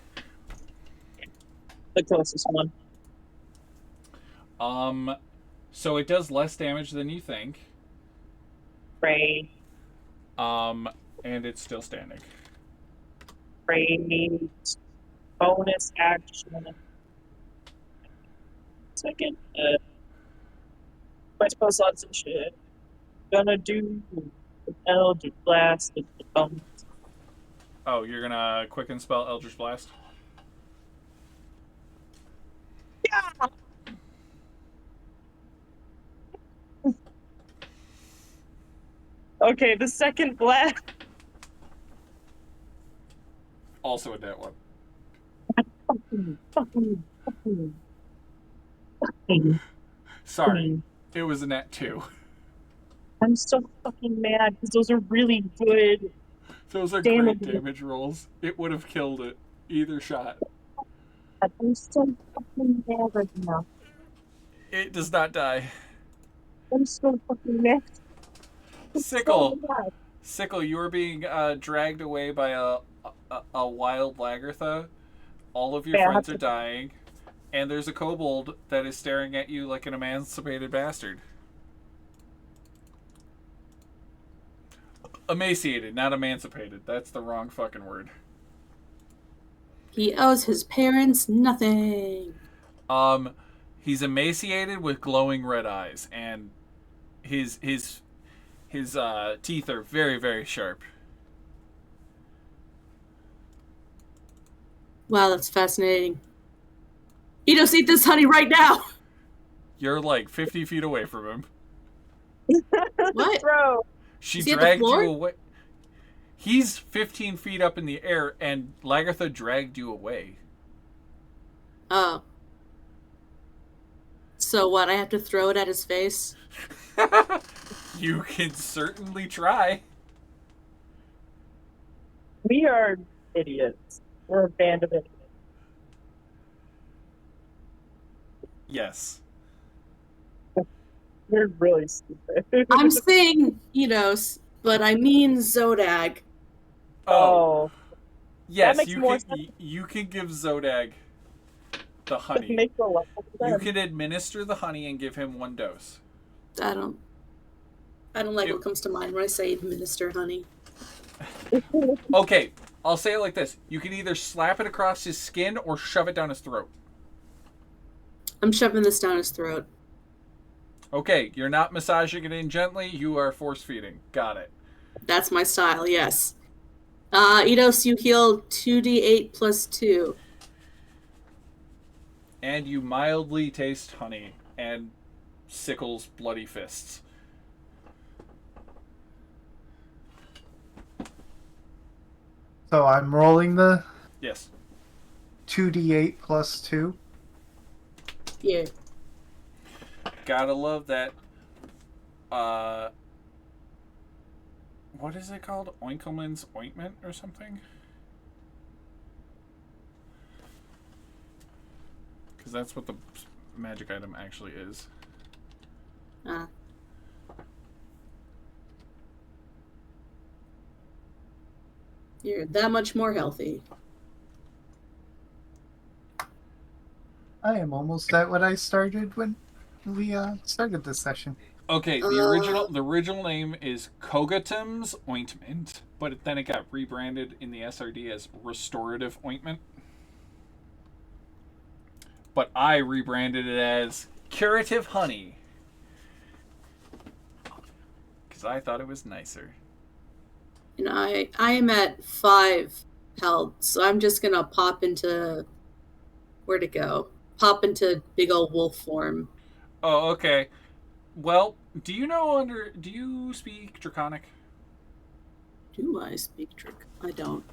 The closest one. So it does less damage than you think. Great. And it's still standing. Great. Bonus action. Second. My spell slots and shit. Gonna do Eldritch Blast with the bonus. Oh, you're gonna quicken spell Eldritch Blast? Yeah! Okay, the second blast. Also a net one. Sorry, it was a net 2. I'm so fucking mad because those are really good. Those are Damage. great damage rolls. It would have killed it. Either shot. I'm so fucking mad right now. It does not die. I'm so fucking next. Sickle, Sickle, you are being dragged away by a wild Lagartha. All of your friends are dying, and there's a kobold that is staring at you like an emancipated bastard. Emaciated, not emancipated. That's the wrong fucking word. He owes his parents nothing. He's emaciated with glowing red eyes, and his teeth are very, very sharp. Wow, that's fascinating. Edos, eat this honey right now! You're like 50 feet away from him. What? Bro. She Is he at the dragged floor? you away. He's 15 feet up in the air, and Lagartha dragged you away. Oh. So what, I have to throw it at his face? You can certainly try. We are idiots. We're a band of idiots. Yes. We're really stupid. I'm saying Edos, but I mean Zodag. Oh. Yes, makes you more can. You can give Zodag the honey. Makes a lot of You sense. can administer the honey and give him 1 dose. I don't like what comes to mind when I say administer honey. Okay, I'll say it like this: you can either slap it across his skin or shove it down his throat. I'm shoving this down his throat. Okay, you're not massaging it in gently. You are force feeding. Got it. That's my style, yes. Edos, you heal 2d8 plus 2. And you mildly taste honey and Sickle's bloody fists. So I'm rolling the Yes. 2d8 plus 2. Yeah. Gotta love that. What is it called? Oinkelman's ointment or something? Because that's what the magic item actually is. You're that much more healthy. I am almost at what I started when we started this session. Okay, the original name is Kogatum's ointment, but then it got rebranded in the SRD as restorative ointment. But I rebranded it as curative honey because I thought it was nicer. And I am at 5 health, so I'm just gonna pop into where to go. Pop into big old wolf form. Oh, okay. Well, do you speak Draconic? Do I speak trick? I don't.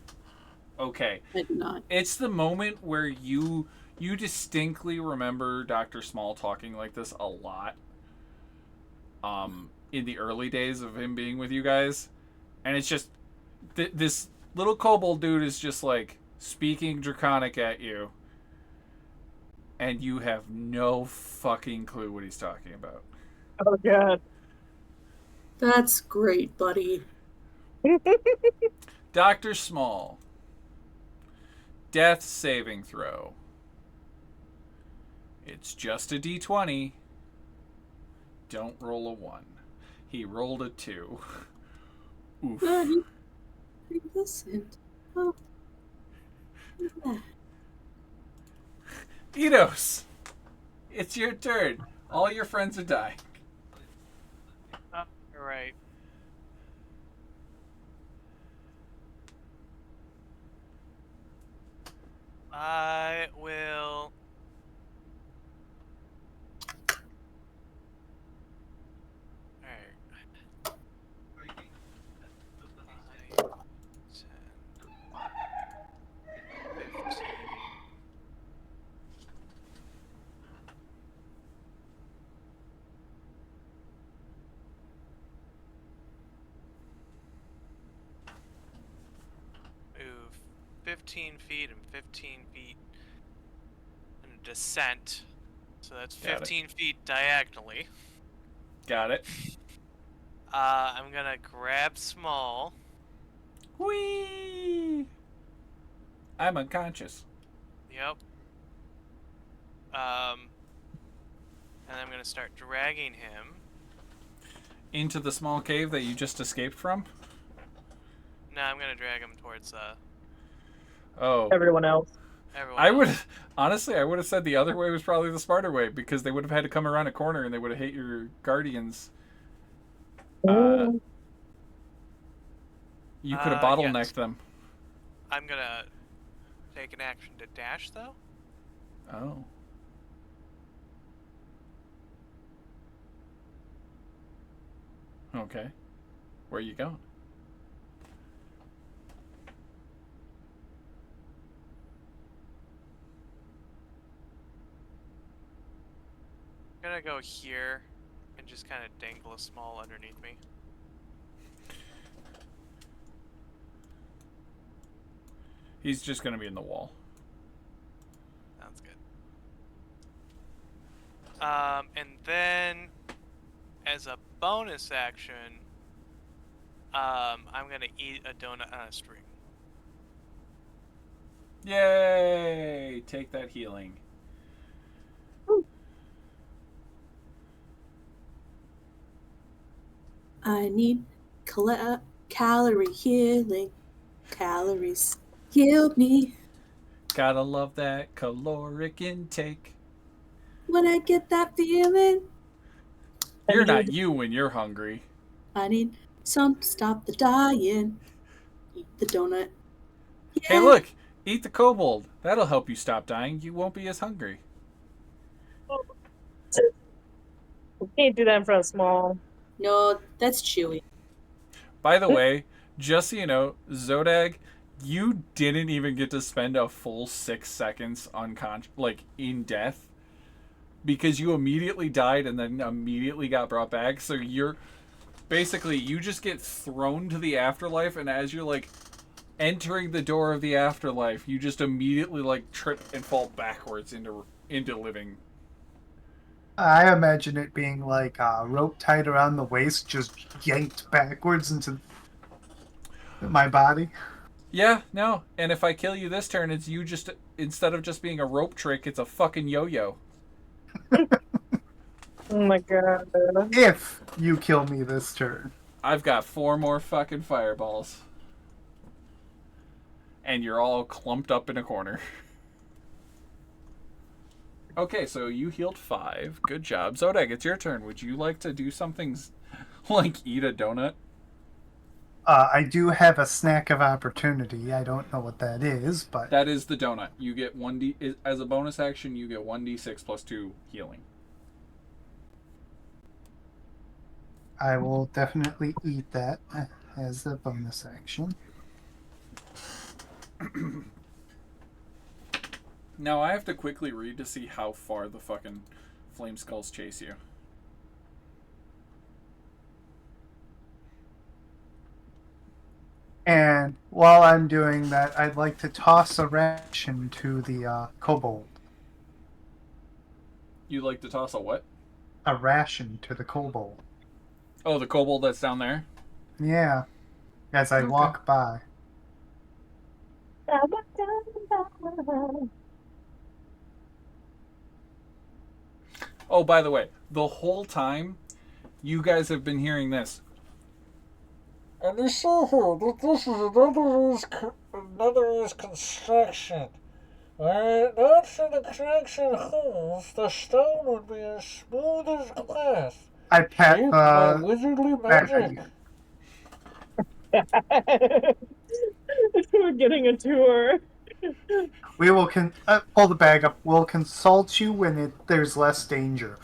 Okay. I do not. It's the moment where you distinctly remember Dr. Small talking like this a lot. In the early days of him being with you guys. And it's just this little kobold dude is just like speaking Draconic at you. And you have no fucking clue what he's talking about. Oh, God. That's great, buddy. Dr. Small. Death saving throw. It's just a d20. Don't roll a 1. He rolled a 2. Oof. He listened. Oh. Yeah. Edos, it's your turn. All your friends are dying. Oh, you're right. I will. Alright. 15. Move 15 feet and 15 feet in a descent So that's Got it. 15 feet diagonally. Got it. I'm gonna grab small. Whee! I'm unconscious. Yep. And I'm gonna start dragging him. Into the small cave that you just escaped from? No, I'm gonna drag him towards Oh. Everyone else. everyone. I would else. honestly, I would have said the other way was probably the smarter way because they would have had to come around a corner and they would have hit your guardians. You could have bottlenecked yes. them. I'm gonna take an action to dash, though. Oh. Okay. Where are you going? I'm gonna go here and just kind of dangle a small underneath me. He's just going to be in the wall. Sounds good. And then, as a bonus action, I'm gonna eat a donut on a string. Yay! Take that healing. I need calorie healing. Calories heal me. Gotta love that caloric intake. When I get that feeling, You're not you when you're hungry. I need some to stop the dying. Eat the donut. Yeah. Hey, look! Eat the kobold. That'll help you stop dying. You won't be as hungry. We can't do that in front of small. No, that's chewy. By the way, just so you know, Zodag, you didn't even get to spend a full 6 seconds unconscious, like in death, because you immediately died and then immediately got brought back. So you're basically, you just get thrown to the afterlife, and as you're like entering the door of the afterlife, you just immediately like trip and fall backwards into living. I imagine it being like a rope tied around the waist, just yanked backwards into my body. Yeah, no. And if I kill you this turn, it's you just, instead of just being a rope trick, it's a fucking yo-yo. Oh my god. If you kill me this turn. I've got 4 more fucking fireballs. And you're all clumped up in a corner. Okay, so you healed 5. Good job. Zodag, it's your turn. Would you like to do something like eat a donut? I do have a snack of opportunity. I don't know what that is, but That is the donut. You get 1d, as a bonus action, you get 1d6 plus 2 healing. I will definitely eat that as a bonus action. Now I have to quickly read to see how far the fucking flame skulls chase you. And while I'm doing that, I'd like to toss a ration to the kobold. You like to toss a what? A ration to the kobold. Oh, the kobold that's down there? Yeah, as I walk by. Oh, by the way, the whole time, you guys have been hearing this. And they say here that this is another construction. Were it not for the cracks and holes, the stone would be as smooth as glass. I pat Shaped by wizardly magic. We're getting a tour. We will pull the bag up. We'll consult you when there's less danger.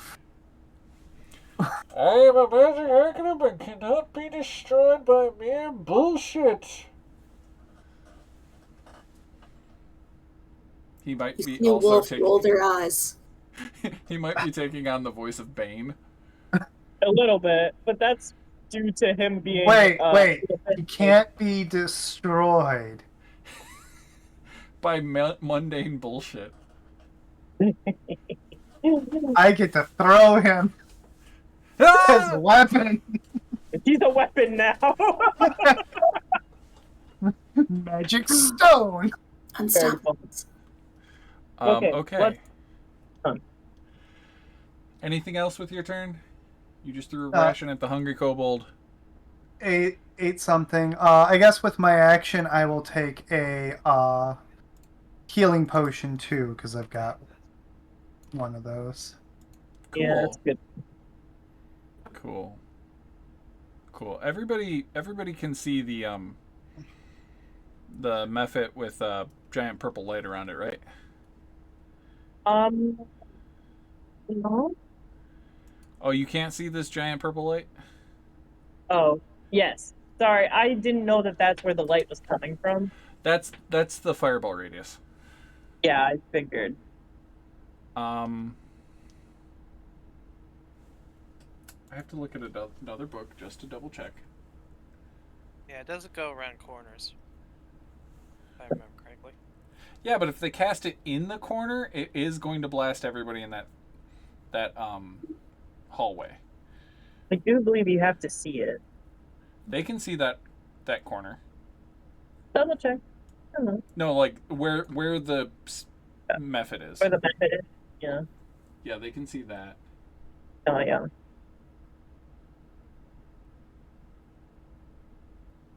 I am a magic arcanum and cannot be destroyed by mere bullshit. He might You be see a also wolf taking. roll their eyes. He might be taking on the voice of Bane. A little bit, but that's due to him being. Wait. He can't be destroyed. By mundane bullshit. I get to throw him as a Ah! weapon. He's a weapon now. Magic stone. Unstoppable. Okay, Okay. let's- Anything else with your turn? You just threw a Uh, ration at the hungry kobold. Ate something. I guess with my action, I will take a healing potion too, because I've got one of those. Cool. Yeah, that's good. Cool. Everybody can see the mephit with giant purple light around it, right? No. Oh, you can't see this giant purple light? Oh, yes. Sorry, I didn't know that that's where the light was coming from. That's the fireball radius. Yeah, I figured. I have to look at another book just to double check. Yeah, it doesn't go around corners. If I remember correctly. Yeah, but if they cast it in the corner, it is going to blast everybody in that hallway. I do believe you have to see it. They can see that corner. Double check. I don't know No, like where the method is. where the method is. Yeah. Yeah, they can see that. Oh, yeah.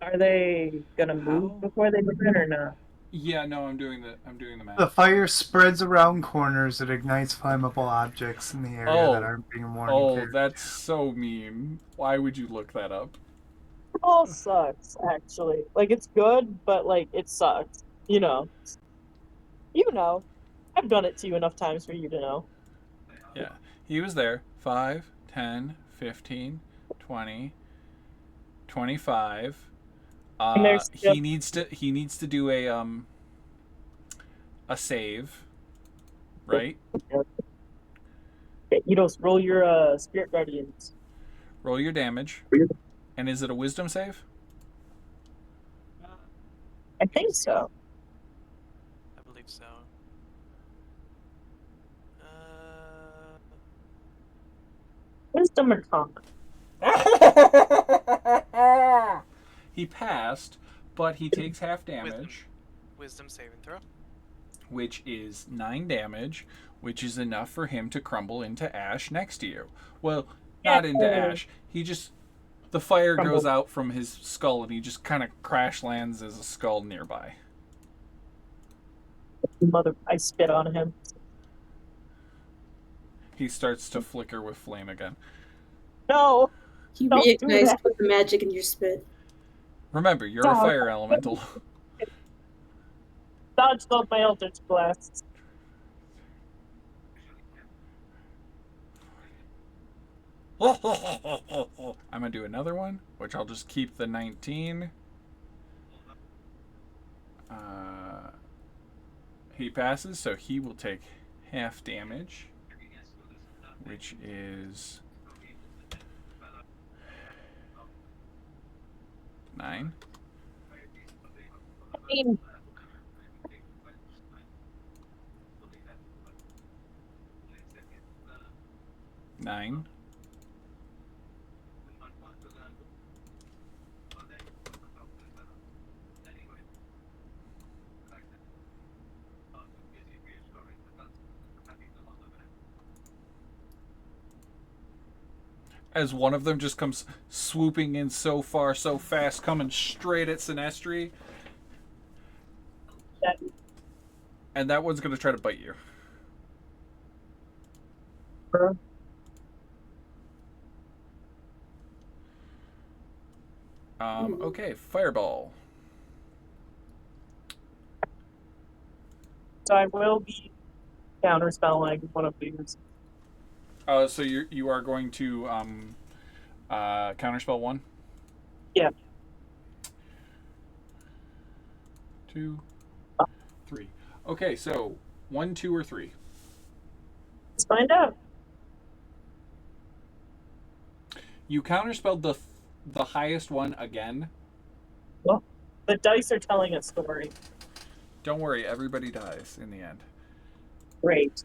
Are they gonna move How? before they move in or not? Yeah, no, I'm doing the math. The fire spreads around corners. It ignites flammable objects in the area that aren't being worn. Oh, that's so mean. Why would you look that up? It all sucks, actually. Like, it's good, but, like, it sucks. You know. You know. I've done it to you enough times for you to know. Yeah. He was there. 5, 10, 15, 20, 25. And there's He needs to do a save. Right? You know, roll your spirit guardians. Roll your damage. And is it a wisdom save? I think so. I believe so. Wisdom or con? He passed, but he takes half damage, Wisdom saving throw. which is 9 damage, which is enough for him to crumble into ash next to you. Well, not into ash. The fire goes out from his skull, and he just kind of crash lands as a skull nearby. I spit on him. He starts to flicker with flame again. No! He Don't do reignites that. with the magic in your spit. Remember, you're a fire elemental. Dodged all my eldritch blasts. I'm gonna do another one, which I'll just keep the 19. He passes, so he will take half damage, which is 9. I mean, 9. As one of them just comes swooping in so far, so fast, coming straight at Sinestri. And that one's going to try to bite you. Okay, fireball. so I will be counterspelling one of these. So you are going to counterspell 1? Yeah. 2, 3. Okay, so 1, 2, or 3. Let's find out. You counterspelled the highest one again. Well, the dice are telling a story. Don't worry, everybody dies in the end. Great.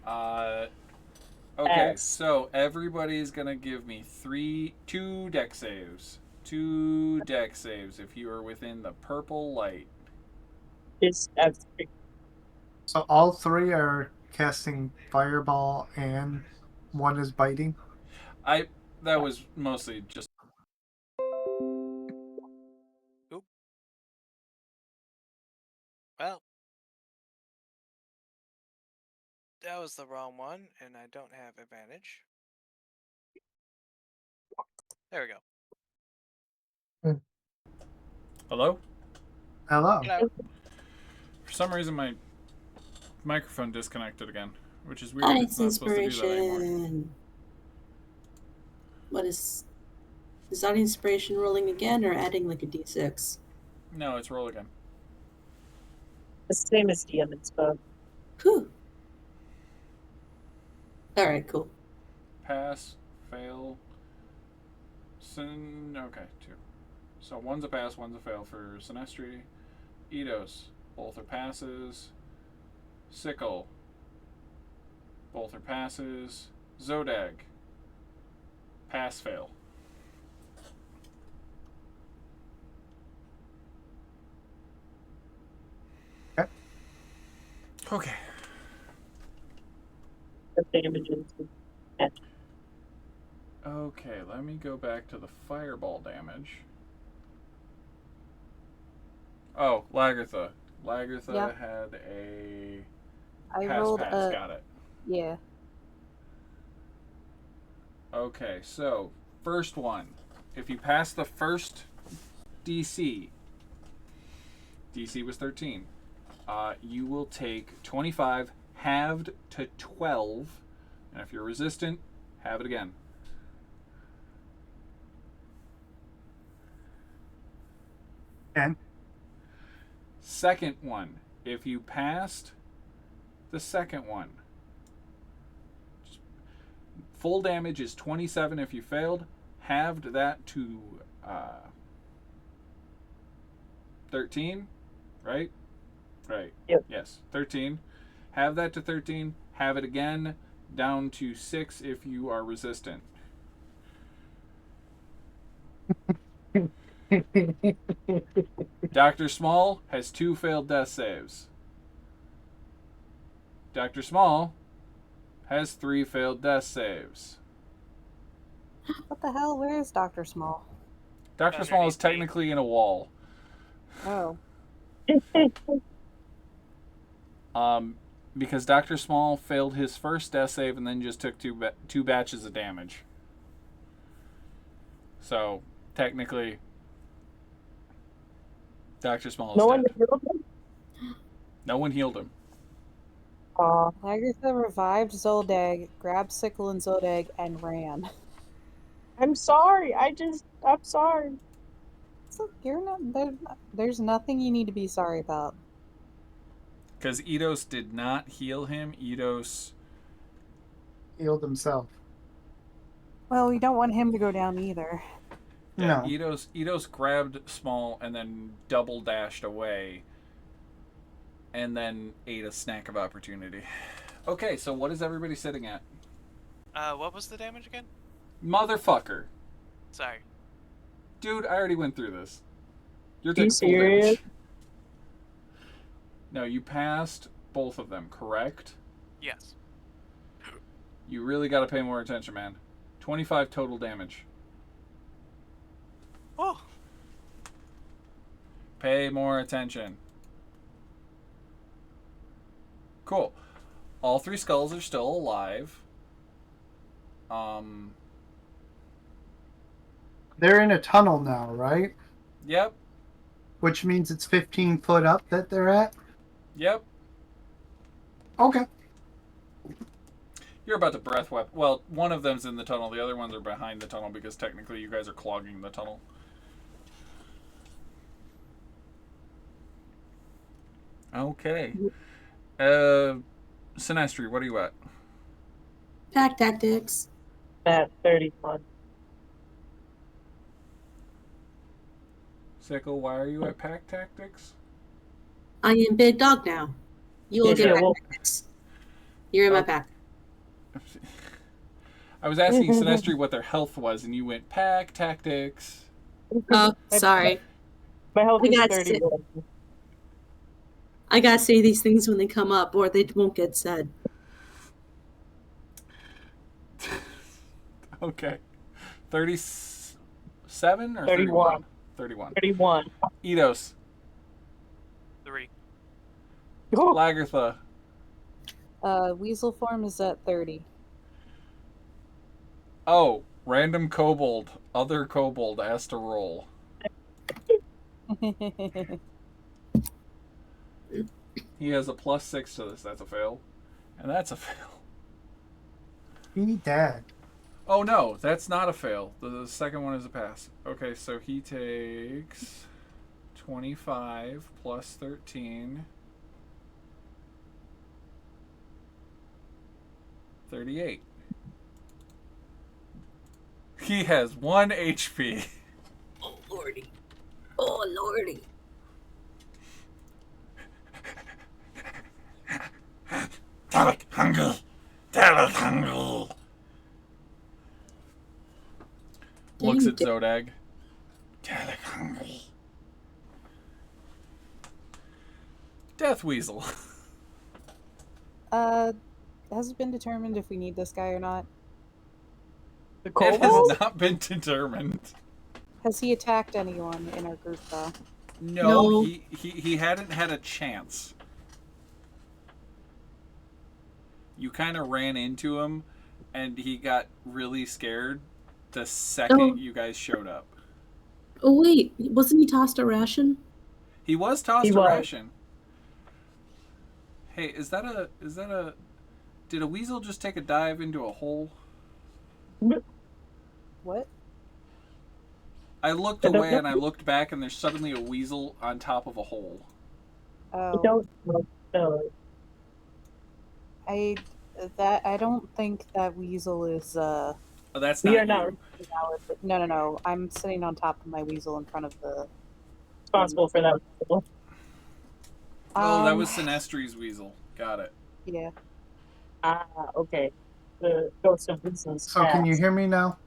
Okay, Pass. so everybody's gonna give me 2 deck saves. 2 deck saves if you are within the purple light. It's absolutely. So all three are casting fireball and one is biting. That was mostly just. Oop. Well, that was the wrong one, and I don't have advantage. There we go. Hello? Hello. Hello. For some reason, my microphone disconnected again, which is weird. Audience It's not supposed to do that anymore. inspiration. What is audience inspiration rolling again or adding like a d6? No, it's roll again. The same as DM and stuff. Whew. All right, cool. Pass, fail. Okay, 2. So one's a pass, one's a fail for Sinestri. Eidos, both are passes. Sickle, both are passes. Zodag, pass, fail. Okay. The damages. Okay, let me go back to the fireball damage. Oh, Lagartha. Lagartha Yep. had a I pass. rolled Pass. Got it. Yeah. Okay, so first one. If you pass the first DC was 13. You will take 25 halved to 12, and if you're resistant, have it again. And Second one. If you passed the second one, full damage is 27 if you failed. Halved that to 13, right? Right. Yep. Yes, 13. Have that to 13. Have it again down to 6 if you are resistant. Dr. Small has 2 failed death saves. Dr. Small has 3 failed death saves. What the hell? Where is Dr. Small? Dr. Small is Underneath me. technically in a wall. Oh. Because Dr. Small failed his first death save and then just took 2 batches of damage. So, technically, Dr. Small is No one dead. healed him? No one healed him. Lagartha revived Zoldag, grabbed Sickle and Zodag, and ran. I'm sorry. I'm sorry. So there's nothing you need to be sorry about. Because Eidos did not heal him. Eidos. healed himself. Well, we don't want him to go down either. Yeah, No. Eidos grabbed Small and then double dashed away. And then ate a snack of opportunity. Okay, so what is everybody sitting at? What was the damage again? Motherfucker. Sorry. Dude, I already went through this. You're Are you taking full damage. serious? No, you passed both of them, correct? Yes. You really got to pay more attention, man. 25 total damage. Oh. Pay more attention. Cool. All 3 skulls are still alive. They're in a tunnel now, right? Yep. Which means it's 15 foot up that they're at? Yep. Okay. You're about to breath weapon. Well, one of them's in the tunnel. The other ones are behind the tunnel because technically you guys are clogging the tunnel. Okay. Sinestri, what are you at? Pack tactics. At 31. Sickle, why are you at pack tactics? I am big dog now. You will Yeah, get pack well- tactics. You're in my pack. I was asking Sinestri what their health was, and you went pack tactics. Oh, sorry. My health I is got 31. I gotta say these things when they come up, or they won't get said. Okay. 37 or 31. 31. 31. Eidos. 3. Lagertha. Weasel form is at 30. Oh, random kobold. Other kobold has to roll. He has a +6 to this. That's a fail. And that's a fail. Be dead. Oh no, that's not a fail. The second one is a pass. Okay, so he takes 25 plus 13. 38. He has 1 HP. Oh lordy. Oh lordy. Dalek hungry. Dalek hungry. Looks at Zodag. Dalek hungry. Death Weasel. Has it been determined if we need this guy or not? The It kobold? has not been determined. Has he attacked anyone in our group though? No, No. he hadn't had a chance. You kind of ran into him, and he got really scared the second Oh. you guys showed up. Oh wait, wasn't he tossed a ration? He was tossed He a was. ration. Hey, is that a? Did a weasel just take a dive into a hole? What? I looked I don't away know. and I looked back, and there's suddenly a weasel on top of a hole. I Oh, don't know. I don't think that weasel is Oh, that's We not are you. not No. I'm sitting on top of my weasel in front of the. responsible for that. Oh, that was Sinestri's weasel. Got it. Yeah. Ah, okay. The ghost of weasels. So can you hear me now?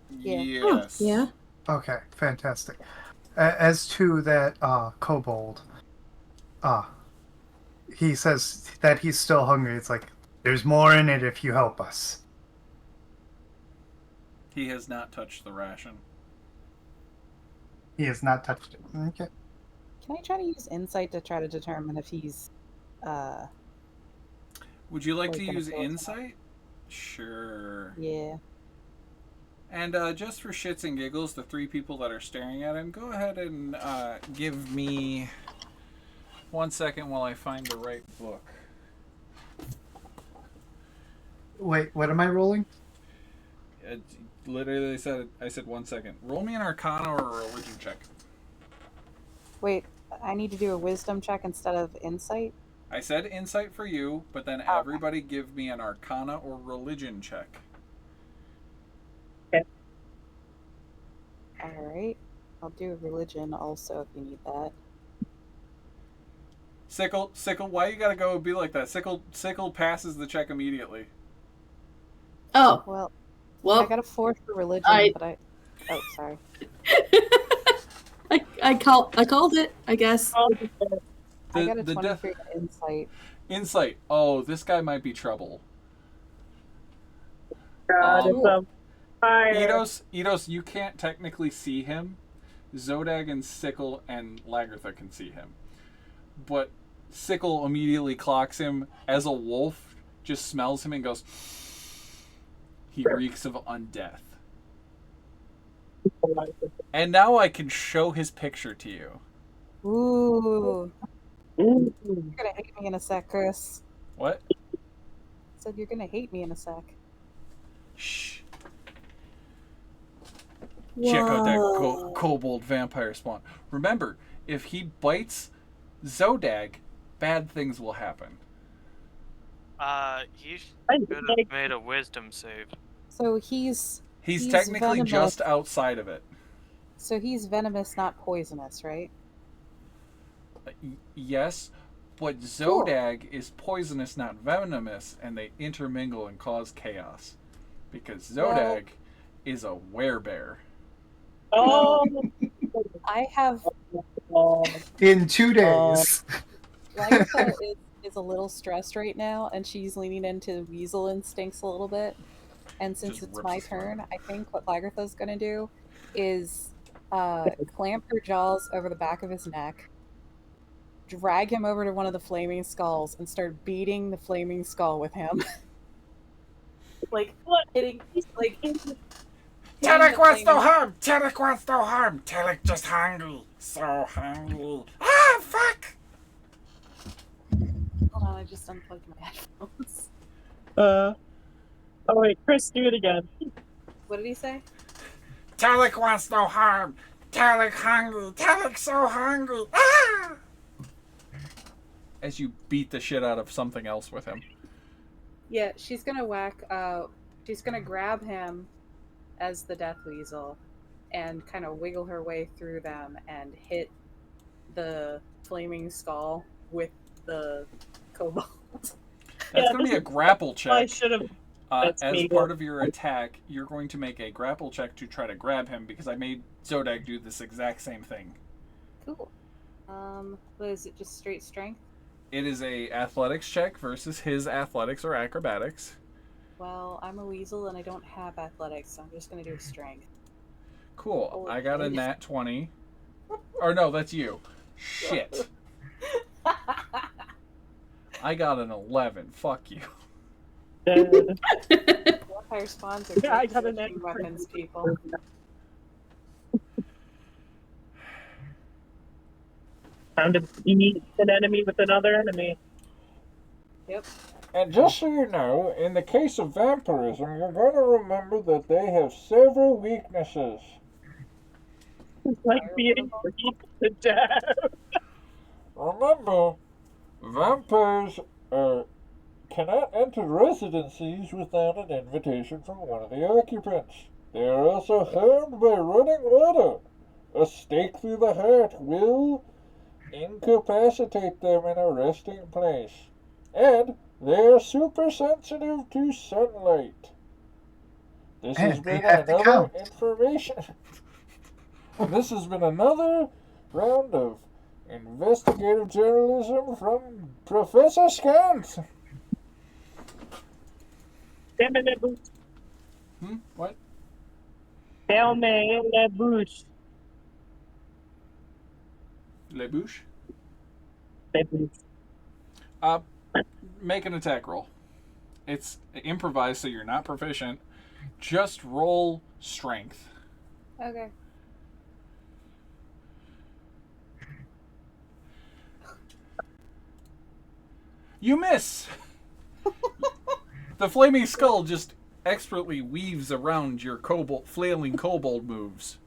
Yeah. Yes. Oh, yeah. Okay, fantastic. As to that kobold, he says that he's still hungry. It's like, there's more in it if you help us. He has not touched the ration. He has not touched it. Okay. Can I try to use insight to try to determine if he's Would you like Like to gonna use kill us. insight? Sure. yeah. And just for shits and giggles, the 3 people that are staring at him, go ahead and give me 1 second while I find the right book. Wait, what am I rolling? It literally I said 1 second. Roll me an Arcana or a religion check. Wait, I need to do a wisdom check instead of insight? I said insight for you, but then everybody give me an Arcana or religion check. Alright. I'll do religion also if you need that. Sickle, why you gotta go be like that? Sickle passes the check immediately. Oh, Well, I well, got a 4 for religion, I- but oh, sorry. I called it, I guess. I got a the 23 insight. Insight. Oh, this guy might be trouble. God, it's a fire. Eidos, you can't technically see him. Zodag and Sickle and Lagertha can see him. But Sickle immediately clocks him as a wolf, just smells him and goes, he reeks of undeath. And now I can show his picture to you. Ooh. Ooh. You're gonna hate me in a sec, Chris. What? Said you're gonna hate me in a sec. Shh. Check out that Whoa. kobold vampire spawn. Remember, if he bites Zodag, bad things will happen. He should Like, have made a wisdom save. So he's He's He's technically venomous. just outside of it. venomous, not poisonous, right? Yes, But Zodag is poisonous, not venomous, and they intermingle and cause chaos. Because Zodag is a werebear. Oh, I have In 2 days. Lagertha is a little stressed right now, and she's leaning into weasel instincts a little bit. And since Just it's rips my his throat. turn, I think what Lagertha's gonna do is clamp her jaws over the back of his neck, drag him over to one of the flaming skulls, and start beating the flaming skull with him. like hitting like Tarek the wants no flaming- harm! Tarek wants no harm! Tarek just hungry. So hungry. Ah, fuck! Hold on, I just unplugged my headphones. oh wait, Chris, do it again. What did he say? Tarek wants no harm! Tarek hungry! Tarek so hungry! Ah! As you beat the shit out of something else with him. Yeah, she's gonna she's gonna grab him as the death weasel and kind of wiggle her way through them and hit the flaming skull with the kobold. That's Yeah, going to be a grapple I check. should have. As me. part of your attack, you're going to make a grapple check to try to grab him because I made Zodag do this exact same thing. Cool. What is it? Just straight strength? It is a athletics check versus his athletics or acrobatics. Well, I'm a weasel and I don't have athletics, so I'm just gonna do strength. Cool. I got a Okay. nat 20. Or no, that's you. Shit. I got an 11. Fuck you. Vampire spawns are Yeah, I great got a positioning nat weapons, people. Time to beat an enemy with another enemy. Yep. And just so you know, in the case of vampirism, you're going to remember that they have several weaknesses. It's like being beat to death. Remember, vampires cannot enter residencies without an invitation from one of the occupants. They are also harmed by running water. A stake through the heart will incapacitate them in a resting place. And they are super sensitive to sunlight. This has And they been have to another count. information. This has been another round of investigative journalism from Professor Scant. Damn it, la bouche. What? Damn it, la bouche. Le Bouche? La bouche. Make an attack roll. It's improvised, so you're not proficient. Just roll strength. Okay. You miss! The flaming skull just expertly weaves around your flailing kobold moves.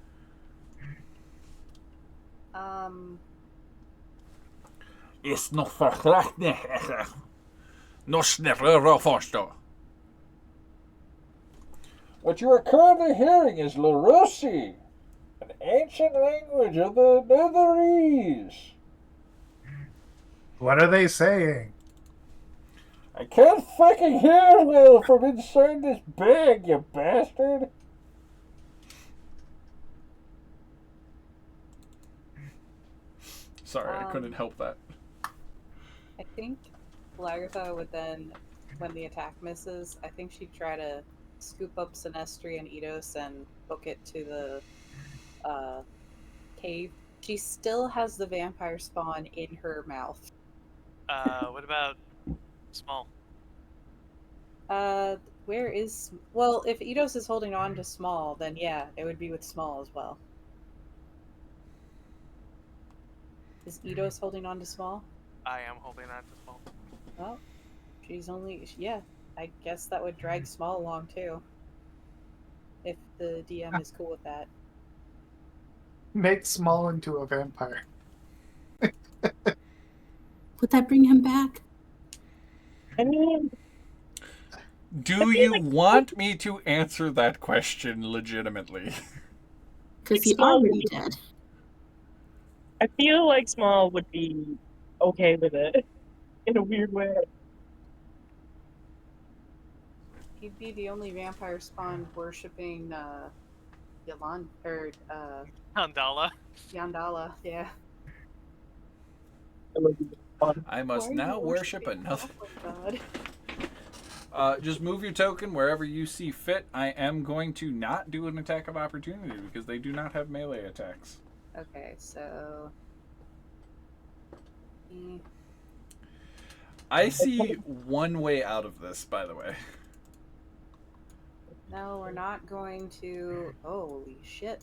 Ist noch verkleidet. Noch schneller faster. What you are currently hearing is Larosi, an ancient language of the Netherese. What are they saying? I can't fucking hear well from inside this bag, you bastard. Sorry, I couldn't help that. I think Lagertha would then, when the attack misses, I think she'd try to scoop up Sinestri and Eidos and book it to the cave. She still has the vampire spawn in her mouth. What about Small? Where is... Well, if Eidos is holding on to Small, then yeah, it would be with Small as well. Is Eidos holding on to Small? I am holding on to Small. Well, she's only... Yeah, I guess that would drag Small along too. If the DM is cool with that. Make Small into a vampire. Would that bring him back? I mean, Do you want me to answer that question legitimately? Because he's Small already would be- dead. I feel like Small would be okay with it. in a weird way. He'd be the only vampire spawn worshipping Yalan or Andala. Yandala. Yeah. It would be fun. I Why must are now you worship worshipping another. Goblin God? Just move your token wherever you see fit. I am going to not do an attack of opportunity because they do not have melee attacks. Okay, so. I see one way out of this, by the way. No, we're not going to. Holy shit.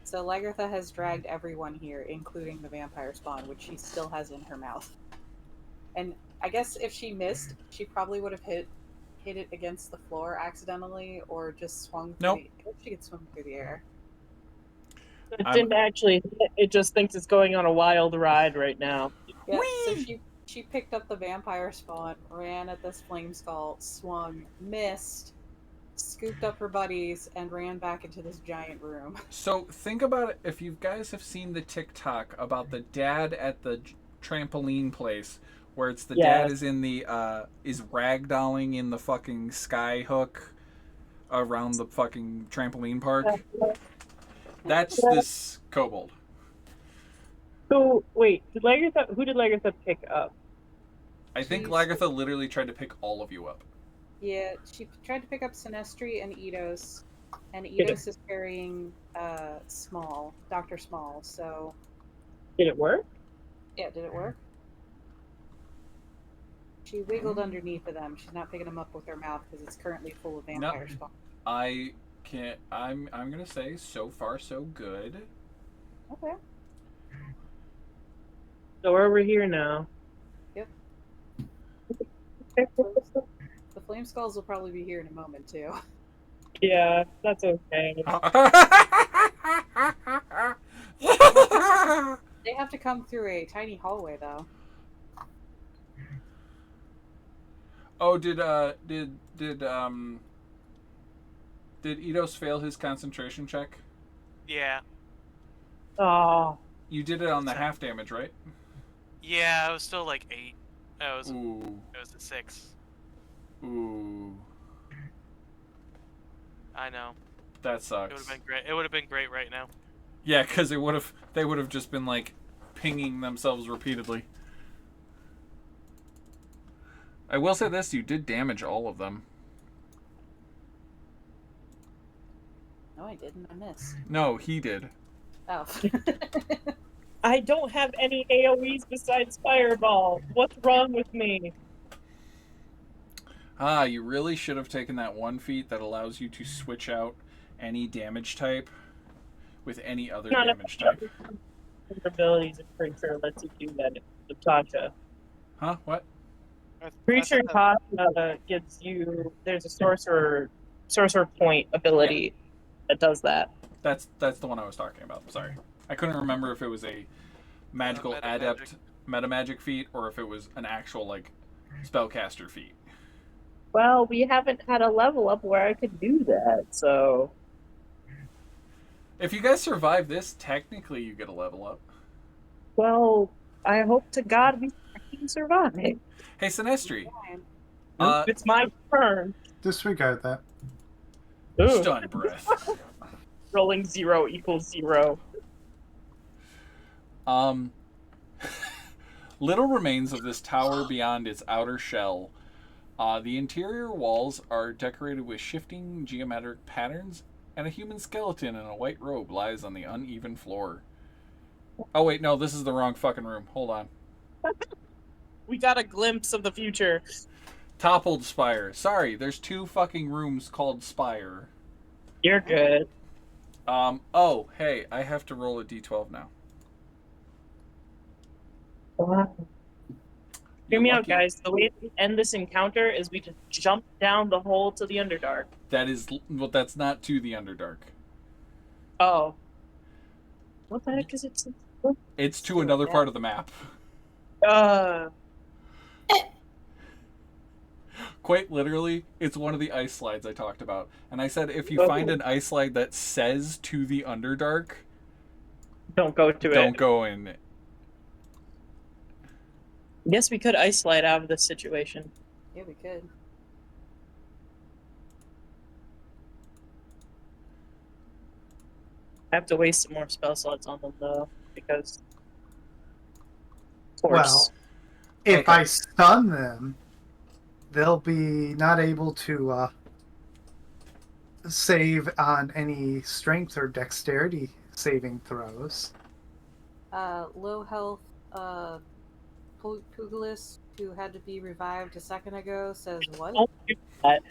So Lagertha has dragged everyone here, including the vampire spawn, which she still has in her mouth. And I guess if she missed, she probably would have hit it against the floor accidentally, or just swung through Nope. I guess she could swim through the air. It didn't actually. It just thinks it's going on a wild ride right now. Yeah, so she picked up the vampire spawn, ran at this flame skull, swung, missed, scooped up her buddies, and ran back into this giant room. So think about it. If you guys have seen the TikTok about the dad at the trampoline place, where it's the dad is in the is ragdolling in the fucking sky hook around the fucking trampoline park. That's this kobold. So wait, who did Lagertha pick up? I think Lagertha literally tried to pick all of you up. Yeah, she tried to pick up Sinestri and Eidos, and Eidos is carrying Dr. Small, so... Did it work? Yeah, did it work? She wiggled underneath of them. She's not picking them up with her mouth because it's currently full of vampire spawn. I can't... I'm gonna say so far so good. Okay. So we're over here now. Yep. The flame skulls will probably be here in a moment too. Yeah, that's okay. They have to come through a tiny hallway though. Oh, did Eidos fail his concentration check? Yeah. Oh. You did it on the half damage, right? Yeah, I was still like 8. It was a 6. Ooh. I know. That sucks. It would have been great. It would have been great right now. Yeah, because they would have just been like pinging themselves repeatedly. I will say this: you did damage all of them. No, I didn't. I missed. No, he did. Oh. I don't have any AoEs besides Fireball. What's wrong with me? You really should have taken that one feat that allows you to switch out any damage type with any other damage type. Abilities, I'm pretty sure lets you do that in Tasha. Huh? What? Pretty sure Tasha gives you. There's a sorcerer point ability that does that. That's the one I was talking about. Sorry, I couldn't remember if it was a magical adept meta magic feat or if it was an actual like spellcaster feat. Well, we haven't had a level up where I could do that, so. If you guys survive this, technically you get a level up. Well, I hope to God we can survive. Hey, Sinestri. It's my turn. Disregard that. Stun breath. Rolling 0 equals 0. Little remains of this tower beyond its outer shell. The interior walls are decorated with shifting geometric patterns, and a human skeleton in a white robe lies on the uneven floor. Oh wait, no, this is the wrong fucking room. Hold on. We got a glimpse of the future. Toppled spire. Sorry, there's 2 fucking rooms called spire. You're good. Oh, hey, I have to roll a d12 now. Hear me out, guys. The way to end this encounter is we just jump down the hole to the Underdark. That's not to the Underdark. Oh. What the heck is it? It's to another part of the map. Quite literally, it's one of the ice slides I talked about. And I said if you find an ice slide that says to the Underdark, don't go to it. Don't go in it. I guess we could ice slide out of this situation. Yeah, we could. I have to waste some more spell slots on them though, because of course. Well, if Okay. I stun them, they'll be not able to save on any strength or dexterity saving throws. Low health, Pugilis, who had to be revived a second ago, says what? Don't do that.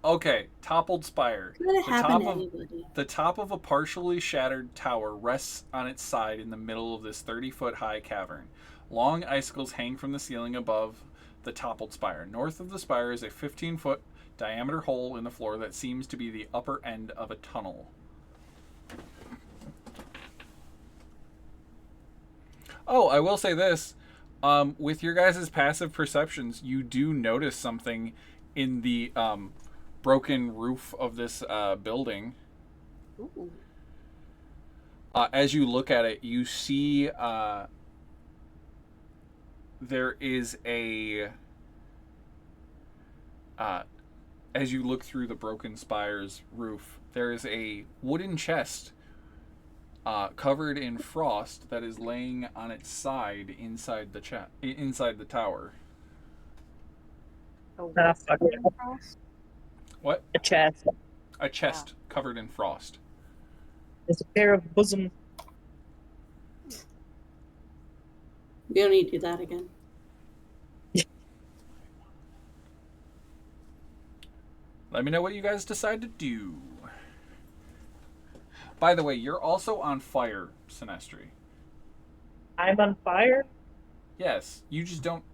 Okay, toppled spire. Could it happen to anybody? The top of a partially shattered tower rests on its side in the middle of this 30-foot high cavern. Long icicles hang from the ceiling above the toppled spire. North of the spire is a 15-foot diameter hole in the floor that seems to be the upper end of a tunnel. Oh, I will say this. With your guys' passive perceptions, you do notice something in the broken roof of this building. Ooh. As you look at it, you see there is a... as you look through the broken spire's roof, there is a wooden chest covered in frost that is laying on its side inside the tower. Oh, Fuck it. What? A chest. A chest covered in frost. It's a pair of bosom. We don't need to do that again. Let me know what you guys decide to do. By the way, you're also on fire, Sinestri. I'm on fire? Yes, you just don't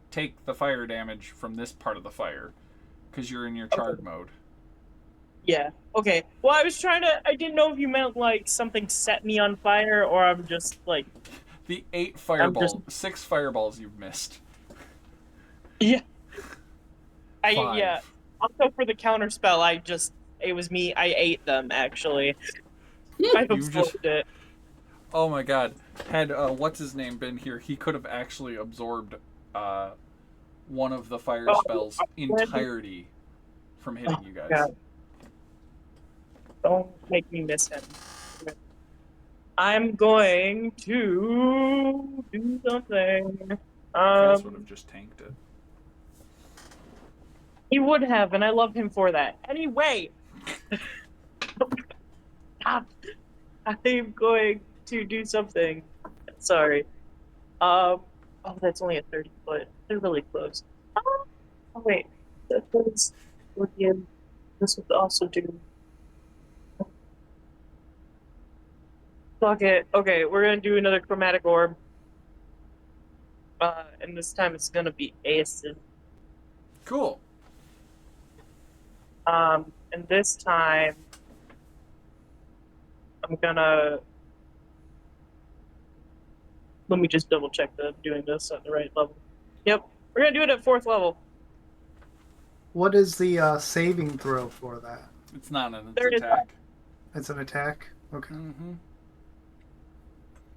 take the fire damage from this part of the fire because you're in your charred mode. Yeah. Okay. Well, I didn't know if you meant like something set me on fire or I'm just like. The 6 fireballs you've missed. Yeah. 5. Yeah. Also for the counter spell, it was me. I ate them actually. I absorbed it. Oh my god. Had what's his name been here, he could have actually absorbed one of the fire spells entirety from hitting you guys. God. Don't make me miss him. I'm going to do something. Cass would have just tanked it. He would have, and I love him for that. Anyway, I'm going to do something. Sorry. Oh, that's only a 30 foot. They're really close. Oh, wait. This would also do. Fuck it. Okay, we're gonna do another chromatic orb. And this time it's gonna be acid. Cool. And this time I'm gonna. Let me just double check that I'm doing this at the right level. Yep, we're gonna do it at 4th level. What is the saving throw for that? It's not an There is attack. It's an attack? Okay. Mm-hmm.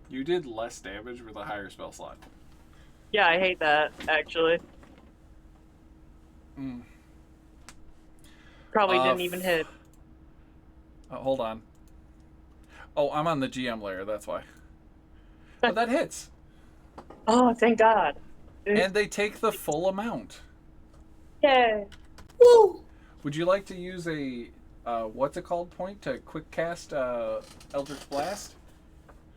You did less damage with a higher spell slot. Yeah, I hate that, actually. Probably didn't even hit. Hold on. Oh, I'm on the GM layer, that's why. But that hits. Oh, thank God. And they take the full amount. Yay. Woo! Would you like to use a, what's it called, point to quick cast Eldritch Blast?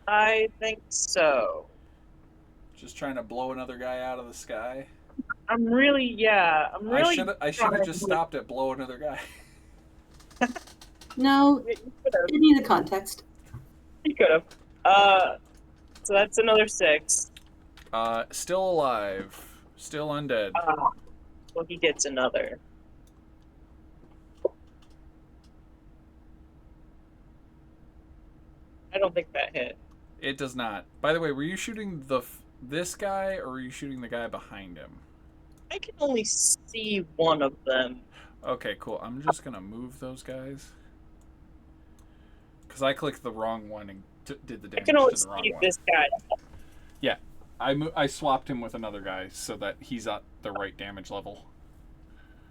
I think so. Just trying to blow another guy out of the sky? I'm really. I should have just stopped at blow another guy. No, You could have. you need the context. You could have. So that's another 6. Still alive. Still undead. Well, he gets another. I don't think that hit. It does not. By the way, were you shooting this guy or were you shooting the guy behind him? I can only see one of them. Okay, cool. I'm just going to move those guys. Because I clicked the wrong one and did the I damage can only to the wrong see one. this guy. Yeah. I swapped him with another guy so that he's at the right damage level.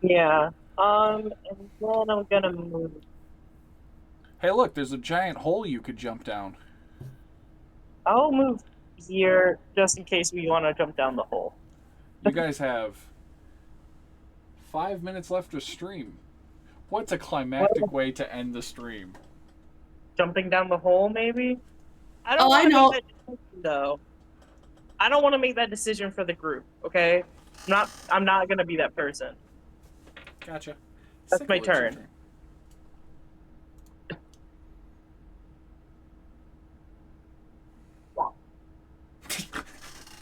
Yeah. And then I'm gonna move. Hey, look, there's a giant hole you could jump down. I'll move here just in case we want to jump down the hole. You guys have 5 minutes left to stream. What's a climactic way to end the stream? Jumping down the hole, maybe? I don't Oh, I want to know. make that decision, though. I don't want to make that decision for the group, okay? I'm not gonna be that person. Gotcha. That's my Sickle, it's your turn.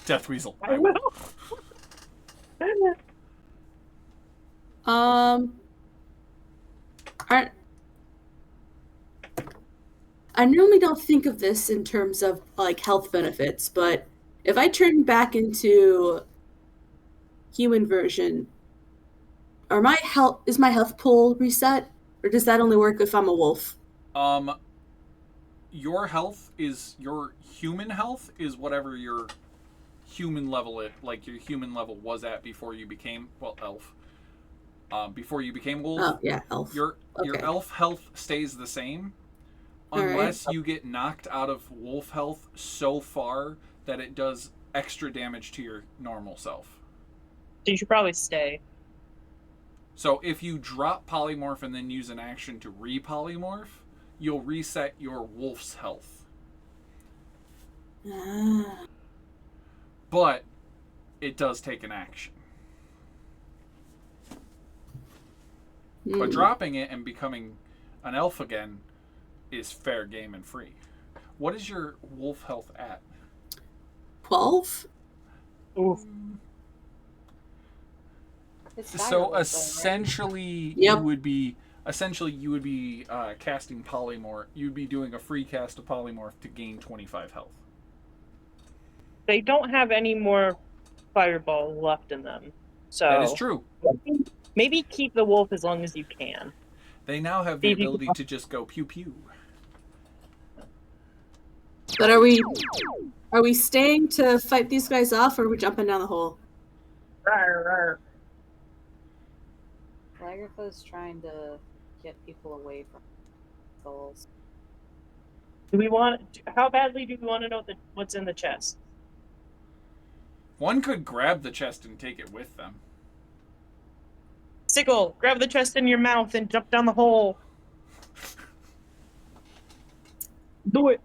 Death Weasel. I will. I normally don't think of this in terms of like health benefits, but if I turn back into human version, is my health pool reset, or does that only work if I'm a wolf? Your health is your human health is whatever your human level your human level was at before you became elf. Before you became wolf. Oh yeah, elf. Your Okay. elf health stays the same unless you get knocked out of wolf health so far that it does extra damage to your normal self. So you should probably stay. So if you drop polymorph and then use an action to repolymorph, you'll reset your wolf's health. Ah. But it does take an action. But dropping it and becoming an elf again is fair game and free. What is your wolf health at? 12? Oof. It's So tireless, essentially, Yep. you would be casting polymorph. You'd be doing a free cast of polymorph to gain 25 health. They don't have any more fireball left in them. So That is true. maybe keep the wolf as long as you can. They now have the ability to just go pew pew. But are we staying to fight these guys off, or are we jumping down the hole? Lagertha's trying to get people away from souls. How badly do we want to know what's in the chest? One could grab the chest and take it with them. Sickle, grab the chest in your mouth and jump down the hole. Do it.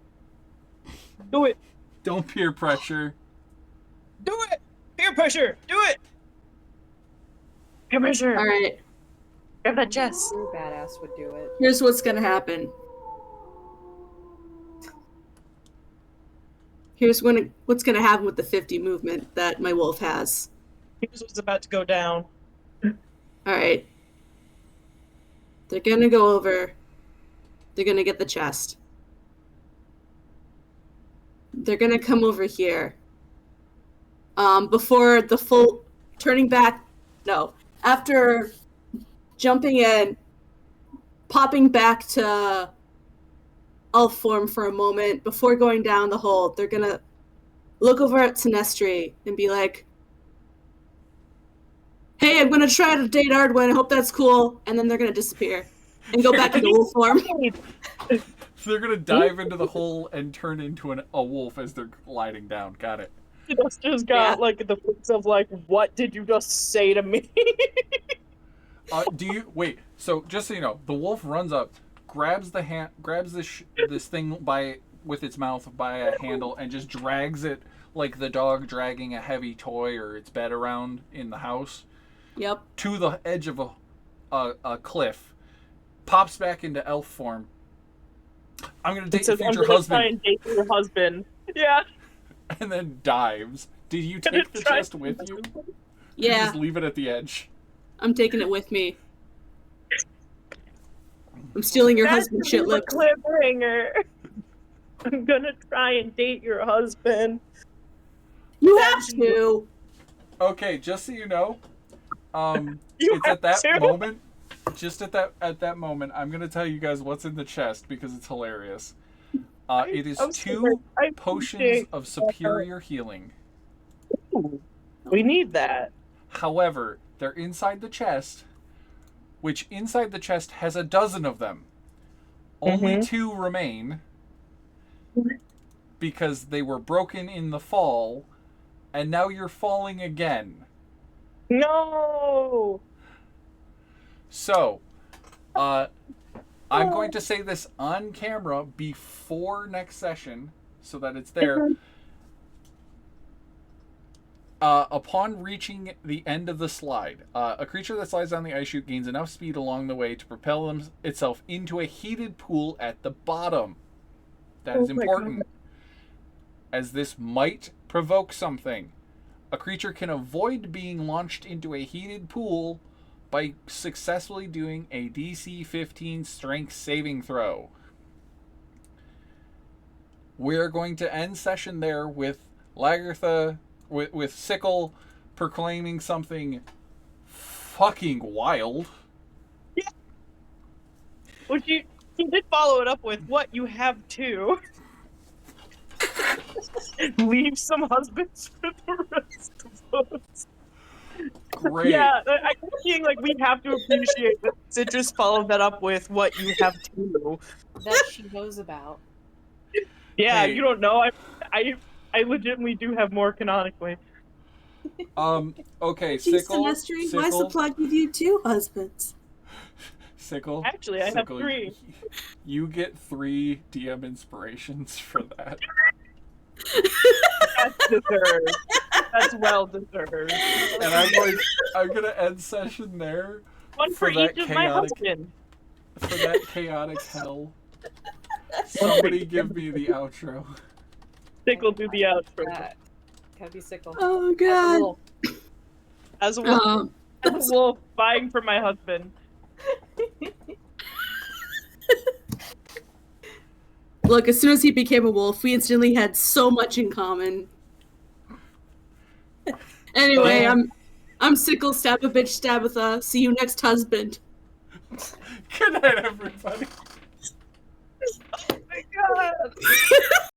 Do it. Don't peer pressure. Do it. Peer pressure. Do it. Peer pressure. All right. Grab that chest. True badass would do it. Here's what's gonna happen. Here's what's gonna happen with the 50 movement that my wolf has. Here's what's about to go down. All right. They're gonna go over. They're gonna get the chest. They're gonna come over here. Before the full turning back. No, after jumping in, popping back to elf form for a moment before going down the hole. They're gonna look over at Sinestri and be like, "Hey, I'm gonna try to date Ardwin. I hope that's cool." And then they're gonna disappear and go back into wolf form. So they're gonna dive into the hole and turn into a wolf as they're gliding down. Got it. He just got like the face of like, what did you just say to me? Do you wait? So just so you know, the wolf runs up, grabs this thing with its mouth by a handle, and just drags it like the dog dragging a heavy toy or its bed around in the house. Yep. To the edge of a cliff, pops back into elf form. I'm gonna date your future husband. Try and date your husband. Yeah. And then dives. Did you take the chest with you? Yeah. Just leave it at the edge. I'm taking it with me. I'm stealing your husband's shit lips. Cliffhanger. I'm gonna try and date your husband. You have to. Okay, just so you know, You it's at that have to? moment. Just at that moment, I'm gonna tell you guys what's in the chest because it's hilarious. It is I'm 2 sorry. I potions appreciate of superior healing. We need that. However, they're inside the chest, which inside the chest has a dozen of them. Only 2 remain because they were broken in the fall, and now you're falling again. No! So, I'm going to say this on camera before next session so that it's there. Upon reaching the end of the slide, a creature that slides down the ice chute gains enough speed along the way to propel itself into a heated pool at the bottom. That is important, as this might provoke something. A creature can avoid being launched into a heated pool by successfully doing a DC 15 strength saving throw. We're going to end session there with Lagertha, with Sickle proclaiming something fucking wild. Yeah. Well, she did follow it up with, what, you have 2? Leave some husbands for the rest of us. Great. Yeah, I keep being like, we have to appreciate that Citrus followed that up with, what, you have 2. That she knows about. Yeah, Hey. you don't know. I legitimately do have more canonically. Okay, Geez, Sickle. Sinestri, why's the plug with you 2 husbands? Sickle. Actually, I have 3. You get 3 DM inspirations for that. That's deserved. That's well deserved. And I'm gonna end session there. One for that each of my husband. For that chaotic hell. Somebody give me the outro. Sickle do the outro. Gotta be Sickle. Oh god. As a wolf. As a wolf vying for my husband. Look, as soon as he became a wolf, we instantly had so much in common. Anyway, I'm Sickle, stab a bitch, Stabitha. See you next husband. Good night, everybody. Oh my god.